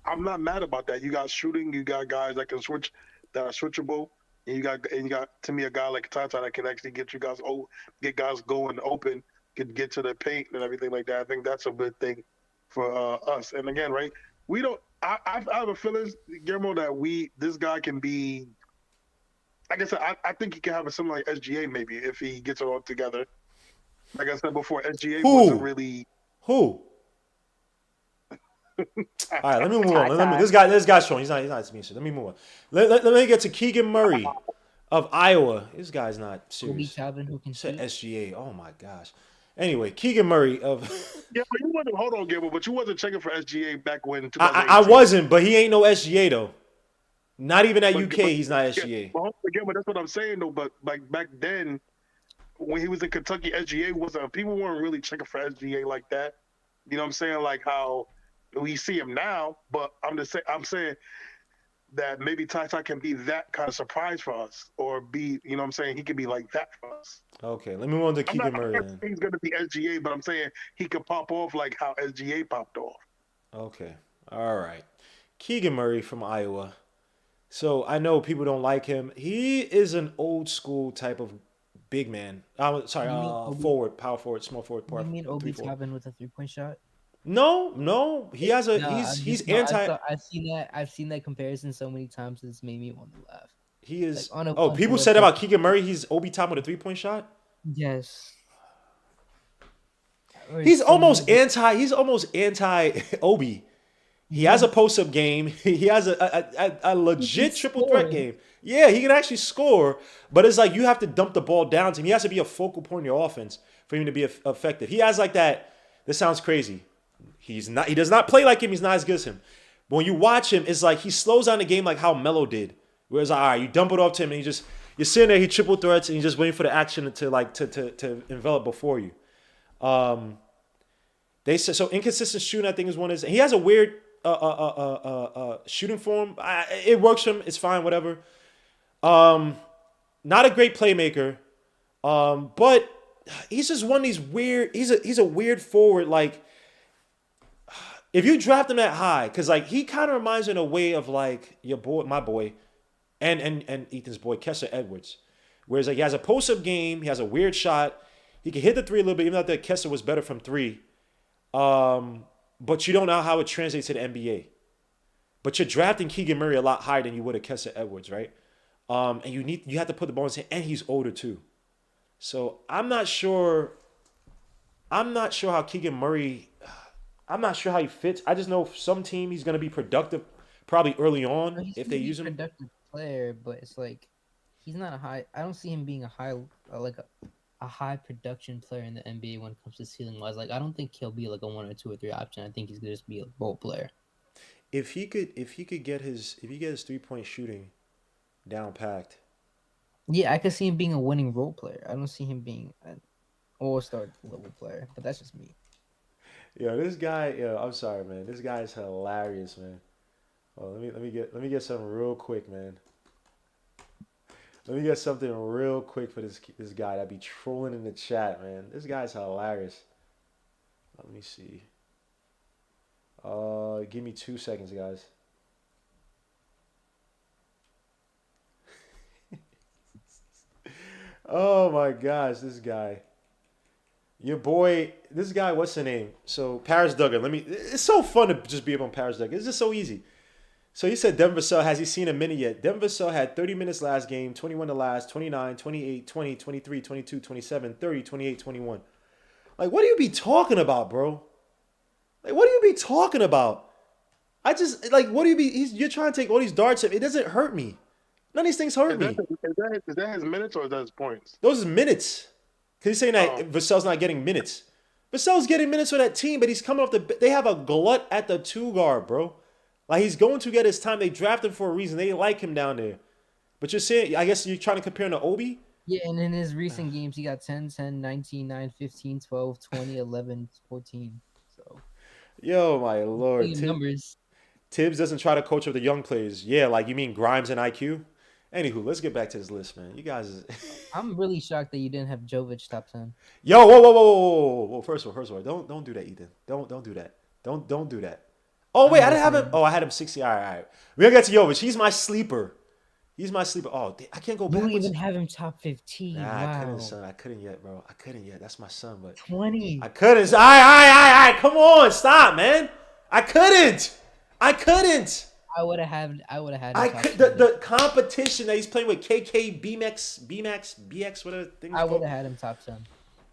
I'm not mad about that. You got shooting, you got guys that can switch, that are switchable, and you got to me a guy like TyTy that can actually get you guys get guys going open, can get to the paint and everything like that. I think that's a good thing for us. And again, right, we don't. I have a feeling, Guillermo, that this guy can be. Like I said, I think he can have a similar like SGA maybe if he gets it all together. Like I said before, SGA wasn't really. Who? All right, let me move on. This guy's showing. He's not serious. Let me move on. Let me get to Keegan Murray of Iowa. This guy's not serious. Who can shoot? SGA. Oh my gosh. Anyway, Keegan Murray of. Yeah, but you wasn't. Hold on, Gable. But you wasn't checking for SGA back when. I wasn't, but he ain't no SGA though. Not even at UK, he's not SGA. But that's what I'm saying though. But like back then, when he was in Kentucky, SGA wasn't. People weren't really checking for SGA like that. You know what I'm saying? Like how we see him now. But I'm saying that maybe TyTy can be that kind of surprise for us, or be. You know what I'm saying? He can be like that for us. Okay, let me move on to Keegan Murray. I'm not saying he's gonna be SGA, but I'm saying he could pop off like how SGA popped off. Okay, all right. Keegan Murray from Iowa. So I know people don't like him. He is an old school type of big man. Forward, power forward, small forward. You mean Obi Toppin with a 3-point shot? No. He has a he's anti. I've seen that comparison so many times. It's made me want to laugh. He is. Like people said about Keegan Murray, he's Obi Toppin with a 3-point shot. Yes. He's almost anti. He's almost anti Obi. He has a post-up game. He has a legit triple threat game. Yeah, he can actually score, but it's like you have to dump the ball down to him. He has to be a focal point in your offense for him to be effective. He has like that. This sounds crazy. He does not play like him. He's not as good as him. But when you watch him, it's like he slows down the game like how Melo did. Whereas, all right, you dump it off to him and you're sitting there. He triple threats and you're just waiting for the action to envelop before you. They said so inconsistent shooting. I think is one is he has a weird. Shooting form. It works for him. It's fine, whatever. Not a great playmaker, but he's just one of these weird. He's a weird forward. Like If you draft him that high, because like he kind of reminds me in a way of like your boy, my boy, and Ethan's boy, Kessler Edwards. Whereas like he has a post-up game, he has a weird shot, he can hit the three a little bit, even though that Kessler was better from three. But you don't know how it translates to the NBA. But you're drafting Keegan Murray a lot higher than you would a Kessler Edwards, right? And you have to put the ball in his hand, and he's older too. So I'm not sure how Keegan Murray. I'm not sure how he fits. I just know some team he's gonna be productive, probably early on He's if gonna they be use a him. productive player, but it's like he's not a high. I don't see him being a high, like a high production player in the NBA when it comes to ceiling wise. Like I don't think he'll be like a 1 or 2 or 3 option. I think he's gonna just be a role player. If he could get his 3-point shooting down packed. Yeah, I could see him being a winning role player. I don't see him being an all-star level player, but that's just me. Yo, this guy. Yo, I'm sorry, man. This guy is hilarious, man. Oh, let me get something real quick, man. Let me get something real quick for this guy that be trolling in the chat, man. This guy's hilarious. Let me see. Give me 2 seconds, guys. Oh my gosh, this guy. Your boy, this guy, what's the name? So Paris Duggan. It's so fun to just be up on Paris Duggan. It's just so easy. So he said Denver Vassell, has he seen a minute yet? Denver Vassell had 30 minutes last game, 21 the last, 29, 28, 20, 23, 22, 27, 30, 28, 21. Like, what do you be talking about, bro? Like, what do you be talking about? I just, like, what do you be, you're trying to take all these darts. It doesn't hurt me. None of these things hurt me. Is that his minutes or is that his points? Those are minutes. Because he's saying that Vassell's not getting minutes. Vassell's getting minutes for that team, but he's coming off they have a glut at the 2 guard, bro. Like, he's going to get his time. They drafted him for a reason. They like him down there. But you're saying, I guess you're trying to compare him to Obi? Yeah, and in his recent games, he got 10, 10, 19, 9, 15, 12, 20, 11, 14. So, yo, my Lord. Numbers. Tibbs doesn't try to coach up the young players. Yeah, like you mean Grimes and IQ? Anywho, let's get back to this list, man. You guys. I'm really shocked that you didn't have Jovich top 10. Yo, whoa. First of all, don't do that, Ethan. Don't do that. Don't do that. Oh wait, I didn't have him. Oh, I had him 60. All right. We're gonna get to Jovich. He's my sleeper. Oh, I can't go You backwards. don't even have him top 15. Nah, wow. I couldn't, son. I couldn't yet, bro. I couldn't yet. That's my son, but 20. I couldn't. All right. Come on, stop, man. I couldn't. I would have had him top 10. The competition that he's playing with KK, BX, whatever thing. I would have had him top 10.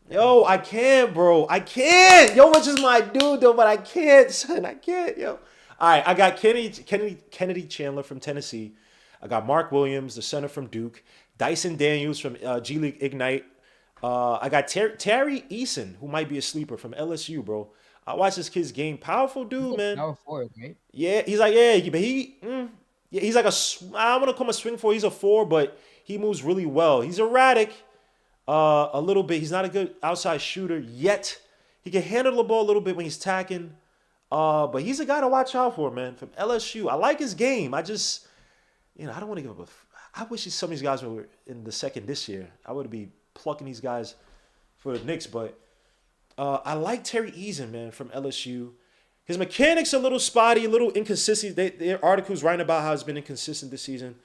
Yo, I can't, bro. I can't. Yo, which is my dude, though, but I can't, son. I can't, yo. All right, I got Kennedy Chandler from Tennessee. I got Mark Williams, the center from Duke. Dyson Daniels from G League Ignite. I got Terry Eason, who might be a sleeper from LSU, bro. I watched this kid's game. Powerful dude, man. Power forward, right? Yeah, he's like, but he's like I don't want to call him a swing forward. He's a 4, but he moves really well. He's erratic. A little bit. He's not a good outside shooter yet. He can handle the ball a little bit when he's tacking. But he's a guy to watch out for, man. From LSU. I like his game. I just, I don't want to give up I wish some of these guys were in the second this year. I would be plucking these guys for the Knicks. But I like Terry Eason, man, from LSU. His mechanics are a little spotty, a little inconsistent. Their articles writing about how he's been inconsistent this season.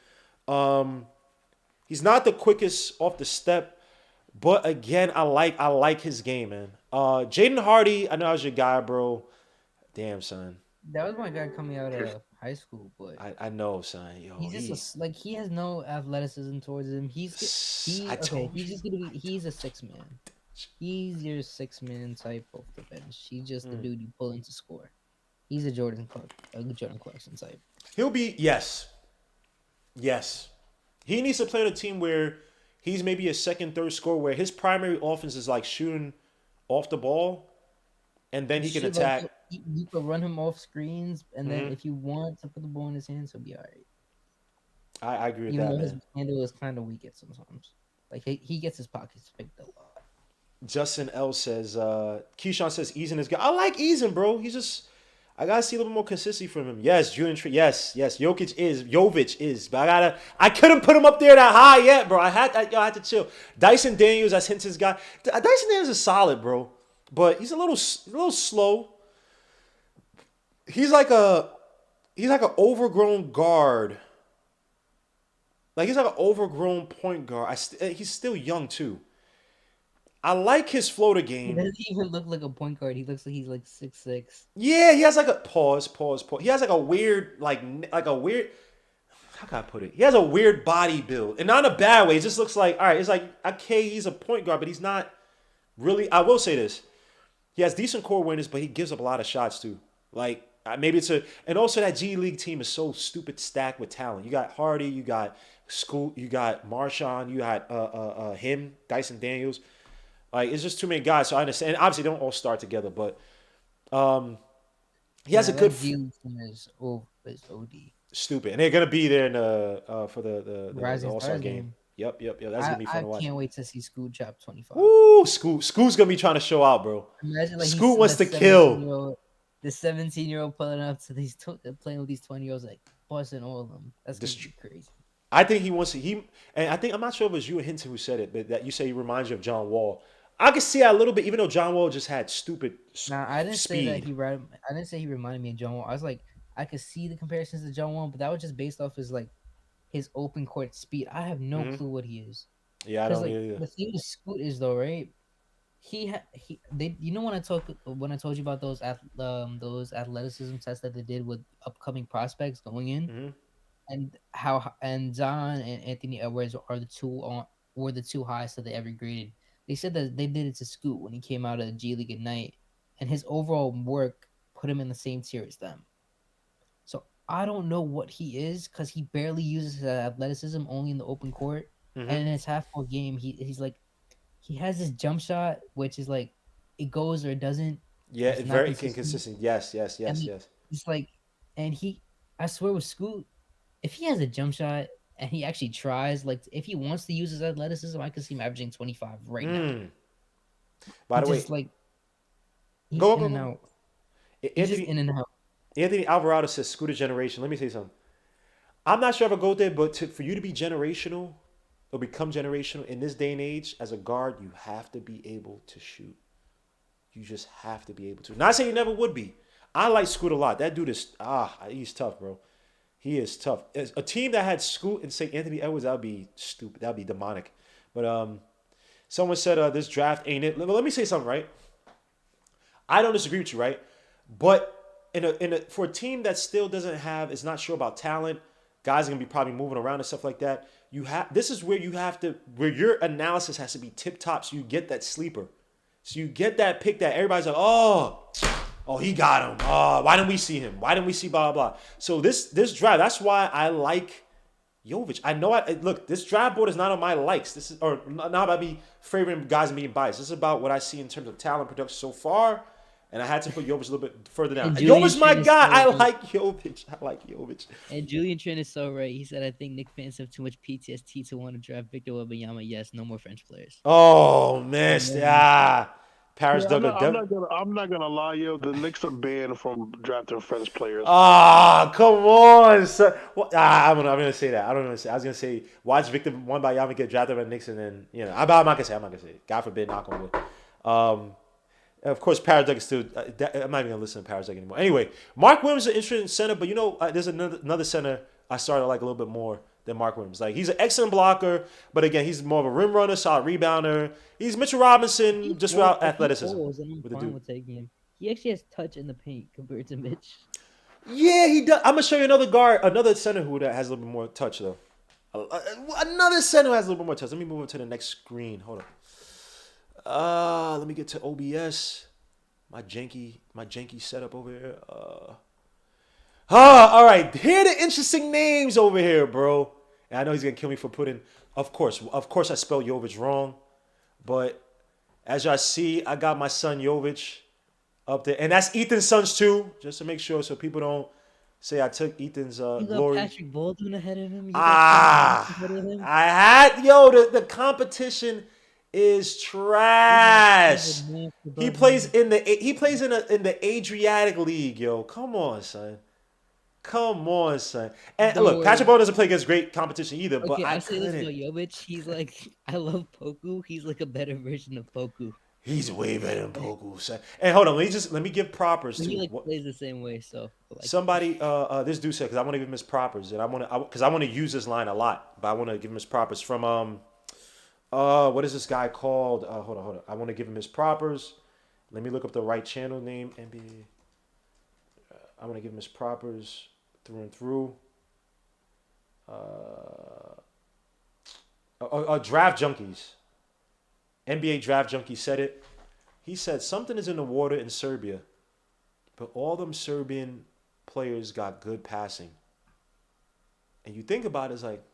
He's not the quickest off the step. But again, I like his game, man. Jaden Hardy, I know I was your guy, bro. Damn, son. That was my guy coming out of high school, but I know, son. Yo, he's just he has no athleticism towards him. He's just gonna be. He's a 6-man. He's your 6-man type off the bench. He's just the dude you pull in to score. He's a Jordan Clarkson type. He'll be yes. He needs to play on a team where he's maybe a second, third scorer, where his primary offense is like shooting off the ball, and then he can attack. You can run him off screens, and then if you want to put the ball in his hands, he'll be all right. I agree with Even that, though man. his handle is kind of weak at sometimes. Like he gets his pockets picked a lot. Justin L says, Keyshawn says Eason is good. I like Eason, bro. He's just, I gotta see a little more consistency from him. Yes, Julian, yes. Jovich is, but I couldn't put him up there that high yet, bro. I had to chill. Dyson Daniels, that's Hinton's guy. Dyson Daniels is solid, bro, but he's a little slow. he's like a an overgrown guard. Like he's like an overgrown point guard. He's still young too. I like his floater He game. doesn't even look like a point guard. He looks like he's like 6'6". Yeah, he has like a pause. He has like a weird like a weird. How can I put it? He has a weird body build, and not in a bad way. It just looks like all right. It's like okay, he's a point guard, but he's not really. I will say this: he has decent core winners, but he gives up a lot of shots too. Like maybe it's a, and also that G League team is so stupid stacked with talent. You got Hardy, you got Scoot, you got Marshawn, you got him, Dyson Daniels. Like it's just too many guys. So I understand. And obviously, they don't all start together, but he has a good. That G team is OD. Stupid, and they're gonna be there in for the Rising All Star Stars game. game. Yep. That's gonna be fun to watch. I can't wait to see Scoot drop 25. Ooh, Scoot's gonna be trying to show out, bro. Imagine like Scoot wants to kill. The 17-year-old pulling up to these playing with these 20-year-olds, like busting all of them. That's gonna be crazy. I think he wants to. And I think I'm not sure if it was you or Hinton who said it, but that you say he reminds you of John Wall. I can see that a little bit, even though John Wall just had stupid. Nah, I didn't speed. say that I didn't say he reminded me of John Wall. I was like, I could see the comparisons to John Wall, but that was just based off his open court speed. I have no clue what he is. Yeah, I don't either. The thing with Scoot is though, right? You know when I told you about those athleticism tests that they did with upcoming prospects going in, and how Zion and Anthony Edwards were the two highest that they ever graded. They said that they did it to Scoot when he came out of the G League Ignite, and his overall work put him in the same tier as them. So I don't know what he is because he barely uses his athleticism only in the open court, and in his half-court game, he's like he has this jump shot which is like it goes or it doesn't. Yeah, it's very inconsistent. Yes. It's like, and I swear with Scoot, if he has a jump shot and he actually tries, like if he wants to use his athleticism, I could see him averaging 25 right now. By the way, like he's go in and out. He's just in and out. Anthony Alvarado says Scooter generation. Let me say something. I'm not sure if I go there, but for you to be generational or become generational in this day and age as a guard, you have to be able to shoot. You just have to be able to. Not saying you never would be. I like Scoot a lot. That dude is he's tough, bro. He is tough. As a team that had Scoot and say Anthony Edwards, that would be stupid. That would be demonic. But someone said this draft ain't it. Let me say something, right? I don't disagree with you, right? But for a team that still is not sure about talent, guys are gonna be probably moving around and stuff like that. This is where where your analysis has to be tip top, so you get that sleeper, so you get that pick that everybody's like, oh, he got him. Oh, why didn't we see him? Why didn't we see blah blah blah? So this draft, that's why I like Jovich. I know look, this draft board is not on my likes. This is not about me favoring guys and being biased. This is about what I see in terms of talent production so far. And I had to put Jovich a little bit further down. Jovich, my guy. I like Jovich. And Julian Trent is so right. He said, I think Knicks fans have too much PTSD to want to draft Victor Wembanyama. Yes, no more French players. Oh, man. Paris I'm not gonna lie, yo. The Knicks are banned from drafting French players. Come on, sir. I'm gonna say that. I was gonna say watch Victor Wembanyama get drafted by the Knicks, and then I'm not gonna say it. God forbid, knock on wood. Of course, Paradug is still. I'm not even gonna listen to Paradug anymore. Anyway, Mark Williams is an interesting center, but there's another center I started to like a little bit more than Mark Williams. Like he's an excellent blocker, but again, he's more of a rim runner, solid rebounder. He's Mitchell Robinson, just without athleticism. He actually has touch in the paint compared to Mitch. Yeah, he does. I'm gonna show you another center who has a little bit more touch though. Another center who has a little bit more touch. Let me move on to the next screen. Hold on. Let me get to OBS. My janky setup over here. All right. Here are the interesting names over here, bro. And I know he's gonna kill me for putting. Of course, I spelled Jovich wrong, but as y'all see, I got my son Jovich up there, and that's Ethan's sons too, just to make sure so people don't say I took Ethan's glory. Patrick Baldwin ahead of him. I had the competition is trash. He plays in the Adriatic League, yo. Come on, son. And look, Patrick Baldwin doesn't play against great competition either. Okay, but I say this about Jovich. He's like, I love Poku. He's like a better version of Poku. He's way better than Poku. And hold on, let me give propers He to like plays the same way, so like somebody. This dude said because I want to give him his propers, and I want to use this line a lot, but I want to give him his propers from what is this guy called? Hold on. I want to give him his propers. Let me look up the right channel name. NBA. I want to give him his propers through and through. Draft Junkies. NBA Draft Junkie said it. He said something is in the water in Serbia, but all them Serbian players got good passing. And you think about it, it's like,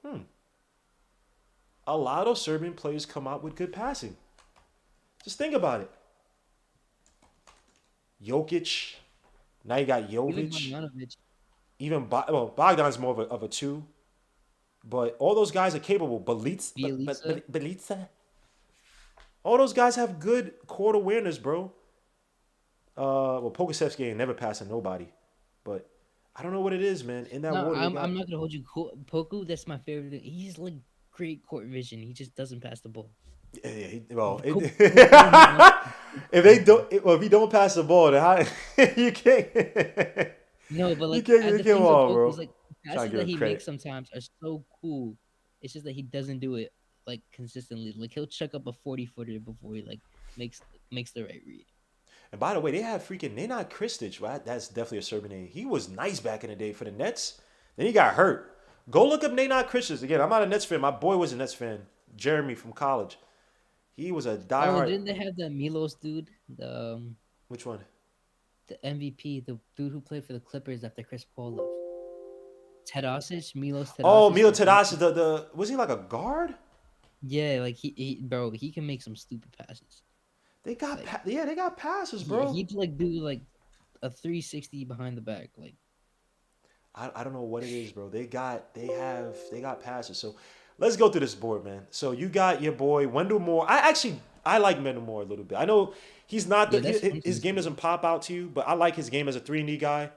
a lot of Serbian players come out with good passing. Just think about it. Jokic. Now you got Jovich. Even Bogdan's more of a 2. But all those guys are capable. Bjelica. All those guys have good court awareness, bro. Pokusevski ain't never passing nobody. But I don't know what it is, man. In that water. I'm not going to hold you. Poku, that's my favorite. He's like great court vision. He just doesn't pass the ball. Yeah, if he don't pass the ball, then how you can't. No, but like you can't bro. Like passes that he makes sometimes are so cool. It's just that he doesn't do it like consistently. Like he'll chuck up a 40-footer before he like makes the right read. And by the way, they have freaking Nenad Kristic, right? That's definitely a Serbian name. He was nice back in the day for the Nets. Then he got hurt. Go look up Nenad Kristic again. I'm not a Nets fan. My boy was a Nets fan. Jeremy from college. He was a diehard. Oh, didn't they have that Milos dude? Which one? The MVP, the dude who played for the Clippers after Chris Paul left. Milos Teodosic. Oh, Milos Teodosic. The was he like a guard? Yeah, like he can make some stupid passes. They got they got passes, bro. He'd like do like a 360 behind the back, like. I don't know what it is, bro. They got passes. So let's go through this board, man. So you got your boy Wendell Moore. I like Wendell Moore a little bit. I know he's not his game doesn't pop out to you, but I like his game as a 3-and-D guy.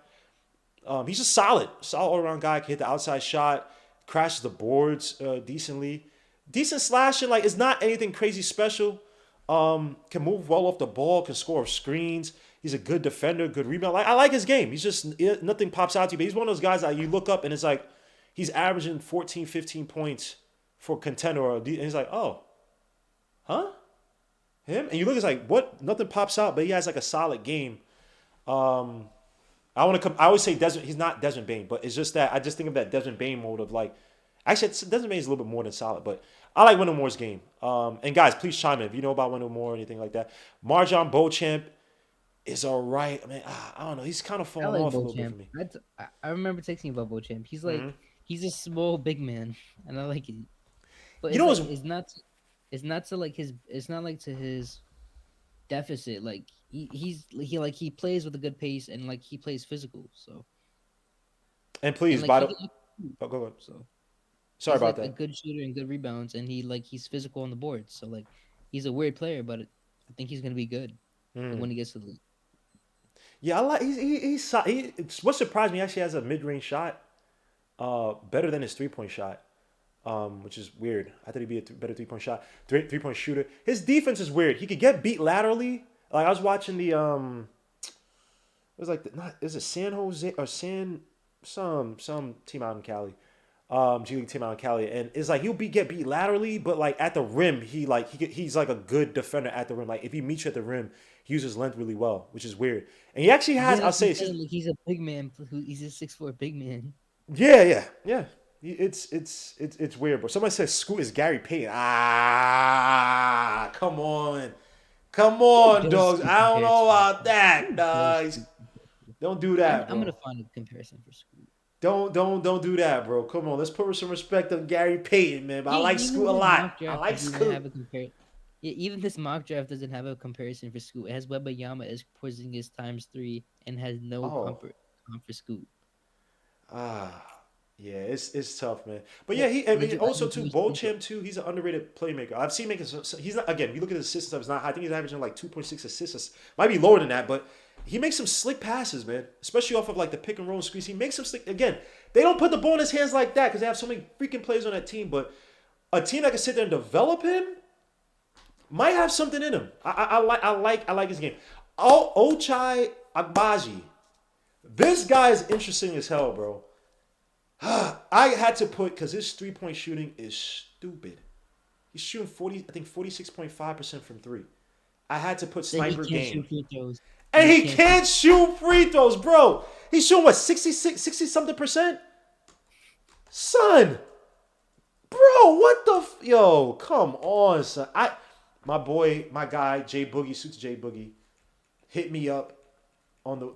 He's just solid all around guy. Can hit the outside shot, crashes the boards decently, decent slashing. Like it's not anything crazy special. Can move well off the ball, can score screens. He's a good defender, good rebound. Like I like his game. He's just nothing pops out to you. But he's one of those guys that you look up and it's like he's averaging 14, 15 points for contender. And he's like, oh, huh? Him? And you look, it's like, what? Nothing pops out, but he has like a solid game. I always say Desmond. He's not Desmond Bane, but it's just that I just think of that Desmond Bane mode of like. Actually, Desmond Bane is a little bit more than solid, but I like Wendell Moore's game. And guys, please chime in if you know about Wendell Moore or anything like that. Marjon Beauchamp is all right. I mean, I don't know. He's kind of falling off a little bit for me. I remember texting about Beauchamp. He's like, he's a small big man, and I like it. But it's not to like his. It's not like to his deficit. Like he plays with a good pace and like he plays physical. So. And please, go ahead. So. Sorry he's about like that. A good shooter and good rebounds, and he's physical on the board. So like, he's a weird player, but I think he's gonna be good when he gets to the league. Yeah, I like what surprised me. He actually has a mid-range shot, better than his 3-point shot, which is weird. I thought he'd be a better 3-point shot, 3-point shooter. His defense is weird. He could get beat laterally. Like I was watching the it was like is it San Jose or some team out in Cali. G League team out in Cali, and it's like he'll get beat laterally, but like at the rim, he's like a good defender at the rim. Like if he meets you at the rim, he uses length really well, which is weird. And he actually has, I'll say, he's a big man. He's a 6'4" big man. Yeah. It's weird, bro. Somebody says Scoot is Gary Payton. Come on, dogs. I don't know about that, dogs. Don't do that. I'm gonna find a comparison for Scoot. Don't do that, bro. Come on, let's put some respect on Gary Payton, man. But I like Scoot a lot. I like Scoot. Even this mock draft doesn't have a comparison for Scoot. It has Wembanyama as Porzingis ×3 and has no comfort for Scoot. Yeah, it's tough, man. But yeah, also too, Beauchamp too. He's an underrated playmaker. I've seen he's not, again. If you look at his assist stuff, it's not high. I think he's averaging like 2.6 assists. Might be lower than that, but he makes some slick passes, man. Especially off of like the pick and roll squeeze. He makes some slick. Again, they don't put the ball in his hands like that because they have so many freaking players on that team. But a team that can sit there and develop him, Might have something in him. I like his game. Oh, Ochai Agbaji. This guy is interesting as hell, bro. I had to put because his 3-point shooting is stupid. He's shooting 46.5% from three. I had to put sniper game. And he can't shoot free throws, bro. He's shooting what, 60 something percent? Son. Bro, what the yo, come on, son. My guy, J Boogie, suits J Boogie, hit me up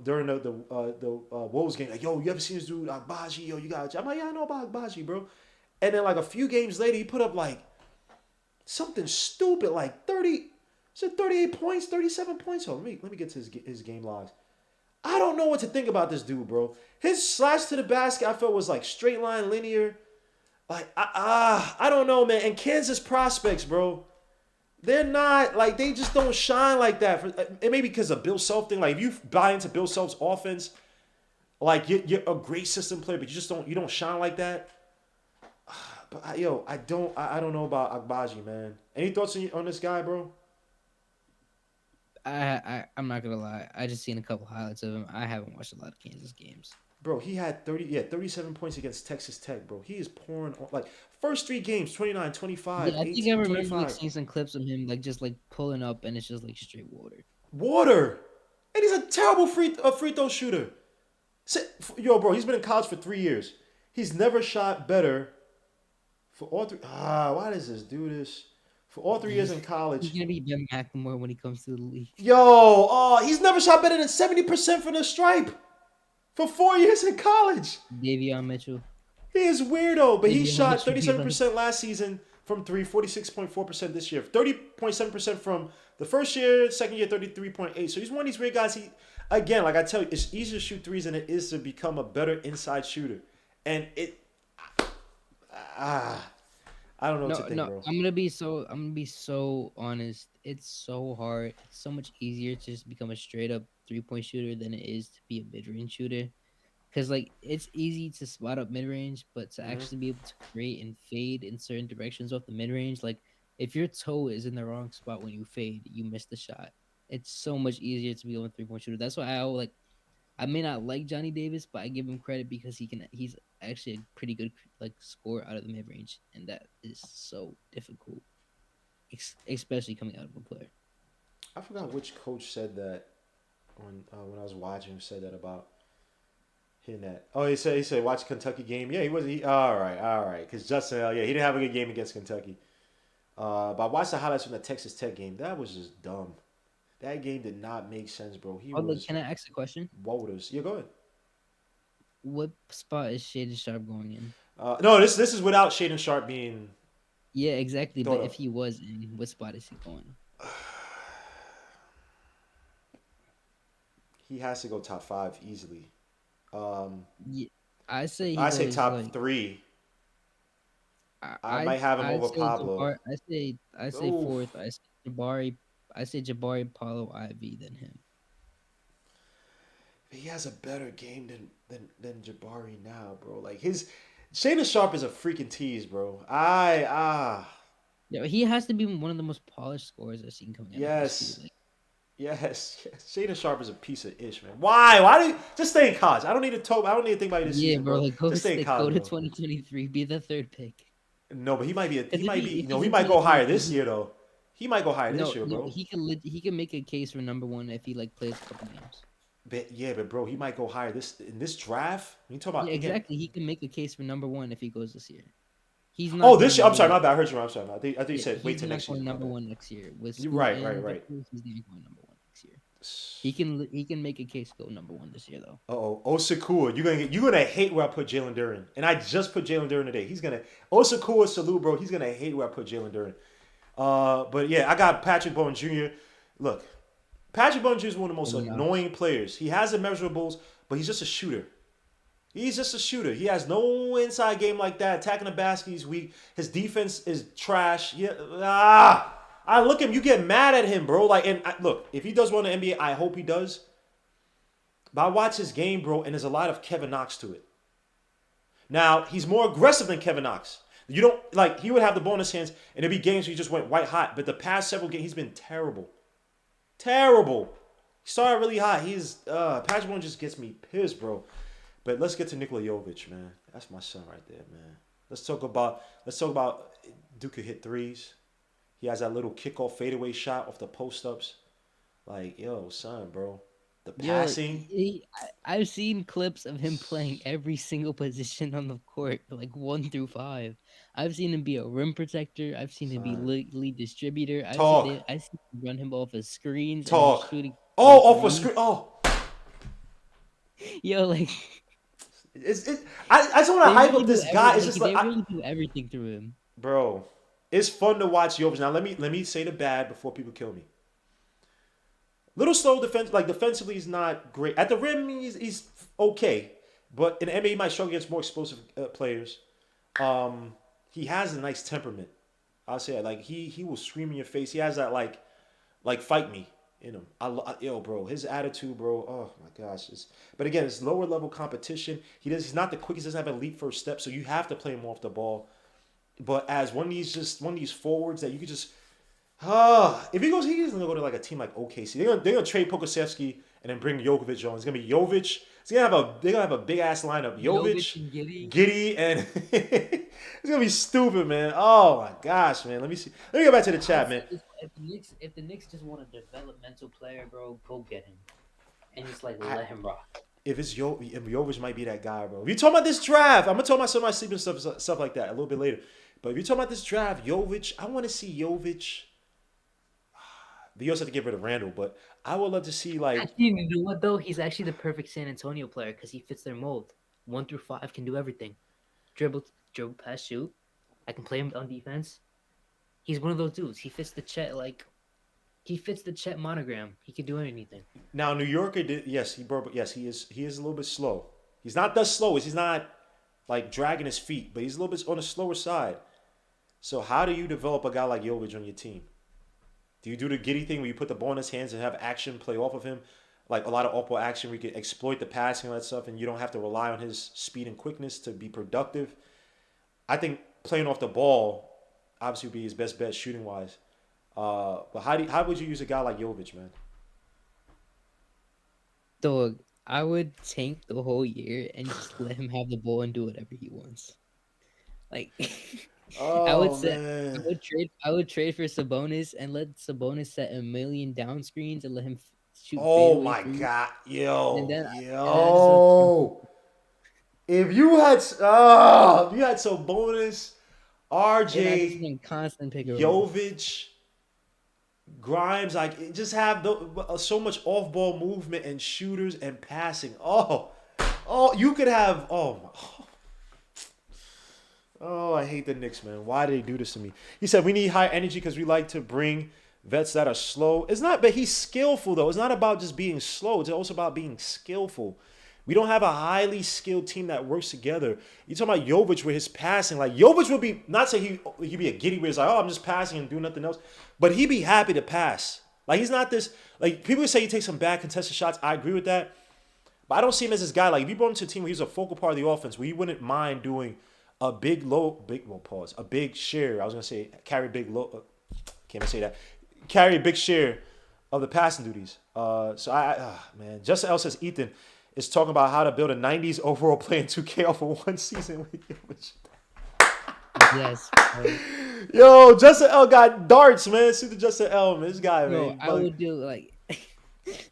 during the Wolves game. Like, yo, you ever seen this dude Agbaji? Yo, you got. I'm like, yeah, I know about Agbaji, bro. And then like a few games later, he put up like something stupid, like 38 points, 37 points. Oh, let me get to his game logs. I don't know what to think about this dude, bro. His slash to the basket, I felt was like straight line, linear. Like I don't know, man. And Kansas prospects, bro. They're not, like, they just don't shine like that. It may be because of Bill Self thing. Like, if you buy into Bill Self's offense, like, you're a great system player, but you don't shine like that. But, I don't know about Agbaji, man. Any thoughts on this guy, bro? I'm not going to lie. I just seen a couple highlights of him. I haven't watched a lot of Kansas games. Bro, he had 37 points against Texas Tech, bro. He is pouring on, like, first 3 games, 29, 25, Yeah, I 18, think I remember 25. like, seeing some clips of him like just like pulling up and it's just like straight water. Water. And he's a terrible free throw shooter. Yo, bro, he's been in college for 3 years. He's never shot better for all 3. Why does this do this? For all 3 years in college. He's going to be Ben McLemore when he comes to the league. Yo, he's never shot better than 70% from the stripe. For 4 years in college. Davion Mitchell. He is weirdo, but he shot 37% last season from 3, 46.4% this year. 30.7% from the first year, second year, 33.8%. So he's one of these weird guys. Again, like I tell you, it's easier to shoot threes than it is to become a better inside shooter. And I don't know what to think, bro. I'm gonna be so honest. It's so hard. It's so much easier to just become a straight up 3-point shooter than it is to be a mid range shooter. Because like it's easy to spot up mid range, but to actually be able to create and fade in certain directions off the mid range, like if your toe is in the wrong spot when you fade, you miss the shot. It's so much easier to be a 3-point shooter. That's why I may not like Johnny Davis, but I give him credit because he's actually a pretty good like scorer out of the mid range, and that is so difficult, especially coming out of a player. I forgot which coach said that when I was watching. Said that about hitting that. Oh, he said watch Kentucky game. Yeah, he wasn't. All right. Because Justin, he didn't have a good game against Kentucky. But I watched the highlights from the Texas Tech game. That was just dumb. That game did not make sense, bro. Can I ask a question? Waters. Yeah, go ahead. What spot is Shaden Sharp going in? No, this is without Shaden Sharp being. Yeah, exactly. But if he was in, what spot is he going? He has to go top 5 easily. Yeah, I say top 3. I might have him over Pablo. I say fourth. I say Jabari. I say Jabari, Paulo, Ivy than him. He has a better game than Jabari now, bro. Like Shaden Sharp is a freaking tease, bro. Yeah, he has to be one of the most polished scorers I've seen coming out. Yes. Yes. Shaden Sharp is a piece of ish, man. Why do you just stay in college? I don't need to talk. I don't need to think about this season, bro. Like just stay in college. Go to 2023. Be the 3rd pick. No, but he might go higher this year though. He might go higher this year, bro. He can make a case for number 1 if he like plays a couple games. But bro, he might go higher in this draft. You talk about exactly. He can make a case for number 1 if he goes this year. He's not. Oh, this year. I'm sorry, my bad. I heard you. I'm sorry. I thought you said wait till next year. Number 1 next year. You're right. He's not going number 1 next year. He can make a case to go number 1 this year though. Osakua, you're gonna hate where I put Jalen Duren, and I just put Jalen Duren today. Osakua salute, bro. He's gonna hate where I put Jalen Duren. But yeah, I got Patrick Bowen Jr. Look, Patrick Bowen Jr. is one of the most annoying players. He has the measurables, but he's just a shooter. He's just a shooter. He has no inside game like that. Attacking the basket, he's weak. His defense is trash. I look at him. You get mad at him, bro. Look, if he does well in the NBA, I hope he does. But I watch his game, bro, and there's a lot of Kevin Knox to it. Now, he's more aggressive than Kevin Knox. You don't like he would have the ball in his hands, and there'd be games where he just went white hot. But the past several games, he's been terrible, terrible. He started really hot. He's Patrick Williams just gets me pissed, bro. But let's get to Nikola Jovic, man. That's my son right there, man. Let's talk about Duke could hit threes. He has that little kickoff fadeaway shot off the post ups. Like, yo, son, bro. The passing. I've seen clips of him playing every single position on the court, like 1 through 5. I've seen him be a rim protector. I've seen him be lead distributor. I've seen him run him off of screens. And shooting. Off a screen. Oh. Yo, like. I just want to hype up this guy. It's just they really do everything through him, bro. It's fun to watch Jovic. Now let me say the bad before people kill me. Little slow defense, like defensively, he's not great. At the rim, he's okay, but in the NBA, he might struggle against more explosive players. He has a nice temperament. I'll say it. Like he will scream in your face. He has that like fight me in him. Yo, bro, his attitude, bro. Oh my gosh. But again, it's lower level competition. He's not the quickest. Doesn't have a leap first step, so you have to play him off the ball. But as one of these forwards that you could just. If he goes, he's gonna go to like a team like OKC. They're gonna trade Pokusevski and then bring Jovich on. It's gonna be Jovich. They're gonna have a big ass lineup. Jovich and Giddey, and it's gonna be stupid, man. Oh my gosh, man. Let me see. Let me go back to the chat, man. If the Knicks just want a developmental player, bro, go get him and just let him rock. If Jovich might be that guy, bro. If you're talking about this draft, I'm gonna talk about some of my sleeping stuff like that a little bit later. But if you're talking about this draft, Jovich, I want to see Jovich. You also have to get rid of Randle, but I would love to see Actually, you know what though? He's actually the perfect San Antonio player because he fits their mold. 1 through 5 can do everything. Dribble, pass, shoot. I can play him on defense. He's one of those dudes. He fits the Chet monogram. He can do anything. Now New Yorker did he is a little bit slow. He's not the slowest. He's not like dragging his feet, but he's a little bit on the slower side. So how do you develop a guy like Jovich on your team? Do you do the Giddey thing where you put the ball in his hands and have action play off of him? Like a lot of off-ball action where you can exploit the passing and all that stuff and you don't have to rely on his speed and quickness to be productive. I think playing off the ball obviously would be his best bet shooting-wise. But how would you use a guy like Jovich, man? Dog, I would tank the whole year and just let him have the ball and do whatever he wants. Like... I would trade for Sabonis and let Sabonis set 1 million down screens and let him shoot. Oh my god, if you had Sabonis, RJ, constant pick Jovich, Grimes, like just have so much off-ball movement and shooters and passing. You could have. Oh, I hate the Knicks, man. Why do they do this to me? He said, we need high energy because we like to bring vets that are slow. It's not, but he's skillful, though. It's not about just being slow. It's also about being skillful. We don't have a highly skilled team that works together. You talking about Jovich with his passing. Like, Jovich would be, not say he'd be a giddy where he's like, I'm just passing and doing nothing else. But he'd be happy to pass. Like, he's not this, like, people say he takes some bad contested shots. I agree with that. But I don't see him as this guy. Like, if you brought him to a team where he's a focal part of the offense, where he wouldn't mind doing a big share. I was gonna say carry can't even say that. Carry a big share of the passing duties. Man, Justin L says Ethan is talking about how to build a '90s overall play in 2K off of one season. Yes. Yo, Justin L got darts, man. See the Justin L, man. This guy, man. I would do like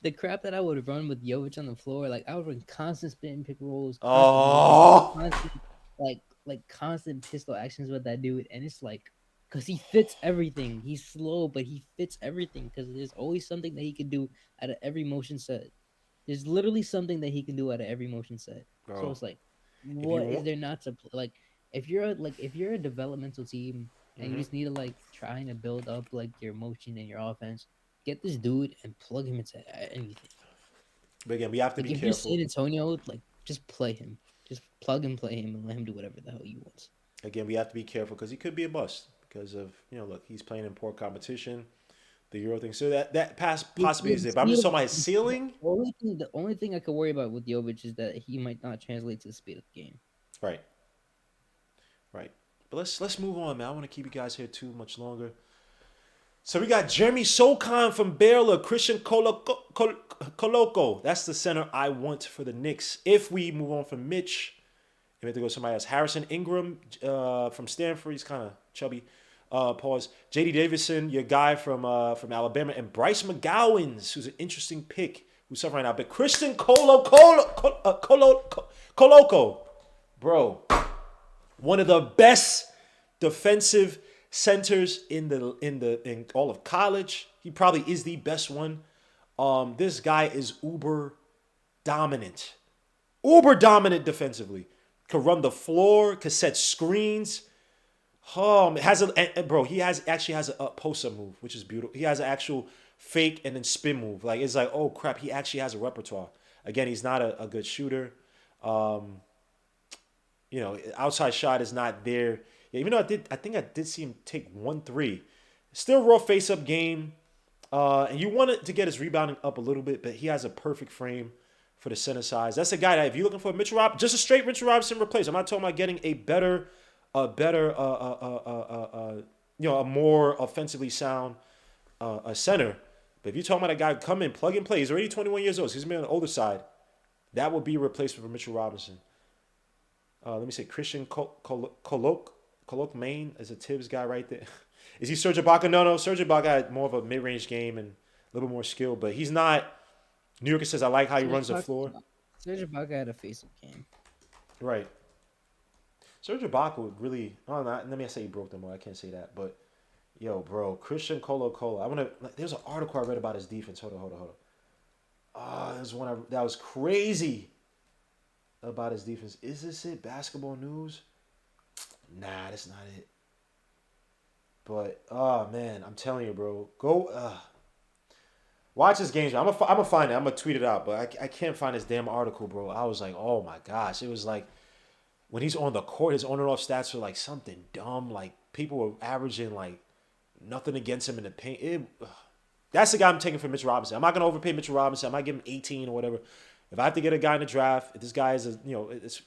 the crap that I would run with Jovich on the floor. Like I would run constant spin pick rolls. Constant pistol actions with that dude, and it's like, cause he fits everything. He's slow, but he fits everything. Cause there's always something that he can do out of every motion set. There's literally something that he can do out of every motion set. Bro, so it's like, what is there not to like? If you're a developmental team and you just need to trying to build up your motion and your offense, get this dude and plug him into anything. But again, we have to be careful. If you're San Antonio, just play him. Just plug and play him and let him do whatever the hell he wants. Again, we have to be careful because he could be a bust because of, look, he's playing in poor competition, the Euro thing. So that possibly is there. But I'm just talking about his ceiling. The only thing I could worry about with Jovich is that he might not translate to the speed of the game. Right. But let's move on, man. I want to keep you guys here too much longer. So we got Jeremy Sochan from Baylor, Christian Koloko. That's the center I want for the Knicks. If we move on from Mitch, we have to go to somebody else. Harrison Ingram from Stanford. He's kind of chubby. Pause. J.D. Davison, your guy from Alabama, and Bryce McGowens, who's an interesting pick, who's suffering right now. But Christian Koloko, bro, one of the best defensive centers in all of college. He probably is the best one. This guy is uber dominant defensively. Could run the floor, could set screens. He actually has a post-up move, which is beautiful. He has an actual fake and then spin move. Like, it's like, oh crap, he actually has a repertoire. Again, he's not a good shooter. Outside shot is not there. Yeah, even though I think I did see him take 1 3. Still raw face-up game. And you want it to get his rebounding up a little bit, but he has a perfect frame for the center size. That's a guy that if you're looking for just a straight Mitchell Robinson replace. I'm not talking about getting a more offensively sound center. But if you're talking about a guy come in, plug and play, he's already 21 years old. So he's on the older side. That would be a replacement for Mitchell Robinson. Let me say Christian Kolok Maine is a Tibbs guy right there. Is he Serge Ibaka? No. Serge Ibaka had more of a mid-range game and a little bit more skill, but he's not. New Yorker says, I like how he runs the floor. Serge Ibaka had a face-up game. Right. Serge Ibaka would really. Oh, let me say he broke them all. I can't say that, but yo, bro, Christian Koloko. There's an article I read about his defense. Hold on. There's one that was crazy about his defense. Is this it? Basketball News? Nah, that's not it. But oh man, I'm telling you, bro, go watch this game. I'm gonna find it. I'm gonna tweet it out, but I can't find this damn article, bro. I was like, oh my gosh, it was like when he's on the court, his on and off stats are like something dumb. Like people were averaging like nothing against him in the paint. That's the guy I'm taking for Mitchell Robinson. I'm not gonna overpay Mitchell Robinson. I might give him 18 or whatever. If I have to get a guy in the draft, if this guy is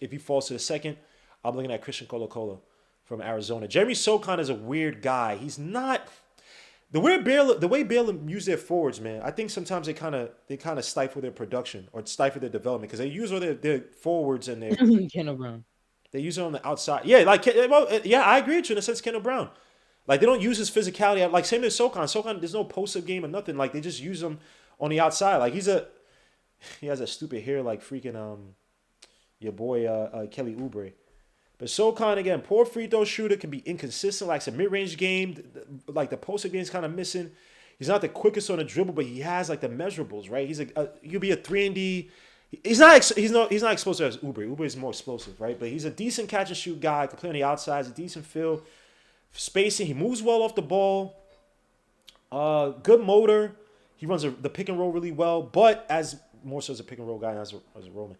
if he falls to the second, I'm looking at Christian Koloko from Arizona. Jeremy Sochan is a weird guy. He's not the way Baylor use their forwards, man. I think sometimes they kind of stifle their production or stifle their development because they use all their forwards and their Kendall Brown. They use it on the outside. Yeah, I agree with you in a sense. Kendall Brown, like they don't use his physicality. Like same as Sochan. Sochan, there's no post-up game or nothing. Like they just use him on the outside. Like he has a stupid hair like freaking your boy Kelly Oubre. But Sochan, again, poor free throw shooter, can be inconsistent, like some mid-range game. Like the post-up game is kind of missing. He's not the quickest on the dribble, but he has like the measurables, right? He's he'll be a 3-and-D. He's not explosive as Oubre. Oubre is more explosive, right? But he's a decent catch and shoot guy. Can play on the outside. He's a decent fill, spacing. He moves well off the ball. Good motor. He runs the pick and roll really well, but as more so as a pick and roll guy as a roller.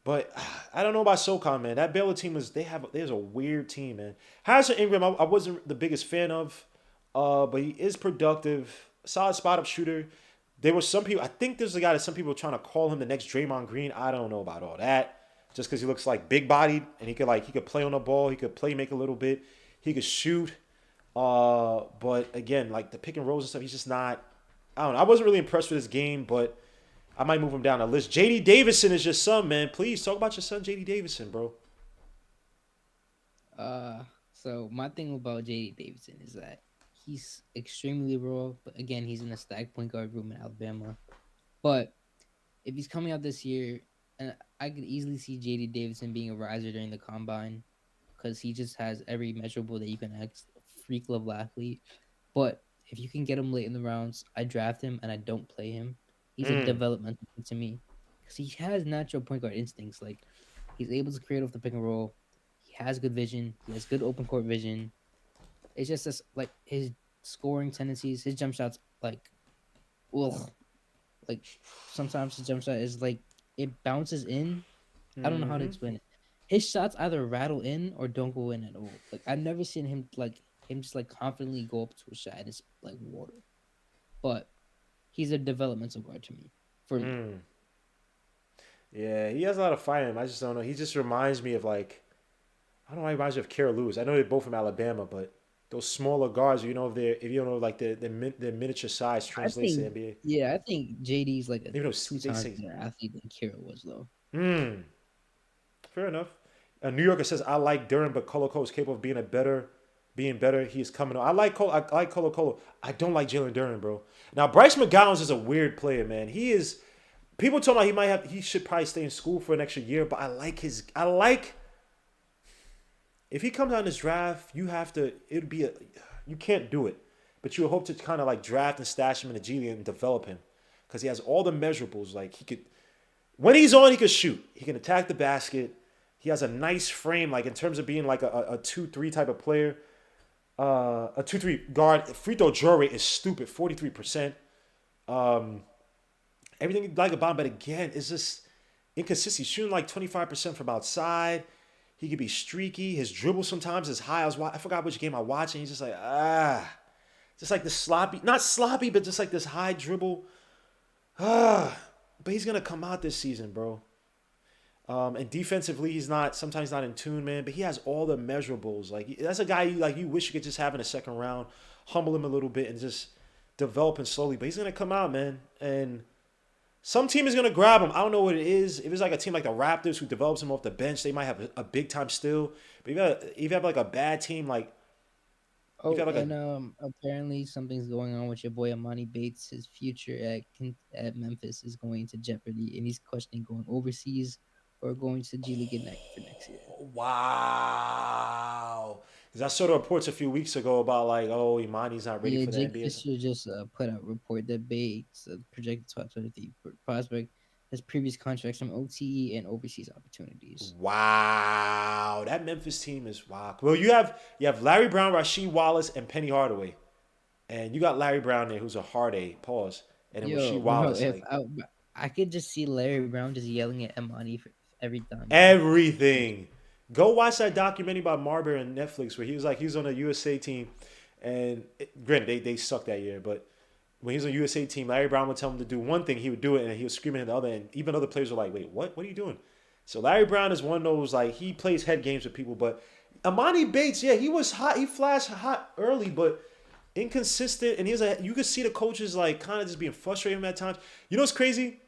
But I don't know about Sochan, man. That Baylor team there's a weird team, man. Harrison Ingram, I wasn't the biggest fan of, but he is productive, solid spot up shooter. There were some people, I think there's a guy that some people were trying to call him the next Draymond Green. I don't know about all that. Just because he looks like big bodied and he could play on the ball, he could make a little bit, he could shoot. But again, like the pick and rolls and stuff, he's just not. I don't know. I wasn't really impressed with his game, but I might move him down the list. J.D. Davison is your son, man. Please talk about your son, J.D. Davison, bro. So my thing about J.D. Davison is that he's extremely raw, but again, he's in a stacked point guard room in Alabama. But if he's coming out this year, and I could easily see J.D. Davison being a riser during the combine because he just has every measurable that you can ask, freak level athlete. But if you can get him late in the rounds, I draft him and I don't play him. He's a developmental to me because he has natural point guard instincts. Like he's able to create off the pick and roll. He has good vision. He has good open court vision. It's just this, like his scoring tendencies, his jump shots, like sometimes his jump shot is like it bounces in. I don't know how to explain it. His shots either rattle in or don't go in at all. Like I've never seen him just confidently go up to a shot and it's like water. But he's a developmental guard to me. For me. Yeah, he has a lot of fire in him. I just don't know. He just reminds me of like I don't know why he reminds me of Kara Lewis. I know they're both from Alabama, but those smaller guards, if you don't know like the miniature size I translates to think, NBA. yeah, I think JD's like a Even though two they times say, better athlete than Kira was though. hmm, fair enough. New Yorker says I like Duran, but Colo Colo is capable of being better. He is coming on. I like Colo Colo. I don't like Jalen Duran, bro. Now Bryce McGowan is a weird player, man. He is. People talking about he should probably stay in school for an extra year, but I like if he comes out in this draft, you can't do it. But you hope to kind of like draft and stash him in the G League and develop him. Because he has all the measurables. Like when he's on, he could shoot. He can attack the basket. He has a nice frame, like in terms of being like a 2-3 type of player. A 2-3 guard. Free throw draw rate is stupid, 43%. Everything you like about him, but again, it's just inconsistent. He's shooting like 25% from outside. He could be streaky. His dribble sometimes is high. I forgot which game I watched, and he's just like, just like this sloppy, not sloppy, but just like this high dribble. But he's gonna come out this season, bro. And defensively, sometimes not in tune, man. But he has all the measurables. Like that's a guy you wish you could just have in a second round, humble him a little bit, and just develop him slowly. But he's gonna come out, man, and some team is going to grab him. I don't know what it is. If it's like a team like the Raptors who develops him off the bench, they might have a big time steal. But if you have like a bad team, like Apparently something's going on with your boy Amani Bates. His future at Memphis is going to jeopardy, and he's questioning going overseas or going to G League for next year. Wow. Because I saw the reports a few weeks ago about like, oh, Imani's not ready for the Jake NBA. Fisher just put out a report that Bates, projected 2023 prospect, has previous contracts from OTE and overseas opportunities. Wow, that Memphis team is wow. Well, you have Larry Brown, Rasheed Wallace, and Penny Hardaway, and you got Larry Brown there, who's a hard A. Pause, and then Rasheed Wallace. If I could just see Larry Brown just yelling at Imani for every time. Everything. Go watch that documentary about Marbury on Netflix where he was on a USA team, and granted they sucked that year, but when he was on a USA team, Larry Brown would tell him to do one thing, he would do it, and he was screaming at the other, and even other players were like, "Wait, what? What are you doing?" So Larry Brown is one of those like he plays head games with people, but Amani Bates, yeah, he was hot, he flashed hot early, but inconsistent, and you could see the coaches like kind of just being frustrated at times. You know what's crazy?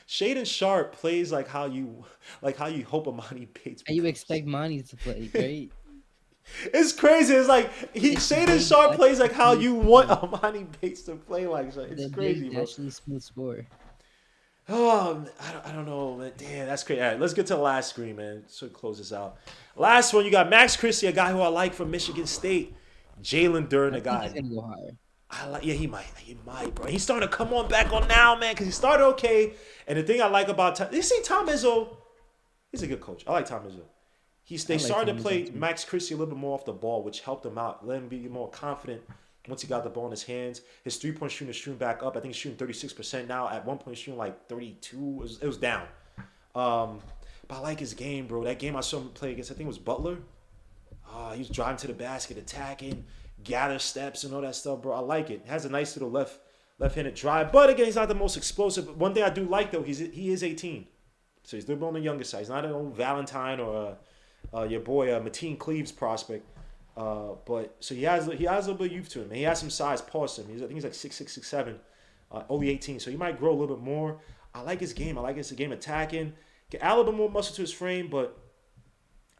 Shaden Sharp plays like how you hope Amani Bates plays. You expect Monty to play, right? It's crazy. It's like Shaden Sharp plays like how you want Amani Bates to play like. So it's crazy, bro. Actually, smooth score. Oh, I don't know, man. Damn, that's crazy. All right, let's get to the last screen, man. So close this out. Last one, you got Max Christie, a guy who I like from Michigan State. Jalen Duren, a guy. He's gonna go higher. Yeah, he might, bro. He's starting to come on back on now, man, because he started okay. And the thing I like about you see Tom Izzo, he's a good coach. I like Tom Izzo. They started to play Max Christie a little bit more off the ball, which helped him out, let him be more confident once he got the ball in his hands. His three-point shooting is shooting back up. I think he's shooting 36% now. At one point, shooting like 32. It was down. But I like his game, bro. That game I saw him play against, I think it was Butler. He was driving to the basket, attacking, gather steps and all that stuff, bro. I like it. Has a nice little left-handed drive. But again, he's not the most explosive. One thing I do like, though, he is 18. So he's a little bit on the younger side. He's not an old Valentine or your boy Mateen Cleaves prospect. But so he has a little bit of youth to him. And he has some size past him. I think he's like 6'6", 6'7", only 18. So he might grow a little bit more. I like his game. I like his game attacking. Get a little bit more muscle to his frame, but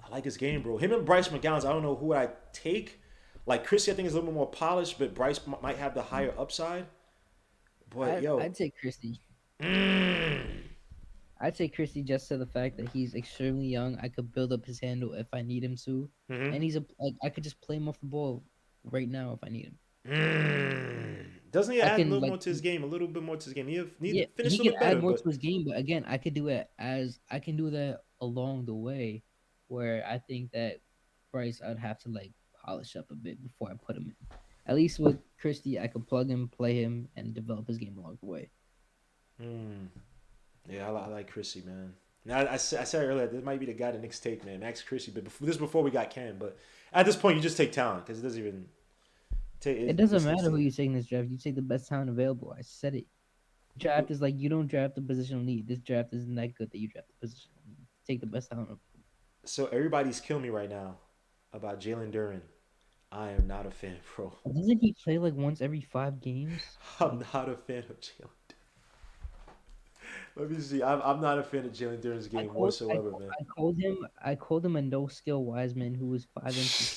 I like his game, bro. Him and Bryce McGowan, I don't know who I'd take. Like Chrissy, I think is a little bit more polished, but Bryce might have the higher upside. But I'd take Christie. I'd take Christie just to the fact that he's extremely young. I could build up his handle if I need him to, and I could just play him off the ball right now if I need him. Doesn't he add a little more to his game? A little bit more to his game. He finish a little can better, add more to his game, but again, I could do it I can do that along the way, where I think that Bryce I'd have to like polish up a bit before I put him in. At least with Christie, I could plug him, play him, and develop his game along the way. Yeah, I like Christie, man. Now I said earlier, this might be the guy the Knicks take, man. Max Christie, but before we got Cam. But at this point, you just take talent because it doesn't even. It doesn't matter who you take in this draft. You take the best talent available. I said it. Draft is like you don't draft the positional need. This draft isn't that good that you draft the positional need. Take the best talent. So everybody's killing me right now about Jalen Duren. I am not a fan, bro. Doesn't he play like once every 5 games? I'm not a fan of Jalen. Let me see. I'm not a fan of Jalen Duren's game whatsoever, man. I called him a no skill Wiseman who was 5 inches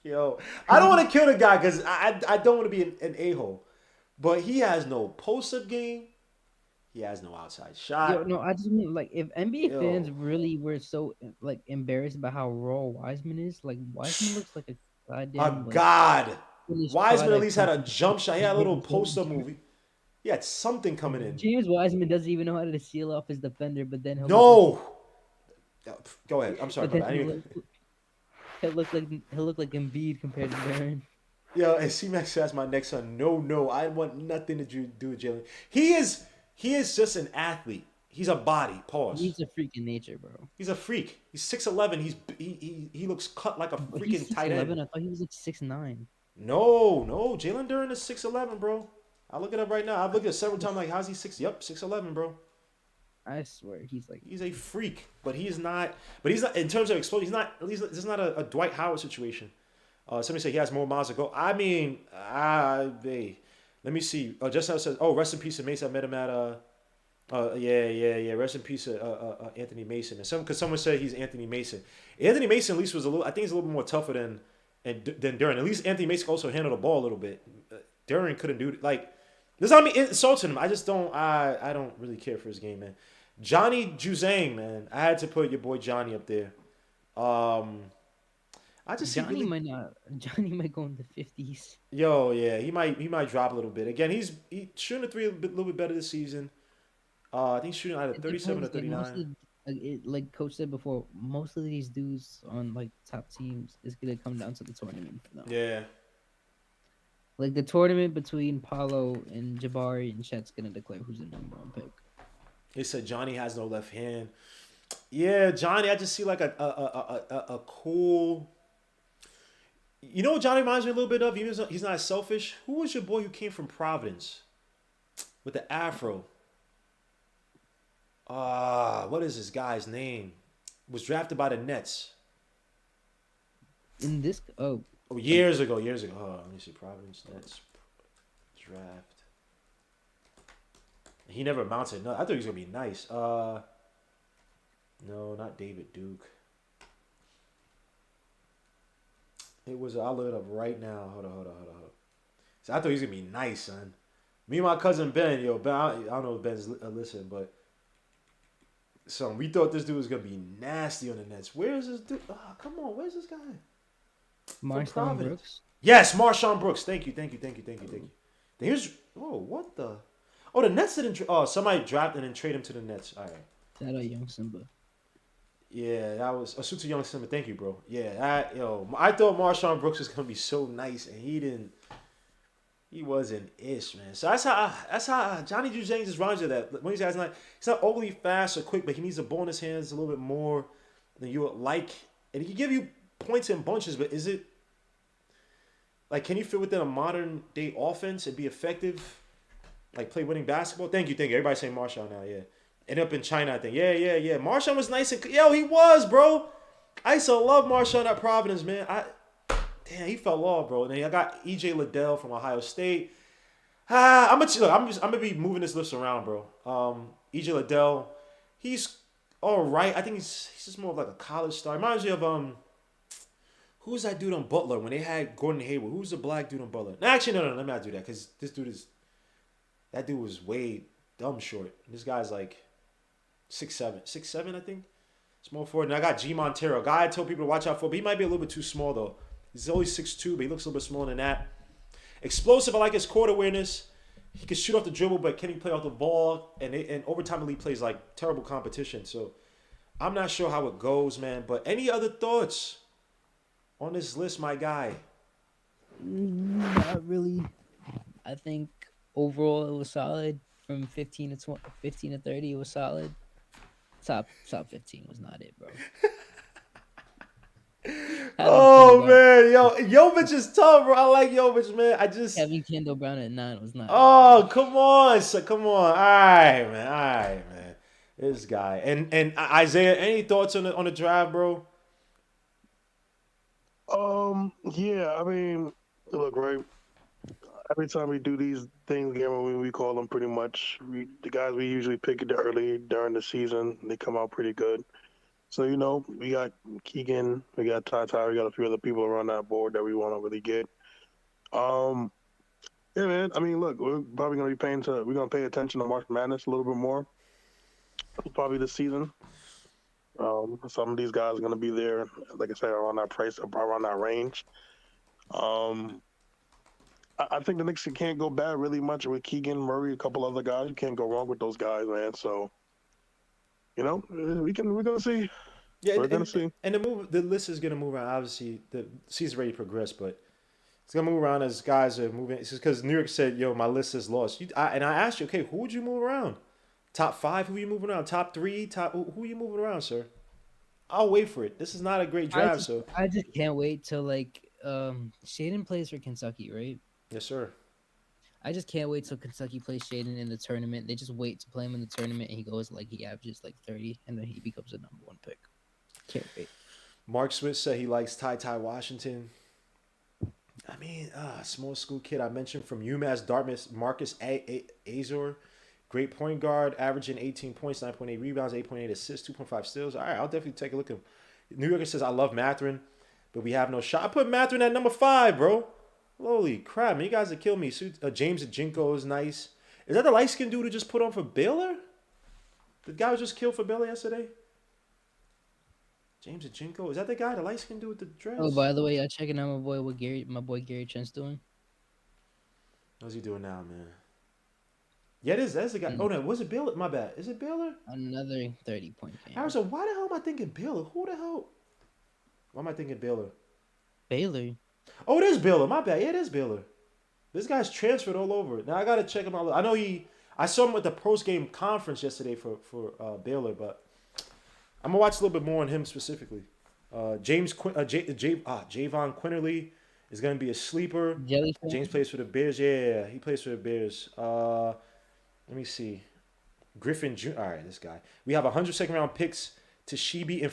shorter. Yo, I don't want to kill the guy because I don't want to be an a-hole. But he has no post-up game. He has no outside shot. Yo, no, I just mean like if NBA Yo. fans really were so like embarrassed about how raw Wiseman is, like Wiseman looks like a goddamn God. finished Wiseman at product least had a from- jump shot. He had a little James- post-up movie. He had something coming in. James Wiseman doesn't even know how to seal off his defender, but then No. Go ahead. I'm sorry. but I then didn't even... he'll look like Embiid compared to Baron. Yo, and C-Max says my next son. No, I want nothing to do with Jalen. He is just an athlete. He's a body. Pause. He's a freak in nature, bro. He's a freak. He's 6'11". He looks cut like a But freaking he's tight end. 6'11". I thought he was like 6'9". No. Jalen Duren is 6'11", bro. I'll look it up right now. I've looked at it several times. Like, how's he 6? Yep, 6'11", bro. I swear he's like He's a freak, but he's not. But he's not in terms of explosion. He's not. At least this is not a Dwight Howard situation. Somebody said he has more miles to go. I mean, let me see. Just now says, rest in peace to Mason. I met him at yeah. Rest in peace to Anthony Mason. And because someone said he's Anthony Mason. Anthony Mason at least was a little. I think he's a little bit more tougher than Duren. At least Anthony Mason also handled the ball a little bit. Duren couldn't do it. Like, this is not me insulting him. I just don't. I don't really care for his game, man. Johnny Juzang, man. I had to put your boy Johnny up there. I just see Johnny really, Johnny might go in the 50s. Yo, yeah, he might drop a little bit. Again, he's shooting the three a little bit better this season. I think he's shooting either 37 or 39. Like Coach said before, most of these dudes on like top teams is gonna come down to the tournament for them. Yeah. Like the tournament between Paulo and Jabari and Chet's gonna declare who's the number one pick. They said Johnny has no left hand. Yeah, Johnny, I just see like a cool. You know what Johnny reminds me a little bit of? He's not selfish. Who was your boy who came from Providence with the afro? What is this guy's name? Was drafted by the Nets. In this Years ago. Oh, let me see. Providence Nets draft. He never amounted. No, I thought he was gonna be nice. No, not David Duke. It was. I'll look it up right now. Hold on. So I thought he was gonna be nice, son. Me and my cousin Ben, Ben. I don't know if Ben's listening, but we thought this dude was gonna be nasty on the Nets. Where is this dude? Oh, come on, where's this guy? Marshawn Brooks. Yes, Marshawn Brooks. Thank you. What the? Oh, the Nets didn't. Somebody drafted and trade him to the Nets. All right. Shout out Young Simba. Yeah, that was a suit to Young Simba. Thank you, bro. Yeah, I thought Marshawn Brooks was gonna be so nice, and he didn't. He wasn't ish, man. So that's how Johnny Juzang just reminds you of that. When he's not overly fast or quick, but he needs the ball in his hands a little bit more than you would like, and he can give you points in bunches. But is it like, can you fit within a modern day offense and be effective? Like, play winning basketball? Thank you. Everybody's saying Marshawn now, yeah. End up in China, I think. Yeah. Marshawn was nice. He was, bro. I used to love Marshawn at Providence, man. Damn, he fell off, bro. And then I got E.J. Liddell from Ohio State. I'm gonna be moving this list around, bro. E.J. Liddell, he's all right. I think he's just more of like a college star. Reminds me of who's that dude on Butler when they had Gordon Hayward? Who's the black dude on Butler? No, actually, no. Let me not do that because that dude was way dumb short. This guy's like 6'7", I think. Small forward. And I got G Montero, a guy I told people to watch out for, but he might be a little bit too small though. He's only 6'2", but he looks a little bit smaller than that. Explosive. I like his court awareness. He can shoot off the dribble, but can he play off the ball? And overtime elite plays like terrible competition. So I'm not sure how it goes, man. But any other thoughts on this list, my guy? Not really. I think overall it was solid. From 15 to 30, it was solid. Top 15 was not it, bro. Oh man, Jovich is tough, bro. I like Jovich, man. Having Kendall Brown at 9 was not. Oh, come on. All right, man. This guy and Isaiah. Any thoughts on the draft, bro? Yeah, I mean, look, right. Every time we do these things, we call them pretty much the guys we usually pick it early during the season. They come out pretty good. So we got Keegan, we got TyTy, we got a few other people around that board that we want to really get. Um, yeah, man. I mean, look, we're probably gonna pay attention to March Madness a little bit more, probably this season. Some of these guys are gonna be there, like I said, around that price, around that range. Um, I think the Knicks can't go bad really much with Keegan, Murray, a couple other guys. You can't go wrong with those guys, man. So, we're gonna see. Yeah, We're gonna see. and the list is gonna move around. Obviously, the season's ready to progress, but it's gonna move around as guys are moving. It's just because New York said, "Yo, my list is lost." And I asked you, okay, who would you move around? Top 5? Who you moving around? Top 3? Top who you moving around, sir? I'll wait for it. This is not a great draft, so I just can't wait till like Shaden plays for Kentucky, right? yes, sir. I just can't wait till Kentucky plays Shaden in the tournament. They just wait to play him in the tournament, and he goes like he averages like 30, and then he becomes the #1 pick. Can't wait. Mark Smith said he likes TyTy Washington. I mean, small school kid I mentioned from UMass Dartmouth, Marcus Azor. Great point guard, averaging 18 points, 9.8 rebounds, 8.8 assists, 2.5 steals. All right, I'll definitely take a look at him. New Yorker says, I love Mathurin, but we have no shot. I put Mathurin at number 5, bro. Holy crap, man. You guys have killed me. James Ajinko is nice. Is that the light-skinned dude who just put on for Baylor? The guy who just killed for Baylor yesterday? James Ajinko? Is that the guy, the light-skinned dude with the dress? Oh, by the way, y'all checking out my boy Gary Trent's doing? What's he doing now, man? Yeah, it is. That's the guy. Oh, no. Was it Baylor? My bad. Is it Baylor? Another 30-point game. Harrison, why the hell am I thinking Baylor? Who the hell? Why am I thinking Baylor? Baylor. Oh, it is Baylor. My bad. Yeah, it is Baylor. This guy's transferred all over. Now, I got to check him out. I know I saw him at the post-game conference yesterday for Baylor, but I'm going to watch a little bit more on him specifically. Javon Quinterly is going to be a sleeper. Jellyfish. James plays for the Bears. Yeah, he plays for the Bears. Let me see. Griffin Jr. All right, this guy. We have 102nd round picks to Shibi and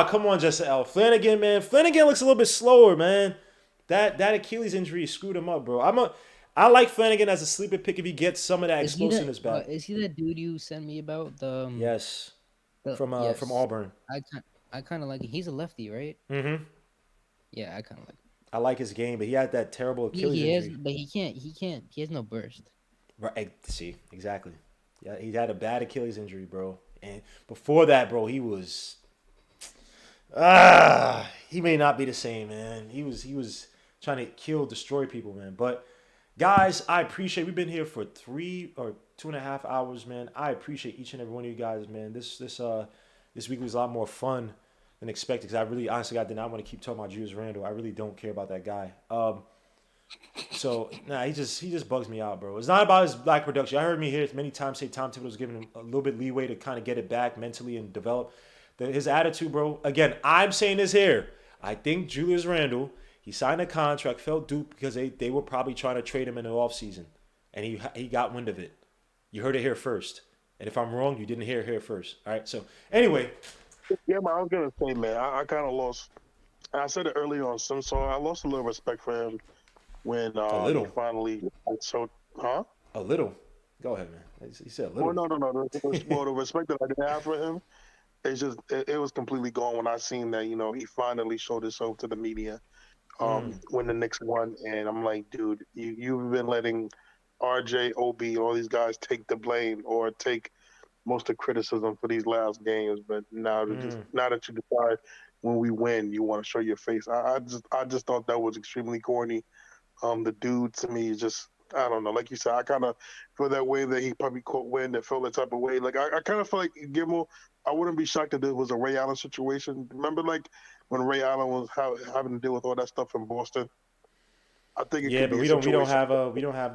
come on, Justin L. Flanagan, man. Flanagan looks a little bit slower, man. That Achilles injury screwed him up, bro. I like Flanagan as a sleeper pick if he gets some of that explosiveness back. Is he that dude you sent me about the? Yes. From Auburn. I kind of like it. He's a lefty, right? Mm-hmm. Yeah, I kind of like it. I like his game, but he had that terrible Achilles injury. But he can't. He has no burst. Right. See, exactly. Yeah, he had a bad Achilles injury, bro. And before that, bro, he was. He may not be the same, man. He was trying to destroy people, man. But guys, I appreciate. We've been here for 3 or 2.5 hours, man. I appreciate each and every one of you guys, man. This week was a lot more fun than expected because I really, honestly, I did not want to keep talking about Julius Randle. I really don't care about that guy. So he just bugs me out, bro. It's not about his black production. I heard me here many times say Tom Thibodeau's giving him a little bit leeway to kind of get it back mentally and develop. His attitude, bro. Again, I'm saying this here. I think Julius Randle, he signed a contract, felt duped because they were probably trying to trade him in the offseason. And he got wind of it. You heard it here first. And if I'm wrong, you didn't hear it here first. All right, so anyway. Yeah, but I was going to say, man, I kind of lost. I said it earlier on some song. I lost a little respect for him when he finally showed. Huh? A little. Go ahead, man. He said a little. Well, no. Well, the respect that I did have for him, it's just it was completely gone when I seen that he finally showed himself to the media when the Knicks won, and I'm like, dude, you've been letting RJ, OB, all these guys take the blame or take most of the criticism for these last games, but now that you decide when we win, you want to show your face. I just thought that was extremely corny. The dude to me is just, I don't know. Like you said, I kind of feel that way that he probably caught wind and felt that type of way. Like I kind of feel like Gilmore. I wouldn't be shocked if it was a Ray Allen situation. Remember, like when Ray Allen was having to deal with all that stuff in Boston. I think but we don't have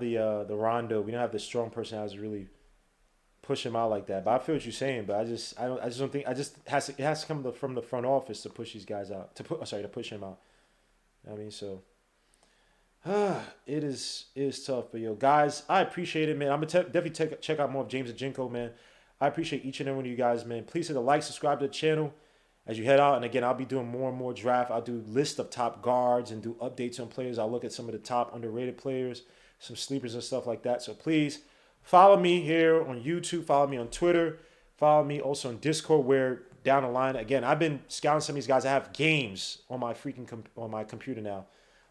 the Rondo. We don't have the strong personality to really push him out like that. But I feel what you're saying. But I just don't think it has to come from the front office to push these guys out. To push him out. I mean, so. It is tough, but yo, guys, I appreciate it, man. I'm gonna definitely check out more of James Ajinko, man. I appreciate each and every one of you guys, man. Please hit the like, subscribe to the channel as you head out. And again, I'll be doing more and more draft. I'll do list of top guards and do updates on players. I'll look at some of the top underrated players, some sleepers and stuff like that. So please follow me here on YouTube. Follow me on Twitter. Follow me also on Discord, where down the line, again, I've been scouting some of these guys. I have games on my on my computer now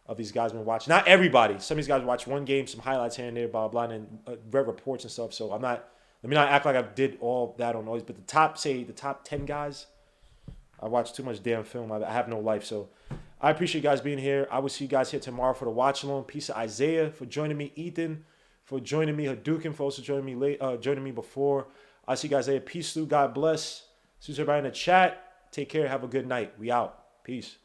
of these guys been watching. Not everybody. Some of these guys watch one game, some highlights here and there, blah, blah, blah, and read reports and stuff. So let me not act like I did all that on noise. But the top 10 guys, I watch too much damn film. I have no life. So I appreciate you guys being here. I will see you guys here tomorrow for the watch along. Peace of Isaiah for joining me. Ethan for joining me. Hadouken for also joining me before. I'll see you guys later. Peace, Lou. God bless. See everybody in the chat. Take care. Have a good night. We out. Peace.